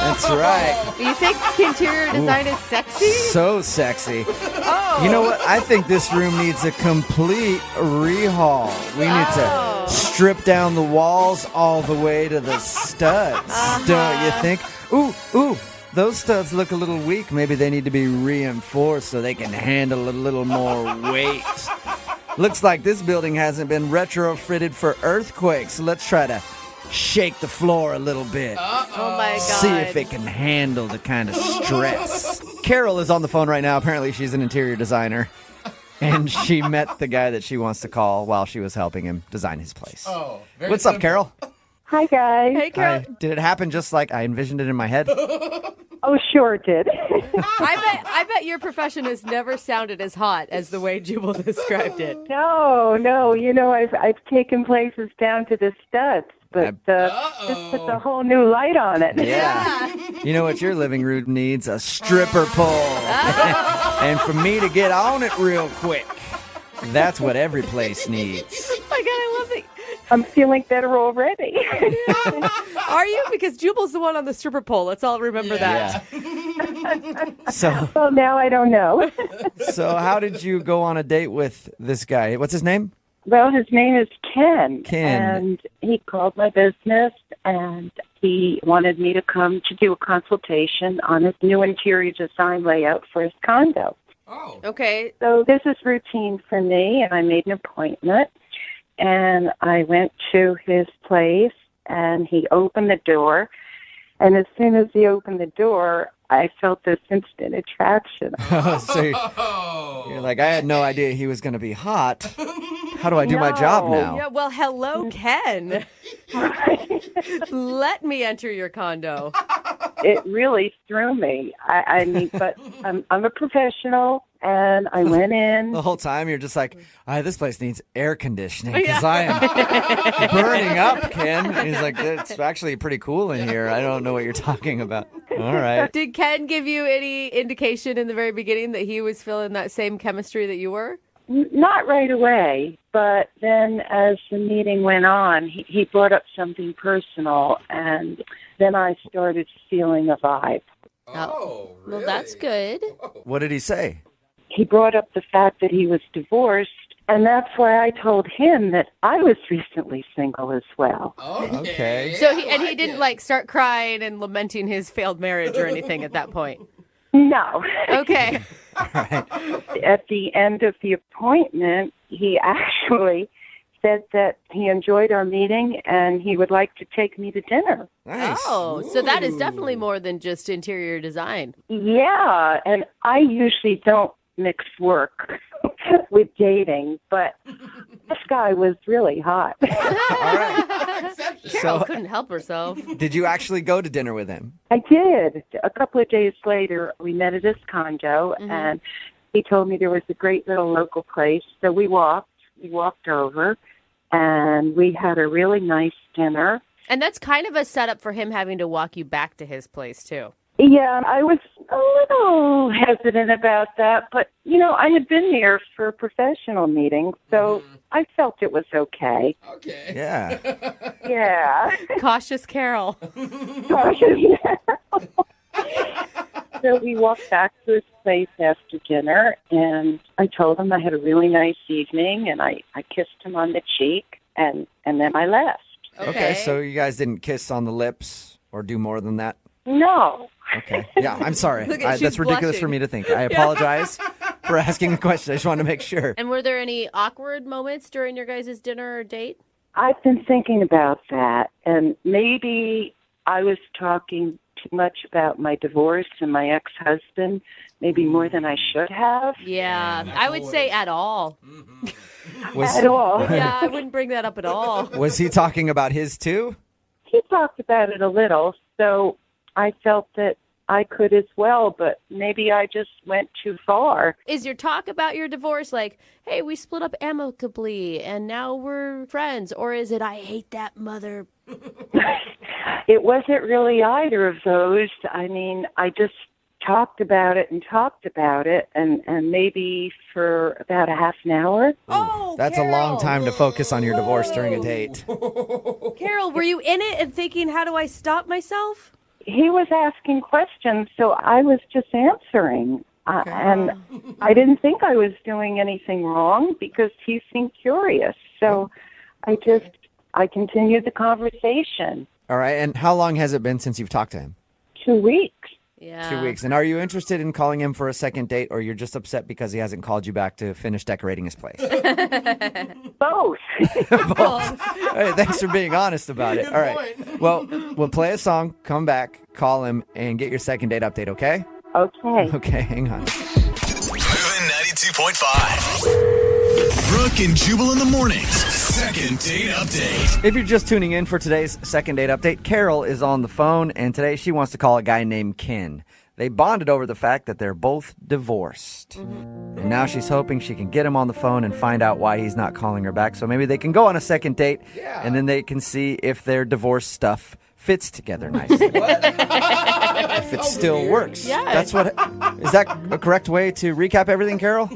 That's right. You think interior design is sexy? So sexy. Oh. You know what? I think this room needs a complete rehaul. We need to strip down the walls all the way to the studs. Don't you think? Ooh. Those studs look a little weak. Maybe they need to be reinforced so they can handle a little more weight. Looks like this building hasn't been retrofitted for earthquakes. Let's try to shake the floor a little bit. Oh my God. See if it can handle the kind of stress. Carol is on the phone right now. Apparently she's an interior designer. And she met the guy that she wants to call while she was helping him design his place. Oh, What's up, Carol? Hi, guys. Hey, Carol. Did it happen just like I envisioned it in my head? Oh, sure it did. I bet your profession has never sounded as hot as the way Jubal described it. No. You know, I've taken places down to the studs, but this puts a whole new light on it. Yeah. You know what your living room needs? A stripper pole. And for me to get on it real quick. That's what every place needs. Oh my God, I love it. I'm feeling better already. Are you? Because Jubal's the one on the stripper pole. Let's all remember that. So, well, now I don't know. So how did you go on a date with this guy? What's his name? Well, his name is Ken. Ken. And he called my business, and he wanted me to come to do a consultation on his new interior design layout for his condo. Oh. Okay. So this is routine for me, and I made an appointment. And I went to his place, and he opened the door. And as soon as he opened the door, I felt this instant attraction. So You're like, I had no idea he was going to be hot. How do I do my job now? Yeah, well, hello, Ken. Let me enter your condo. It really threw me. I mean, but I'm a professional, and I went in. The whole time you're just like, this place needs air conditioning because I am burning up, Ken. And he's like, it's actually pretty cool in here. I don't know what you're talking about. All right. Did Ken give you any indication in the very beginning that he was feeling that same chemistry that you were? Not right away, but then as the meeting went on, he brought up something personal, and then I started feeling a vibe. Oh, really? Well, that's good. What did he say? He brought up the fact that he was divorced, and that's why I told him that I was recently single as well. Okay. So he didn't like start crying and lamenting his failed marriage or anything at that point? No. Okay. At the end of the appointment, he actually said that he enjoyed our meeting and he would like to take me to dinner. Nice. Oh, so that is definitely more than just interior design. Yeah, and I usually don't mix work with dating, but this guy was really hot. All right. Carol couldn't help herself. Did you actually go to dinner with him? I did. A couple of days later, we met at his condo, and he told me there was a great little local place. So we walked over, and we had a really nice dinner. And that's kind of a setup for him having to walk you back to his place, too. Yeah, I was a little hesitant about that, but, I had been there for a professional meeting, so I felt it was okay. Okay. Yeah. Yeah. Cautious Carol. Cautious Carol. So we walked back to his place after dinner, and I told him I had a really nice evening, and I kissed him on the cheek, and then I left. Okay, so you guys didn't kiss on the lips or do more than that? No. Okay. Yeah, I'm sorry. Look at- she's That's ridiculous blushing. for me to think. I apologize for asking the question. I just wanted to make sure. And were there any awkward moments during your guys' dinner or date? I've been thinking about that, and maybe I was talking too much about my divorce and my ex-husband, maybe more than I should have. Yeah, I would say at all. At all. Yeah, I wouldn't bring that up at all. Was he talking about his too? He talked about it a little, so I felt that I could as well, but maybe I just went too far. Is your talk about your divorce like, hey, we split up amicably and now we're friends? Or is it, I hate that mother? It wasn't really either of those. I mean, I just talked about it, and maybe for about a half an hour. Oh, That's a long time to focus on your divorce during a date. Carol, were you in it and thinking, how do I stop myself? He was asking questions, so I was just answering. And I didn't think I was doing anything wrong because he seemed curious. So I continued the conversation. All right. And how long has it been since you've talked to him? 2 weeks. Yeah. 2 weeks. And are you interested in calling him for a second date, or you're just upset because he hasn't called you back to finish decorating his place? Both. Both. Hey, thanks for being honest about it. All right. Well, we'll play a song, come back, call him, and get your second date update, okay? Okay. Okay, hang on. Moving 92.5. Brooke and Jubal in the mornings. Second date update. If you're just tuning in for today's second date update, Carol is on the phone, and today she wants to call a guy named Ken. They bonded over the fact that they're both divorced. And now she's hoping she can get him on the phone and find out why he's not calling her back. So maybe they can go on a second date, and then they can see if their divorce stuff fits together nicely. If it still works. Yeah. Is that a correct way to recap everything, Carol?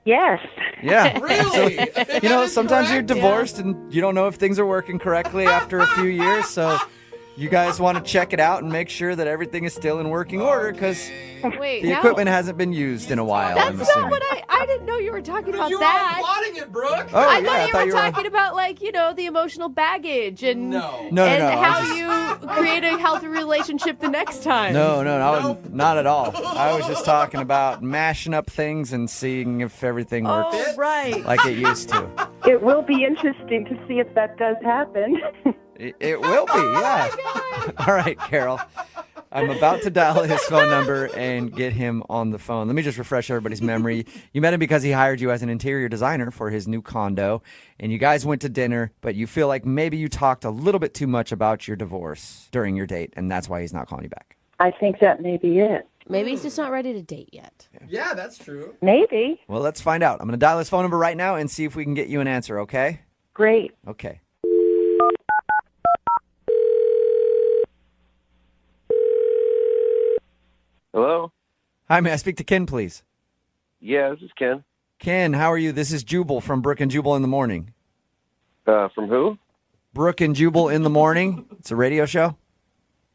Yes. Yeah. Really? So, sometimes you're divorced and you don't know if things are working correctly after a few years. So you guys want to check it out and make sure that everything is still in working order because Wait, the now- equipment hasn't been used in a while. I'm That's assuming. not what I didn't know you were talking about You were that. plotting it, Brooke. Oh, I yeah, thought you were were- talking about, like, the emotional baggage and, No. No, and no, I how just- you create a healthy relationship the next time. No, not at all. I was just talking about mashing up things and seeing if everything works Oh, right. like it used to. It will be interesting to see if that does happen. It will be, yeah. All right, Carol. I'm about to dial his phone number and get him on the phone. Let me just refresh everybody's memory. You met him because he hired you as an interior designer for his new condo, and you guys went to dinner, but you feel like maybe you talked a little bit too much about your divorce during your date, and that's why he's not calling you back. I think that may be it. Maybe he's just not ready to date yet. Yeah, that's true. Maybe. Well, let's find out. I'm going to dial his phone number right now and see if we can get you an answer, okay? Great. Okay. Hello? Hi, may I speak to Ken, please? Yeah, this is Ken. Ken, how are you? This is Jubal from Brooke and Jubal in the Morning. From who? Brooke and Jubal in the Morning. It's a radio show.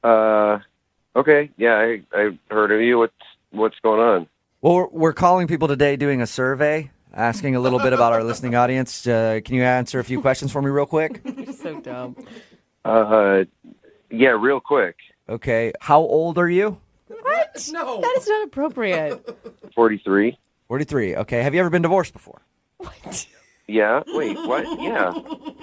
Okay. Yeah, I heard of you. What's going on? Well, we're calling people today doing a survey, asking a little bit about our listening audience. Can you answer a few questions for me real quick? You're so dumb. Yeah, real quick. Okay. How old are you? What? No. That is not appropriate. 43. 43. Okay. Have you ever been divorced before? Yeah. Wait, what? Yeah.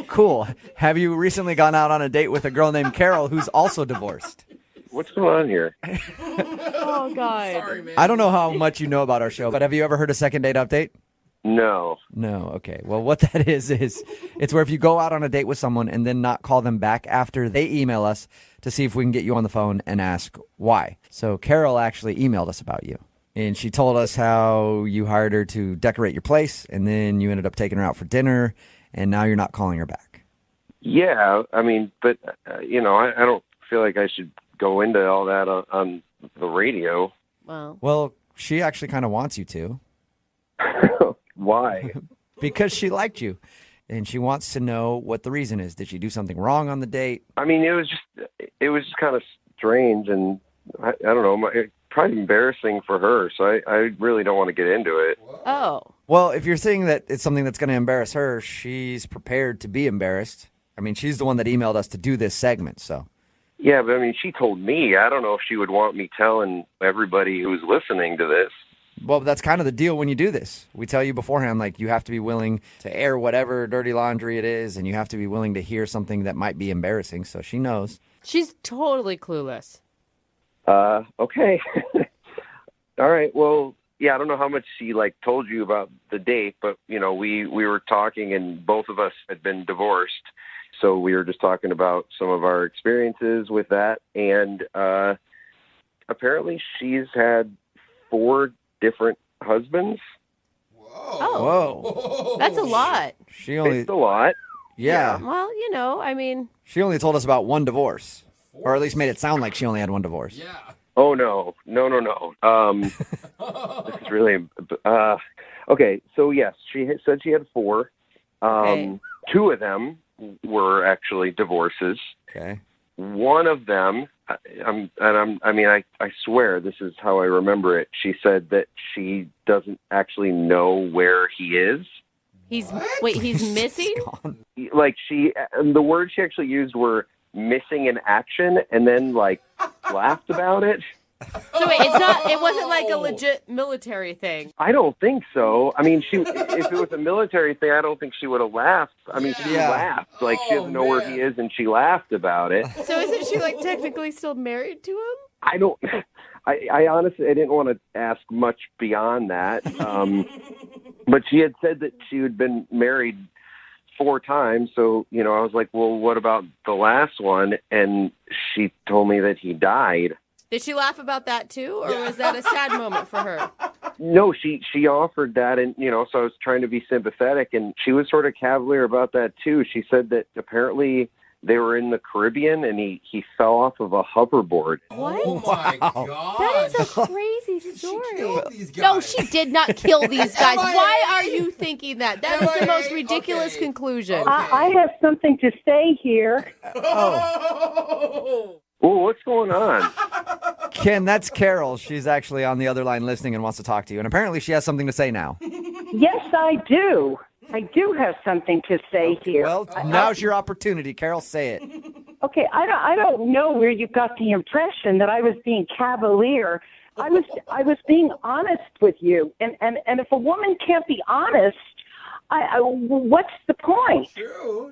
Cool. Have you recently gone out on a date with a girl named Carol who's also divorced? What's going on here? Oh, God. Sorry, man. I don't know how much you know about our show, but have you ever heard a second date update? No. No. Okay. Well, what that is it's where if you go out on a date with someone and then not call them back after they email us to see if we can get you on the phone and ask why. So Carol actually emailed us about you. And she told us how you hired her to decorate your place, and then you ended up taking her out for dinner, and now you're not calling her back. Yeah, I mean, but, I don't feel like I should go into all that on the radio. Well, she actually kind of wants you to. Why? Because she liked you, and she wants to know what the reason is. Did she do something wrong on the date? I mean, it was just kind of strange, and I don't know, probably embarrassing for her, so I really don't want to get into it. Oh. Well, if you're saying that it's something that's going to embarrass her, she's prepared to be embarrassed. I mean, she's the one that emailed us to do this segment, so. Yeah, but I mean, she told me. I don't know if she would want me telling everybody who's listening to this. Well, that's kind of the deal when you do this. We tell you beforehand, like, you have to be willing to air whatever dirty laundry it is, and you have to be willing to hear something that might be embarrassing, so she knows. She's totally clueless. Okay. All right. Well, yeah, I don't know how much she told you about the date, but we were talking and both of us had been divorced. So we were just talking about some of our experiences with that. And, apparently she's had 4 different husbands. Whoa. That's a lot. It's a lot. Yeah. Well, She only told us about one divorce. Or at least made it sound like she only had one divorce. Yeah. Oh, no. This is really, okay. So yes, she said she had 4. Okay. 2 of them were actually divorces. Okay. One of them, I swear this is how I remember it. She said that she doesn't actually know where he is. He's missing? The words she actually used were missing in action, and then laughed about it. So wait, it wasn't like a legit military thing. I don't think so. I mean, if it was a military thing, I don't think she would have laughed. I mean, she laughed. She doesn't know where he is, and she laughed about it. So isn't she technically still married to him? I honestly, I didn't want to ask much beyond that. But she had said that she had been married 4 times. So, I was like, well, what about the last one? And she told me that he died. Did she laugh about that too, or was that a sad moment for her? No, she offered that, and so I was trying to be sympathetic, and she was sort of cavalier about that too. She said that apparently they were in the Caribbean, and he fell off of a hoverboard. What? Oh my God! That is a crazy story. These guys. No, she did not kill these guys. MIA. Why are you thinking that? That is the most ridiculous conclusion. I have something to say here. Oh, what's going on? Ken, that's Carol. She's actually on the other line listening and wants to talk to you. And apparently she has something to say now. Yes, I do. I do have something to say here. Well, now's your opportunity. Carol, say it. Okay, I don't know where you got the impression that I was being cavalier. I was being honest with you. And if a woman can't be honest, what's the point?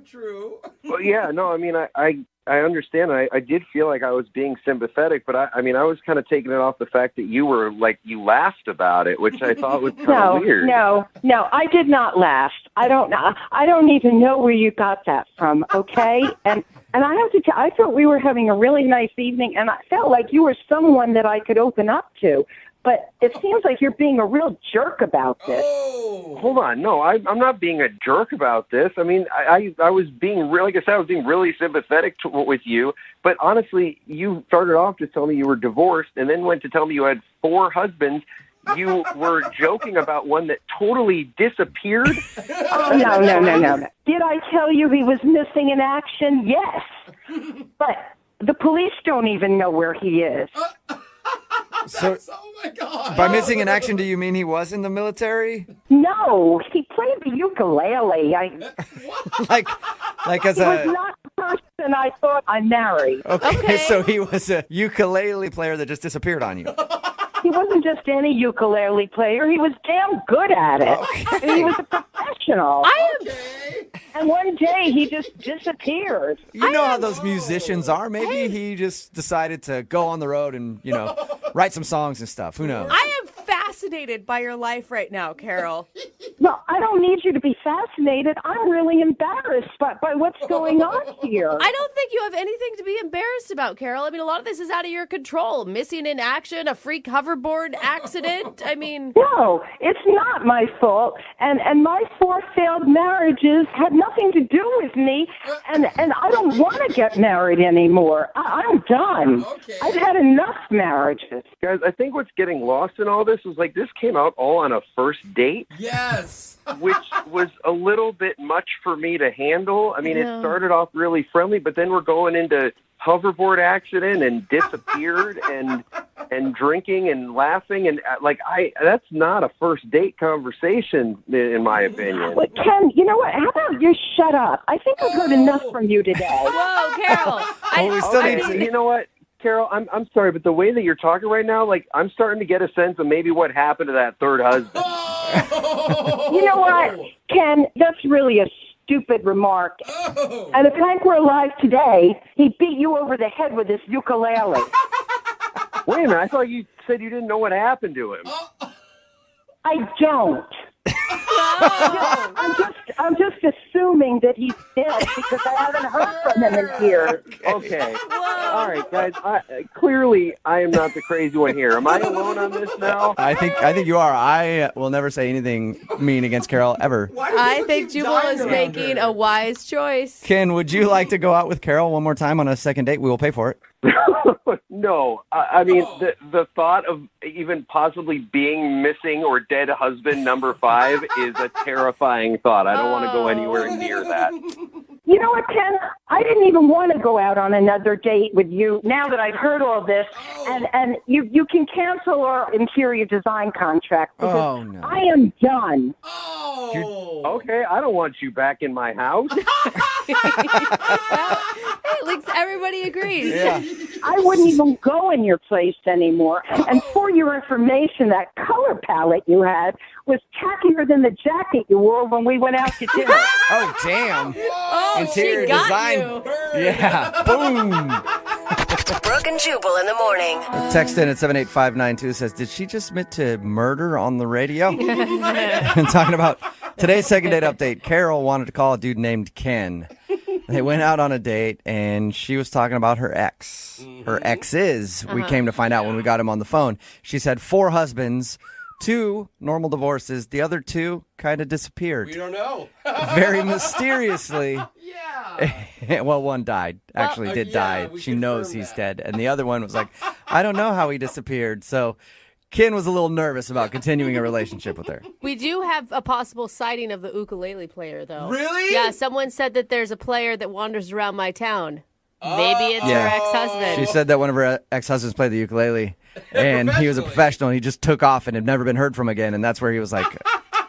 True. Well, yeah, no, I mean, I understand. I did feel like I was being sympathetic, but I mean, I was kind of taking it off the fact that you were like, you laughed about it, which I thought was kind of weird. No, I did not laugh. I don't even know where you got that from, okay? And I have to tell, I thought we were having a really nice evening, and I felt like you were someone that I could open up to. But it seems like you're being a real jerk about this. Hold on. No, I'm not being a jerk about this. I mean, I was being really, like I said, I was being really sympathetic with you. But honestly, you started off just telling me you were divorced and then went to tell me you had 4 husbands. You were joking about one that totally disappeared. Oh, no. Did I tell you he was missing in action? Yes. But the police don't even know where he is. So, oh my God. By missing in action, do you mean he was in the military? No, he played the ukulele. like as he a... was not the person I thought I married. Okay, so he was a ukulele player that just disappeared on you. He wasn't just any ukulele player. He was damn good at it. Okay. And he was a professional. And one day he just disappeared. You know how those musicians are. Maybe he just decided to go on the road and, write some songs and stuff. Who knows? I am fascinated by your life right now, Carol. Well, I don't need you to be fascinated. I'm really embarrassed by what's going on here. I don't think you have anything to be embarrassed about, Carol. I mean, a lot of this is out of your control. Missing in action, a freak hoverboard accident. I mean... No, it's not my fault. And my 4 failed marriages had nothing to do with me. And I don't want to get married anymore. I'm done. I've had enough marriages. Guys, I think what's getting lost in all this is like this came out all on a first date. Yes. Which was a little bit much for me to handle. I mean, It started off really friendly, but then we're going into hoverboard accident and disappeared and drinking and laughing and that's not a first date conversation in my opinion. Well, Ken, you know what? How about you shut up? I think I've heard enough from you today. Whoa, Carol. We still need to... You know what? Carol, I'm sorry, but the way that you're talking right now, like I'm starting to get a sense of maybe what happened to that 3rd husband. You know what, Ken? That's really a stupid remark. And if Hank were alive today, he'd beat you over the head with his ukulele. Wait a minute, I thought you said you didn't know what happened to him. I don't. I'm just assuming that he's dead because I haven't heard from him in years. Okay. All right, guys. Clearly, I am not the crazy one here. Am I alone on this now? I think you are. I will never say anything mean against Carol ever. I think Jubal is making a wise choice. Ken, would you like to go out with Carol one more time on a second date? We will pay for it. No. I mean, the thought of even possibly being missing or dead husband number 5 is a terrifying thought. I don't want to go anywhere near that. You know what, Ken? I didn't even want to go out on another date with you now that I've heard all this. And you can cancel our interior design contract because I am done. Okay, I don't want you back in my house. At least everybody agrees. Yeah. I wouldn't even go in your place anymore. And for your information, that color palette you had was tackier than the jacket you wore when we went out to dinner. Oh, damn. Oh, Interior she got design. you. Yeah. Boom. Brooke and Jubal in the morning. Text in at 78592 says, did she just admit to murder on the radio? And talking about today's second date update, Carol wanted to call a dude named Ken. They went out on a date, and she was talking about her ex. Her exes, we came to find out when we got him on the phone. She's had 4 husbands, 2 normal divorces. The other 2 kind of disappeared. We don't know. Very mysteriously. Yeah. Well, one died. Actually, did die. She knows he's dead. And the other one was like, I don't know how he disappeared. So Ken was a little nervous about continuing a relationship with her. We do have a possible sighting of the ukulele player, though. Really? Yeah, someone said that there's a player that wanders around my town. Maybe it's her ex-husband. She said that one of her ex-husbands played the ukulele, and he was a professional, and he just took off and had never been heard from again, and that's where he was like,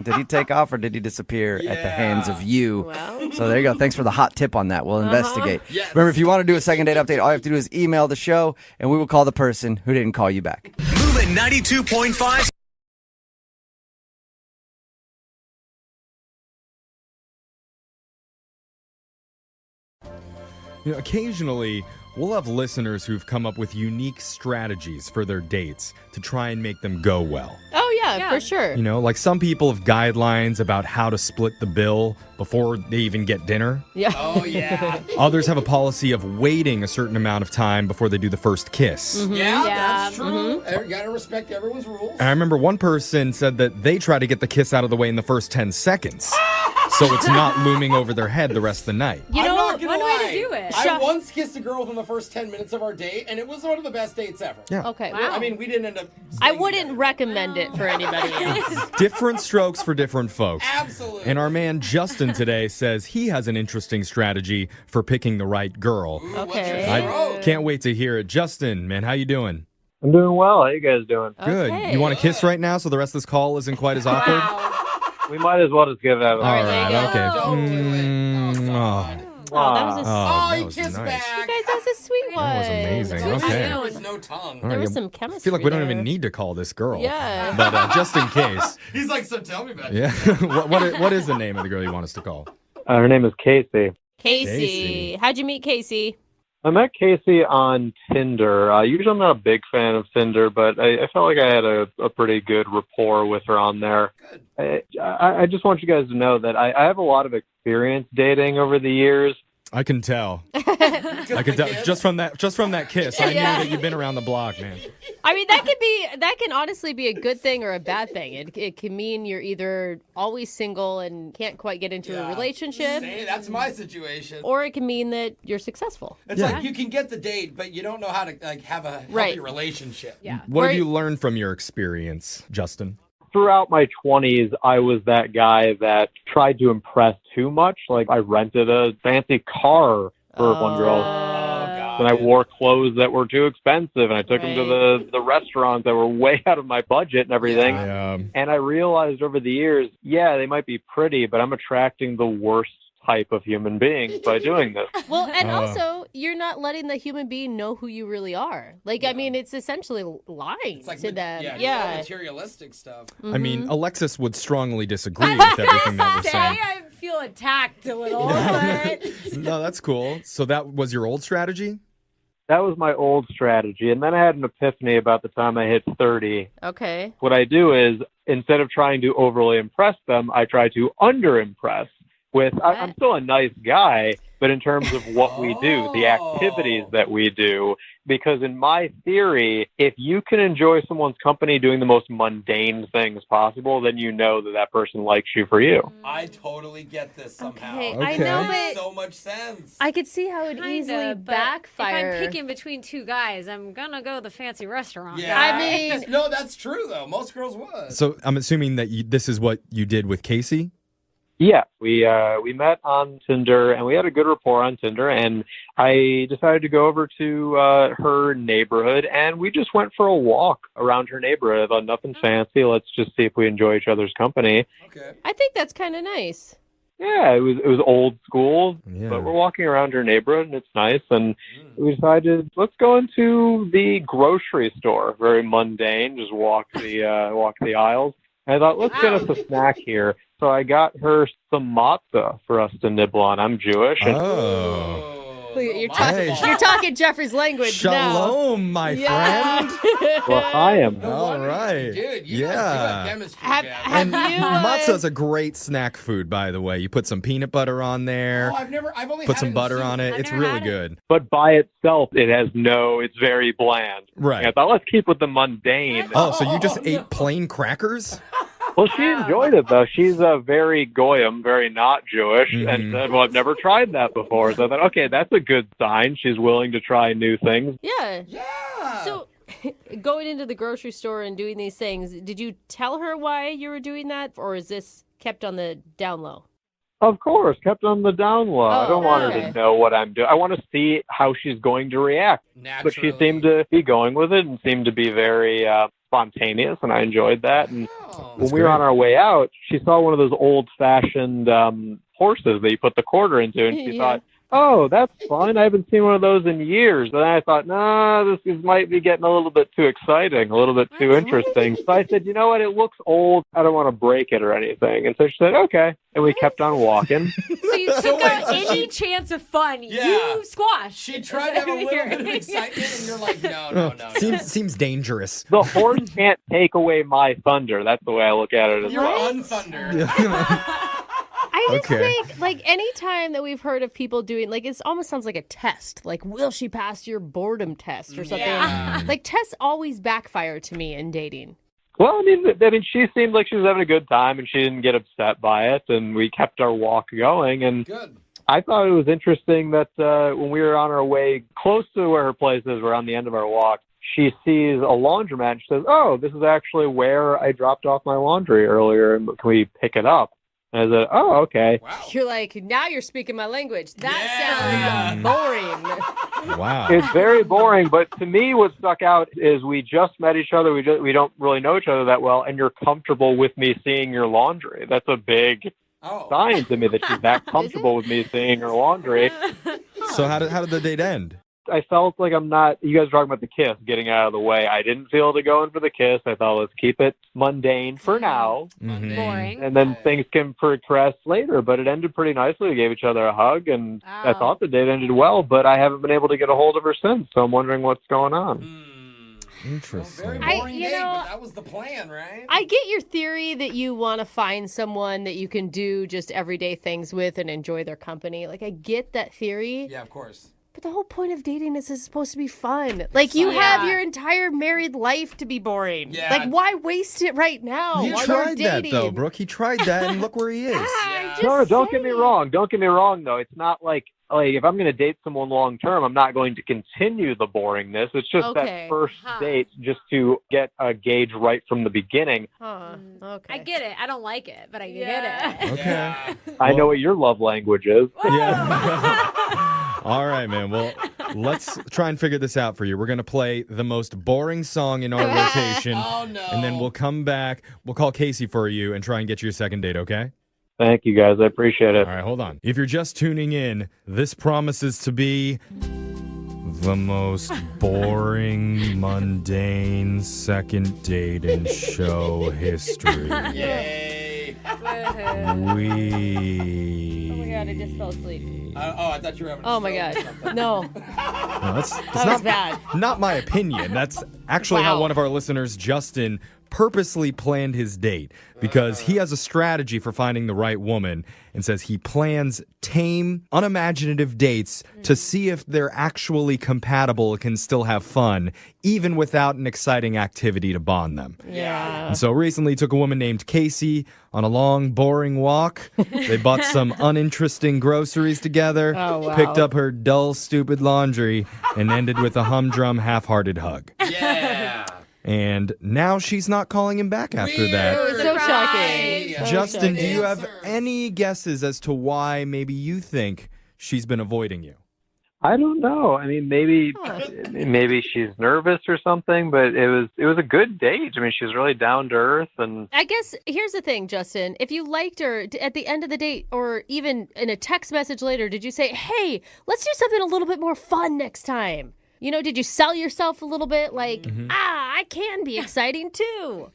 did he take off or did he disappear at the hands of you? Well. So there you go. Thanks for the hot tip on that. We'll investigate. Yes. Remember, if you want to do a second date update, all you have to do is email the show, and we will call the person who didn't call you back. Moving 92.5. Occasionally, we'll have listeners who've come up with unique strategies for their dates to try and make them go well. Oh, yeah, for sure. Like some people have guidelines about how to split the bill before they even get dinner. Yeah. Oh, yeah. Others have a policy of waiting a certain amount of time before they do the first kiss. Mm-hmm. Yeah, that's true. You gotta respect everyone's rules. And I remember one person said that they try to get the kiss out of the way in the first 10 seconds. So it's not looming over their head the rest of the night. I'm not gonna one lie. way to do it. I once kissed a girl within the first 10 minutes of our date, and it was one of the best dates ever. Yeah. Okay. Wow. I mean, we didn't end up... I wouldn't recommend it for anybody else. Different strokes for different folks. Absolutely. And our man Justin today says he has an interesting strategy for picking the right girl. Okay. I can't wait to hear it. Justin, man, how you doing? I'm doing well. How you guys doing? Good. You want to kiss right now so the rest of this call isn't quite as awkward? We might as well just give that. All right, okay. Don't do it. That was a Oh, was he kissed nice. back. You guys, that was a sweet one. That was amazing. Okay. There was no tongue. All There right, was yeah, some I chemistry feel like we don't there. even need to call this girl. Yeah. But just in case. He's like, so tell me about it. Yeah. what is the name of the girl you want us to call? Her name is Casey. Casey. How'd you meet Casey? I met Casey on Tinder. Usually I'm not a big fan of Tinder, but I felt like I had a pretty good rapport with her on there. I just want you guys to know that I have a lot of experience dating over the years. I can tell. I can tell just from that kiss. I knew that you've been around the block, man. I mean, that can honestly be a good thing or a bad thing. It can mean you're either always single and can't quite get into a relationship. Say, that's my situation. Or it can mean that you're successful. It's like you can get the date, but you don't know how to have a healthy relationship. Yeah. What have you learned from your experience, Justin? Throughout my 20s, I was that guy that tried to impress too much. Like, I rented a fancy car for one girl. And I wore clothes that were too expensive, and I took them to the restaurants that were way out of my budget and everything. And I realized over the years, they might be pretty, but I'm attracting the worst type of human being by doing this. Well, and also, you're not letting the human being know who you really are. Like, I mean, it's essentially lying to them. Yeah, it's all materialistic stuff. I mean, Alexis would strongly disagree with everything that we're saying. I feel attacked a little. But... No, that's cool. So that was your old strategy? That was my old strategy. And then I had an epiphany about the time I hit 30. Okay. What I do is, instead of trying to overly impress them, I try to under-impress. I'm still a nice guy, but in terms of what we do, the activities that we do, because in my theory, if you can enjoy someone's company doing the most mundane things possible, then you know that person likes you for you. I totally get this somehow. Okay. I know, It makes but so much sense. I could see how it easily backfire. If I'm picking between two guys, I'm gonna go the fancy restaurant. Yeah. I mean, no, that's true though. Most girls would. So I'm assuming that this is what you did with Casey? Yeah, we met on Tinder, and we had a good rapport on Tinder, and I decided to go over to her neighborhood, and we just went for a walk around her neighborhood. I thought, nothing fancy. Let's just see if we enjoy each other's company. Okay. I think that's kind of nice. Yeah, it was old school, but we're walking around her neighborhood, and it's nice, and we decided, let's go into the grocery store. Very mundane, just walk the aisles. And I thought, let's get us a snack here. So I got her some matzah for us to nibble on. I'm Jewish. You're talking Jeffrey's language Shalom, my friend. L'chaim. All right. Dude, you have chemistry, and matzah's a great snack food, by the way. You put some peanut butter on there. Oh, I've only put had some it butter in soup. on it. It's really good. But by itself, it's very bland. Right. I thought, let's keep with the mundane. Oh, so you just ate plain crackers? Well, she enjoyed it, though. She's very goyim, very not Jewish, and said, well, I've never tried that before. So I thought, okay, that's a good sign. She's willing to try new things. Yeah. So going into the grocery store and doing these things, did you tell her why you were doing that, or is this kept on the down low? Of course, kept on the down low. I don't want her to know what I'm doing. I want to see how she's going to react. But she seemed to be going with it and seemed to be very spontaneous, and I enjoyed that. And when we were on our way out, she saw one of those old-fashioned horses that you put the quarter into, and she thought, oh, that's fun. I haven't seen one of those in years. And I thought, no, this might be getting a little bit too exciting, a little bit too interesting. So I said, you know what? It looks old. I don't want to break it or anything. And so she said, okay. And we kept on walking. So you took out any chance of fun. Yeah. You squashed. She tried to have a little bit of excitement, and you're like, no. Seems dangerous. The horse can't take away my thunder. That's the way I look at it. You're unthunder. I just Okay. think, like, any time that we've heard of people doing, like, it almost sounds like a test. Like, will she pass your boredom test or something? Yeah. Like, tests always backfire to me in dating. Well, I mean, she seemed like she was having a good time, and she didn't get upset by it, and we kept our walk going. And Good. I thought it was interesting that when we were on our way close to where her place is, we're on the end of our walk, she sees a laundromat, and she says, oh, this is actually where I dropped off my laundry earlier, and can we pick it up? And I said, oh, okay. You're like, now you're speaking my language. That sounds boring. Wow. It's very boring, but to me, what stuck out is we just met each other. We don't really know each other that well, and you're comfortable with me seeing your laundry. That's a big sign to me that she's that comfortable with me seeing her laundry. So how did the date end? I felt like I'm not, you guys were talking about the kiss, getting out of the way. I didn't feel to go in for the kiss. I thought, let's keep it mundane for now. Boring. And then things can progress later, but it ended pretty nicely. We gave each other a hug, and I thought the date ended well, but I haven't been able to get a hold of her since, so I'm wondering what's going on. Interesting. Very boring date, but that was the plan, right? I get your theory that you want to find someone that you can do just everyday things with and enjoy their company. Like, I get that theory. Yeah, of course. But the whole point of dating is it's supposed to be fun. Like, you have your entire married life to be boring. Yeah. Like, why waste it right now? He while tried you're that, dating? though, Brooke. He tried that, and look where he is. No, don't get me wrong. Don't get me wrong, though. It's not like if I'm going to date someone long term, I'm not going to continue the boringness. It's just that first date just to get a gauge right from the beginning. Okay. I get it. I don't like it, but I get it. Okay. I know what your love language is. All right, man. Well, let's try and figure this out for you. We're going to play the most boring song in our rotation. Oh, no. And then we'll come back. We'll call Casey for you and try and get you your second date, okay? Thank you, guys. I appreciate it. All right, hold on. If you're just tuning in, this promises to be the most boring, mundane second date in show history. Yay. Oh my God, I just fell asleep. I thought you were having a Oh my stroke or God. something. No. No, that's That was not bad. Not my opinion. That's actually how Wow. one of our listeners, Justin, purposely planned his date because he has a strategy for finding the right woman and says he plans tame, unimaginative dates to see if they're actually compatible and can still have fun, even without an exciting activity to bond them. Yeah. And so recently he took a woman named Casey on a long, boring walk. They bought some uninteresting groceries together, Oh, wow. picked up her dull, stupid laundry, and ended with a humdrum, half-hearted hug. Yeah. And now she's not calling him back after that. It was so shocking. So Justin, do shocking. you have any guesses as to why maybe you think she's been avoiding you? I don't know. I mean, maybe she's nervous or something, but it was a good date. I mean, she was really down to earth, and I guess here's the thing, Justin. If you liked her at the end of the date or even in a text message later, did you say, hey, let's do something a little bit more fun next time? You know, did you sell yourself a little bit like, I can be exciting too?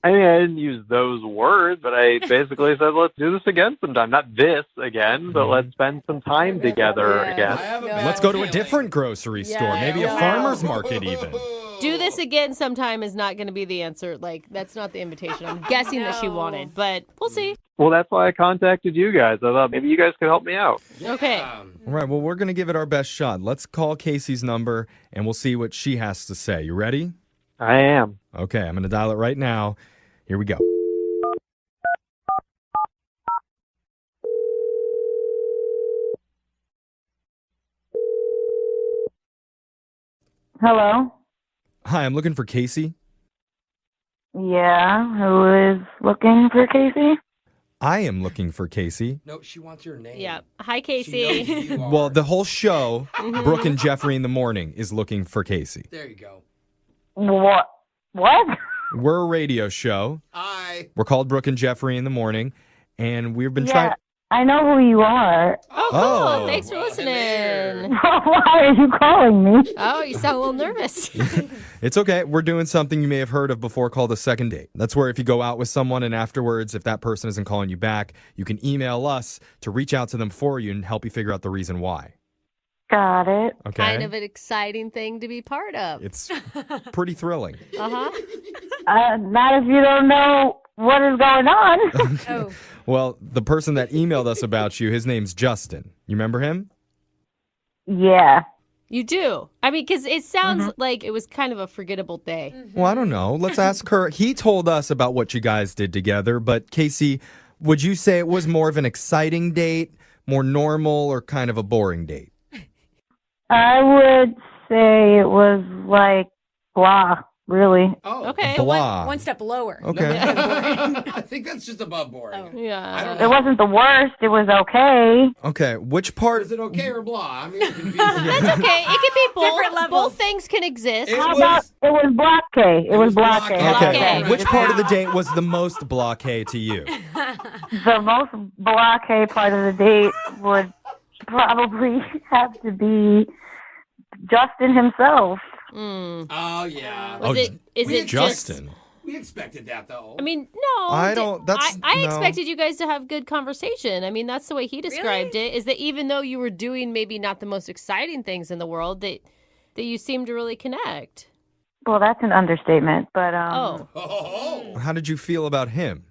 I mean, I didn't use those words, but I basically said, let's do this again sometime. Not this again, but let's spend some time together again. Let's go to a different grocery store, maybe a farmer's market even. Do this again sometime is not going to be the answer. Like, that's not the invitation. I'm guessing that she wanted, but we'll see. Well, that's why I contacted you guys. I thought maybe you guys could help me out. Okay. All right, well, we're going to give it our best shot. Let's call Casey's number, and we'll see what she has to say. You ready? I am. Okay, I'm going to dial it right now. Here we go. Hello? Hi, I'm looking for Casey. Yeah, who is looking for Casey? I am looking for Casey. No, she wants your name. Yeah. Hi, Casey. Well, the whole show, Brooke and Jeffrey in the Morning, is looking for Casey. There you go. What? We're a radio show. Hi. We're called Brooke and Jeffrey in the Morning, and we've been Yeah. trying. I know who you are. Oh, cool. Oh. Thanks for listening. Why are you calling me? Oh, you sound a little nervous. It's okay. We're doing something you may have heard of before called a second date. That's where if you go out with someone and afterwards, if that person isn't calling you back, you can email us to reach out to them for you and help you figure out the reason why. Got it. Okay. Kind of an exciting thing to be part of. It's pretty thrilling. Uh-huh. Not if you don't know what is going on. Oh. Well, the person that emailed us about you, his name's Justin. You remember him? Yeah. You do. I mean, because it sounds like it was kind of a forgettable day. Well, I don't know. Let's ask her. He told us about what you guys did together, but Casey, would you say it was more of an exciting date, more normal, or kind of a boring date? I would say it was like blah, really. Oh, Okay. Blah. One step lower. Okay. I think that's just above boring. Oh. Yeah. I don't It know. wasn't the worst. It was okay. Okay, which part? Is it okay or blah? I'm confused. That's okay. It can be both. Different levels. Both things can exist. How about it was blockade? It was blockade. Okay, Okay. which part of the date was the most blockade to you? The most blockade part of the date would probably have to be Justin himself. Oh, yeah. Was it? Is We it Justin. Just, We expected that, though. I mean, no. I don't- that's- I no. expected you guys to have good conversation. I mean, that's the way he described it. Is that even though you were doing maybe not the most exciting things in the world, that you seemed to really connect. Well, that's an understatement, but Oh. How did you feel about him?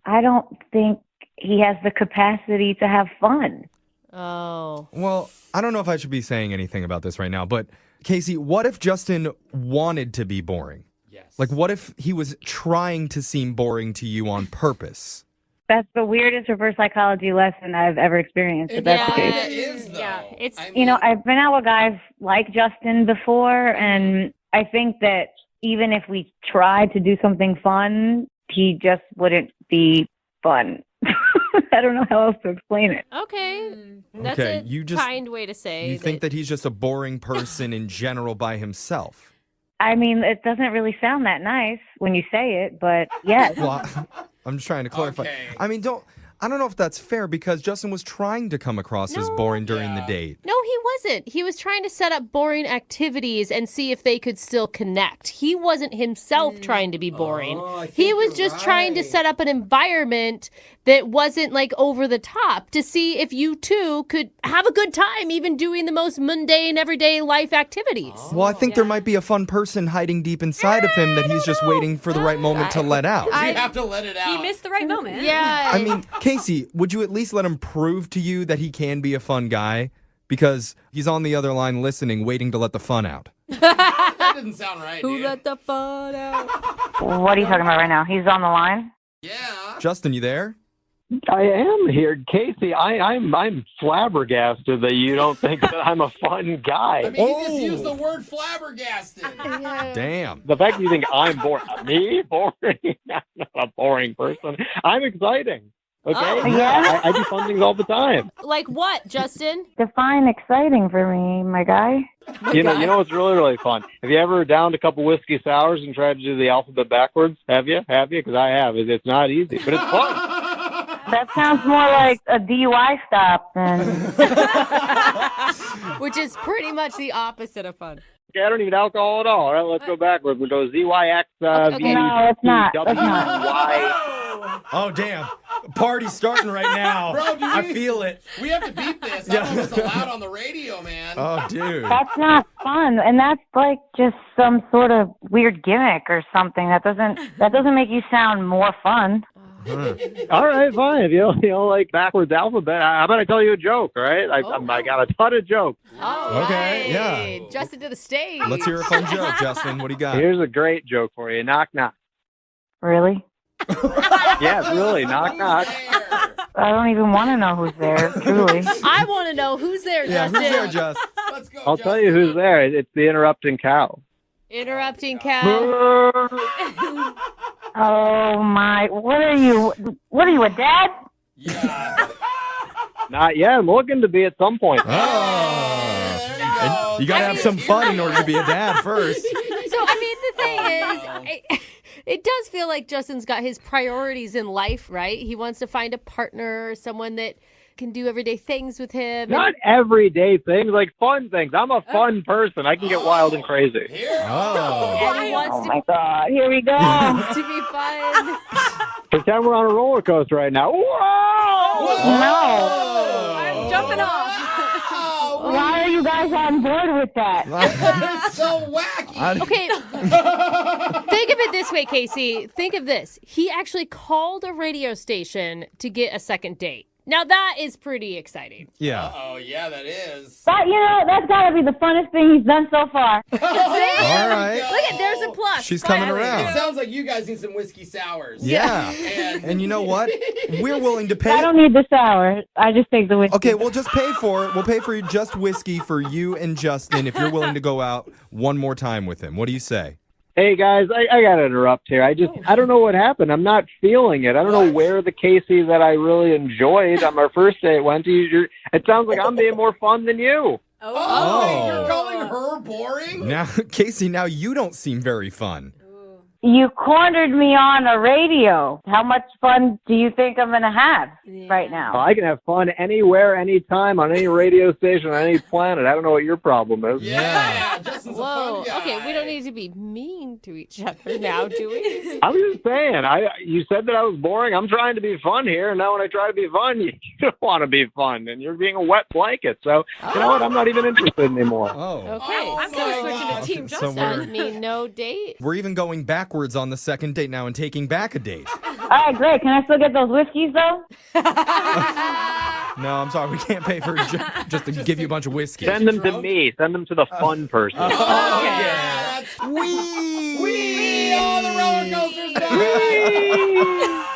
I don't think he has the capacity to have fun. Oh. Well, I don't know if I should be saying anything about this right now, but Casey, what if Justin wanted to be boring? Yes. Like, what if he was trying to seem boring to you on purpose? That's the weirdest reverse psychology lesson I've ever experienced. If that's the case. It is, though. Yeah, it's You know, I've been out with guys like Justin before, and I think that even if we tried to do something fun, he just wouldn't be fun. I don't know how else to explain it. okay. That's Okay, a you just- kind way to say. You think that he's just a boring person in general by himself? I mean, it doesn't really sound that nice when you say it, but yes. Well, I'm just trying to clarify. Okay. I mean, I don't know if that's fair because Justin was trying to come across as boring during the date. No, he wasn't. He was trying to set up boring activities and see if they could still connect. He wasn't himself trying to be boring. He was just trying to set up an environment that wasn't like over the top to see if you two could have a good time even doing the most mundane everyday life activities. Well, I think there might be a fun person hiding deep inside of him that he's just waiting for the right moment to let out. You have to let it out. He missed the right moment. Yeah. I mean, Casey, would you at least let him prove to you that he can be a fun guy? Because he's on the other line listening, waiting to let the fun out. That didn't sound right, Who dude. let the fun out? What are you talking about right now? He's on the line? Yeah. Justin, you there? I am here, Casey. I'm flabbergasted that you don't think that I'm a fun guy. I mean, he just used the word flabbergasted. Damn. The fact that you think I'm boring, me boring? I'm not a boring person. I'm exciting. Okay, Oh. Yeah? I do fun things all the time. Like what, Justin? Define exciting for me, my guy. You know what's really fun? Have you ever downed a couple whiskey sours and tried to do the alphabet backwards? Have you? Because I have. It's not easy, but it's fun. That sounds more like a DUI stop than. Which is pretty much the opposite of fun. Okay, I don't need alcohol at all. All right, let's go backwards. We go ZYX. Okay. No, it's not. It's not. Y. Oh, damn. Party's starting right now. Bro, do I we- feel it. We have to beat this. I don't know what's allowed on the radio, man. Oh, dude. That's not fun, and that's like just some sort of weird gimmick or something. That doesn't make you sound more fun. All right, fine. If you don't like backwards alphabet, how about I tell you a joke, all right? I got a ton of jokes. All Okay, right. yeah. Justin to the stage. Let's hear a fun joke, Justin. What do you got? Here's a great joke for you. Knock, knock. Really? Yes, really. Knock, knock. I don't even want to know who's there. Truly. I want to know who's there, Yeah, Justin. who's there, Just? Let's go. I'll tell you who's there. It's the interrupting cow. Interrupting cow. Oh my! What are you? A dad? Yeah. Not yet. I'm looking to be at some point. Oh. You got to have some fun in order to be a dad first. So, I mean, the thing is, it does feel like Justin's got his priorities in life, right? He wants to find a partner, someone that can do everyday things with him. Not everyday things, like fun things. I'm a fun person. I can get wild and crazy. And he wants to, my God, here we go. wants to be fun. Pretend we're on a roller coaster right now. Whoa! No. I'm jumping off. Why are you guys on board with that? That's so wacky. Okay. Think of it this way, Casey. Think of this. He actually called a radio station to get a second date. Now that is pretty exciting. Yeah. Oh, yeah, that is. But, that's got to be the funnest thing he's done so far. See? All right. Look at, there's a plus. She's coming It around. sounds like you guys need some whiskey sours. Yeah. And you know what? We're willing to pay. I don't need the sour. I just take the whiskey. Okay, we'll just pay for it. We'll pay for just whiskey for you and Justin if you're willing to go out one more time with him. What do you say? Hey guys, I gotta interrupt here. I don't know what happened. I'm not feeling it. I don't know where the Casey that I really enjoyed on our first date went to. It sounds like I'm being more fun than you. Oh, you're calling her boring? Now, Casey, now you don't seem very fun. You cornered me on a radio. How much fun do you think I'm going to have right now? I can have fun anywhere, anytime, on any radio station, on any planet. I don't know what your problem is. Yeah, Justin's Whoa. a fun guy. Okay, we don't need to be mean to each other now, do we? I'm just saying. You said that I was boring. I'm trying to be fun here, and now when I try to be fun, you don't want to be fun, and you're being a wet blanket. So, you know what? I'm not even interested anymore. Oh. Okay. I'm kind of switching to Team So Justin. That mean no date? We're even going backwards on the second date now and taking back a date. All right, great. Can I still get those whiskeys, though? No, I'm sorry. We can't pay for just to give you a bunch of whiskey. Send them to me. Send them to the fun person. Oh, yeah. Wee! Wee! Oh, the roller coaster's done.